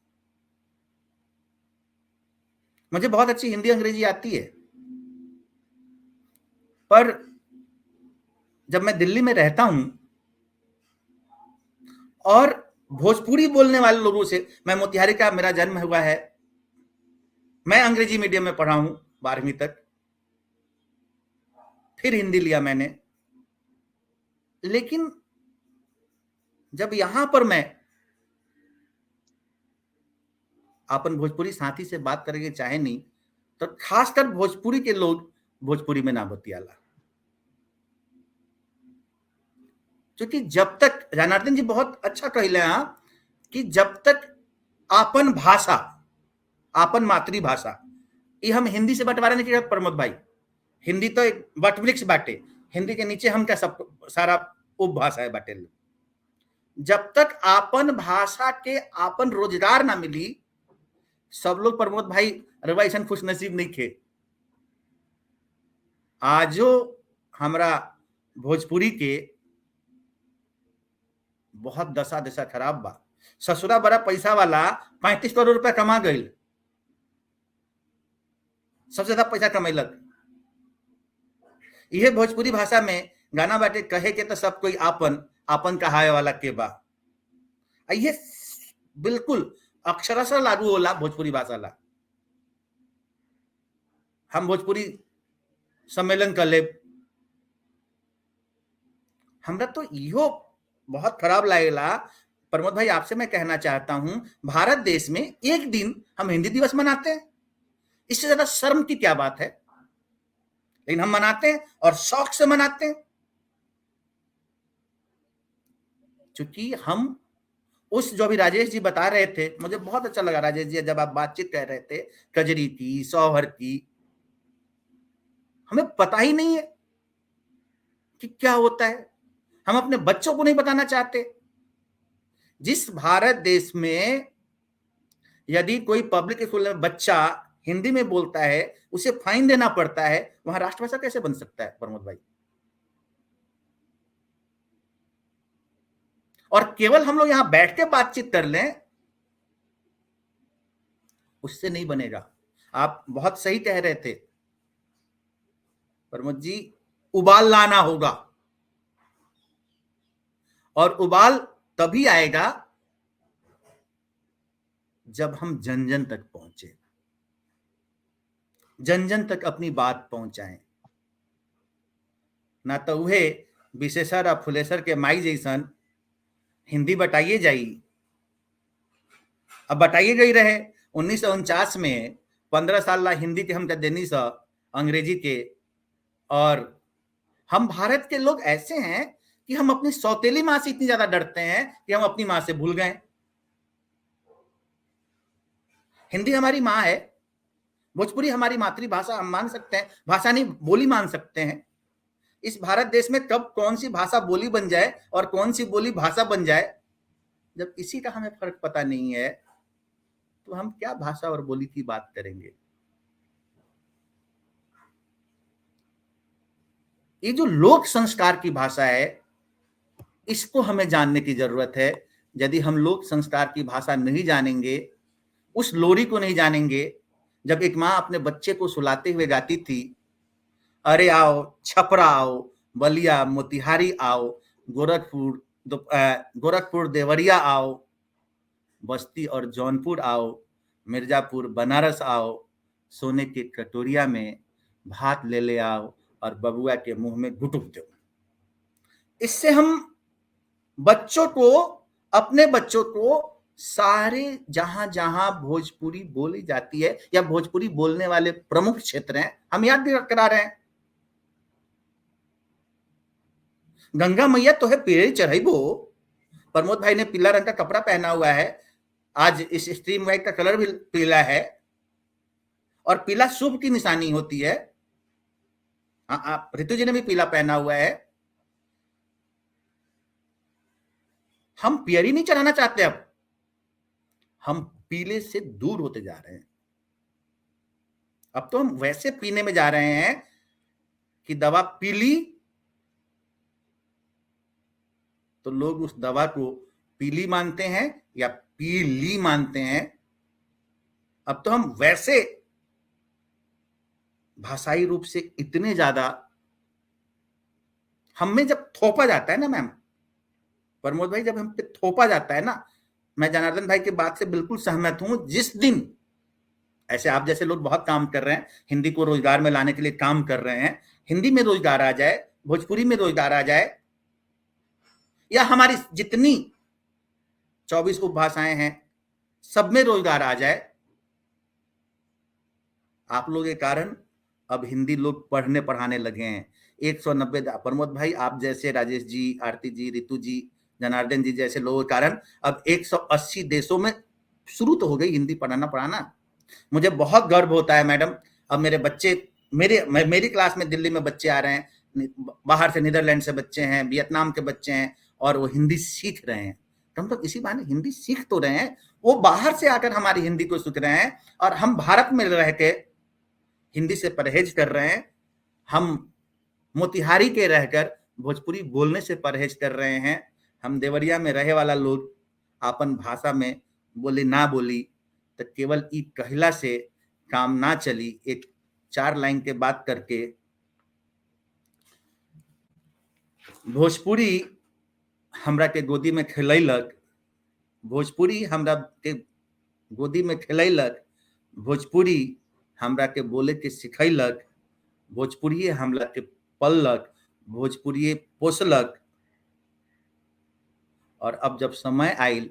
F: मुझे बहुत अच्छी हिंदी अंग्रेजी आती है, पर जब मैं दिल्ली में रहता हूं और भोजपुरी बोलने वाले लोगों से, मैं मोतिहारी का मेरा जन्म हुआ है, मैं अंग्रेजी मीडियम में पढ़ा हूं 12वीं तक, फिर हिंदी लिया मैंने, लेकिन जब यहां पर मैं अपन भोजपुरी साथी से बात करेंगे चाहे नहीं, तो खासकर भोजपुरी के लोग भोजपुरी में ना बतियाला, क्योंकि जब तक, जनार्दन जी बहुत अच्छा कहले हैं कि जब तक आपन भाषा, आपन मातृभाषा, ये हम हिंदी से बंटवारा नहीं किया प्रमोद भाई, हिंदी तो एक वटवृक्ष बाटे, हिंदी के नीचे हम क्या सब सारा उपभाषा है बाटे। जब तक आपन भाषा के आपन रोजगार ना मिली, सब लोग प्रमोद भाई रवा ऐसा खुश नसीब नहीं थे। आजो हमरा भोजपुरी के बहुत दशा दशा खराब बा। ससुरा बड़ा पैसा वाला 35 करोड़ रुपया कमा गई, सबसे ज्यादा पैसा कमैलक। यह भोजपुरी भाषा में गाना बाटे, कहे के तो सब कोई आपन आपन कहाए वाला के बा। ये बिल्कुल अक्षरशः लागू होला भोजपुरी भाषा ला। हम भोजपुरी सम्मेलन कर ले, हमरा तो इहो बहुत खराब लगेला। प्रमोद भाई आपसे मैं कहना चाहता हूं, भारत देश में एक दिन हम हिंदी दिवस मनाते हैं, इससे ज्यादा शर्म की क्या बात है, लेकिन हम मनाते हैं और शौक से मनाते हैं, क्योंकि हम उस जो भी राजेश जी बता रहे थे, मुझे बहुत अच्छा लगा राजेश जी जब आप बातचीत कर रहे थे कजरी की, सौहर की, हमें पता ही नहीं है कि क्या होता है, हम अपने बच्चों को नहीं बताना चाहते। जिस भारत देश में यदि कोई पब्लिक स्कूल में बच्चा हिंदी में बोलता है, उसे फाइन देना पड़ता है, वहां राष्ट्रभाषा कैसे बन सकता है प्रमोद भाई? और केवल हम लोग यहां बैठ के बातचीत कर लें, उससे नहीं बनेगा। आप बहुत सही कह रहे थे प्रमोद जी, उबाल लाना होगा, और उबाल तभी आएगा जब हम जन जन तक पहुंचे, जन जन तक अपनी बात पहुंचाएं। ना तो उहे विशेषर और फुलेसर के माई जैसन हिंदी बटाइए जाई। अब बटाइए गई रहे 1949 में 15 साल ला हिंदी के हम देनी सा अंग्रेजी के, और हम भारत के लोग ऐसे हैं कि हम अपनी सौतेली माँ से इतनी ज्यादा डरते हैं कि हम अपनी माँ से भूल गए। हिंदी हमारी माँ है, भोजपुरी हमारी मातृभाषा, हम मान सकते हैं, भाषा नहीं बोली मान सकते हैं। इस भारत देश में कब कौन सी भाषा बोली बन जाए और कौन सी बोली भाषा बन जाए, जब इसी का हमें फर्क पता नहीं है, तो हम क्या भाषा और बोली की बात करेंगे? ये जो लोक संस्कार की भाषा है, इसको हमें जानने की जरूरत है। यदि हम लोक संस्कार की भाषा नहीं जानेंगे, उस लोरी को नहीं जानेंगे, जब एक माँ अपने बच्चे को सुलाते हुए गाती थी, अरे आओ छपरा आओ, बलिया मोतिहारी आओ, गोरखपुर देवरिया आओ, बस्ती और जौनपुर आओ, मिर्जापुर बनारस आओ, सोने की कटोरिया में भात ले ले आओ और बबुआ के मुंह में घुटुक दो। इससे हम बच्चों को, अपने बच्चों को सारे जहां जहां भोजपुरी बोली जाती है या भोजपुरी बोलने वाले प्रमुख क्षेत्र हैं, हम याद भी करा रहे हैं। गंगा मैया तो है पेड़ चढ़ाइबो। प्रमोद भाई ने पीला रंग का कपड़ा पहना हुआ है, आज इस स्ट्रीम वाइट का कलर भी पीला है, और पीला शुभ की निशानी होती है। ऋतु जी ने भी पीला पहना हुआ है। हम पियरी नहीं चढ़ाना चाहते, अब हम पीले से दूर होते जा रहे हैं। अब तो हम वैसे पीने में जा रहे हैं कि दवा पी ली तो लोग उस दवा को पीली मानते हैं या पीली मानते हैं। अब तो हम वैसे भाषाई रूप से इतने ज्यादा हम में जब थोपा जाता है ना मैम, प्रमोद भाई, जब हम पे थोपा जाता है ना, मैं जनार्दन भाई की बात से बिल्कुल सहमत हूं। जिस दिन ऐसे आप जैसे लोग बहुत काम कर रहे हैं, हिंदी को रोजगार में लाने के लिए काम कर रहे हैं, हिंदी में रोजगार आ जाए, भोजपुरी में रोजगार आ जाए, या हमारी जितनी 24 उपभाषाएं हैं सब में रोजगार आ जाए, आप लोगों के कारण अब हिंदी लोग पढ़ने पढ़ाने लगे हैं। 190 प्रमोद भाई, आप जैसे, राजेश जी, आरती जी, रितु जी, जनार्दन जी जैसे लोगों के कारण अब 180 देशों में शुरू तो हो गई हिंदी पढ़ाना। मुझे बहुत गर्व होता है मैडम। अब मेरे बच्चे, मेरी क्लास में दिल्ली में बच्चे आ रहे हैं, बाहर से नीदरलैंड से बच्चे हैं, वियतनाम के बच्चे हैं, और वो हिंदी सीख रहे हैं। तो हम लोग इसी बहाने हिंदी सीख तो रहे हैं, वो बाहर से आकर हमारी हिंदी को सीख रहे हैं, और हम भारत में रह के हिंदी से परहेज कर रहे हैं। हम मोतिहारी के रहकर भोजपुरी बोलने से परहेज कर रहे हैं। हम देवरिया में रहे वाला लोग अपन भाषा में बोली ना बोली तो केवल ई कहला से काम ना चली। एक 4 लाइन के बात करके भोजपुरी हमरा के गोदी में खेलैलक, भोजपुरी हमरा के गोदी में खेलैलक, भोजपुरी हमरा के बोले के सिखैलक, भोजपुरी हमरा के पललक, भोजपुरी पोसलक। और अब जब समय आयल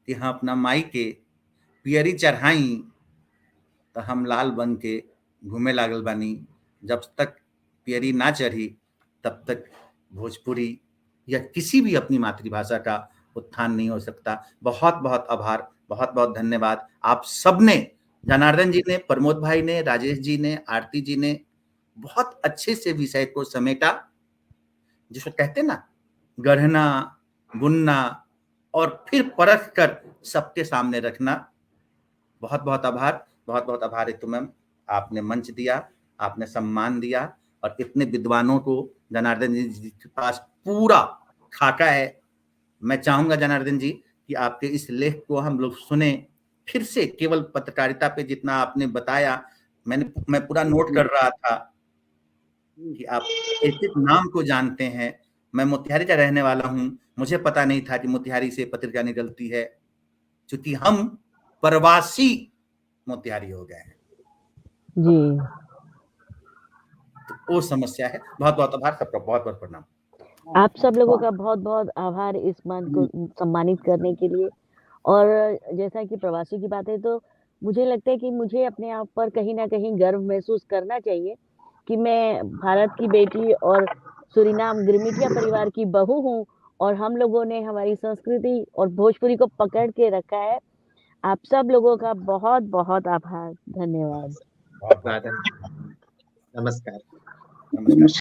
F: कि हम अपना माई के पियरी चढ़ाई तो हम लाल बन के घूमे लागल बानी। जब तक पियरी ना चढ़ी तब तक भोजपुरी या किसी भी अपनी मातृभाषा का उत्थान नहीं हो सकता। बहुत बहुत आभार, बहुत बहुत धन्यवाद आप सबने, जनार्दन जी ने, प्रमोद भाई ने, राजेश जी ने, आरती जी ने बहुत अच्छे से विषय को समेटा, जिसको कहते ना गढ़ना, बुनना और फिर परख कर सबके सामने रखना। बहुत बहुत आभार, बहुत बहुत आभार रितु मैम, आपने मंच दिया, आपने सम्मान दिया, और इतने विद्वानों को, जनार्दन जी के पास पूरा खाका है। मैं चाहूंगा जनार्दन जी कि आपके इस लेख को हम लोग सुने फिर से। केवल पत्रकारिता पे जितना आपने बताया, मैं पूरा नोट कर रहा था कि आप एक नाम को जानते हैं। मैं मोतिहारी का रहने वाला हूं, मुझे पता नहीं था कि मोतिहारी से पत्रिका निकलती है, क्योंकि हम प्रवासी मोतिहारी हो गए हैं
A: जी।
F: तो वो समस्या है। बहुत बहुत आभार, सबका बहुत बहुत प्रणाम।
A: आप सब लोगों का बहुत बहुत आभार इस मंच को सम्मानित करने के लिए। और जैसा कि प्रवासी की बात है, तो मुझे लगता है कि मुझे अपने आप पर कहीं ना कहीं गर्व महसूस करना चाहिए कि मैं भारत की बेटी और सूरीनाम गिरमिटिया परिवार की बहू हूँ, और हम लोगों ने हमारी संस्कृति और भोजपुरी को पकड़ के रखा है। आप सब लोगों का बहुत बहुत आभार, धन्यवाद।
D: बहुत नमस्कार।
F: नमस्कार।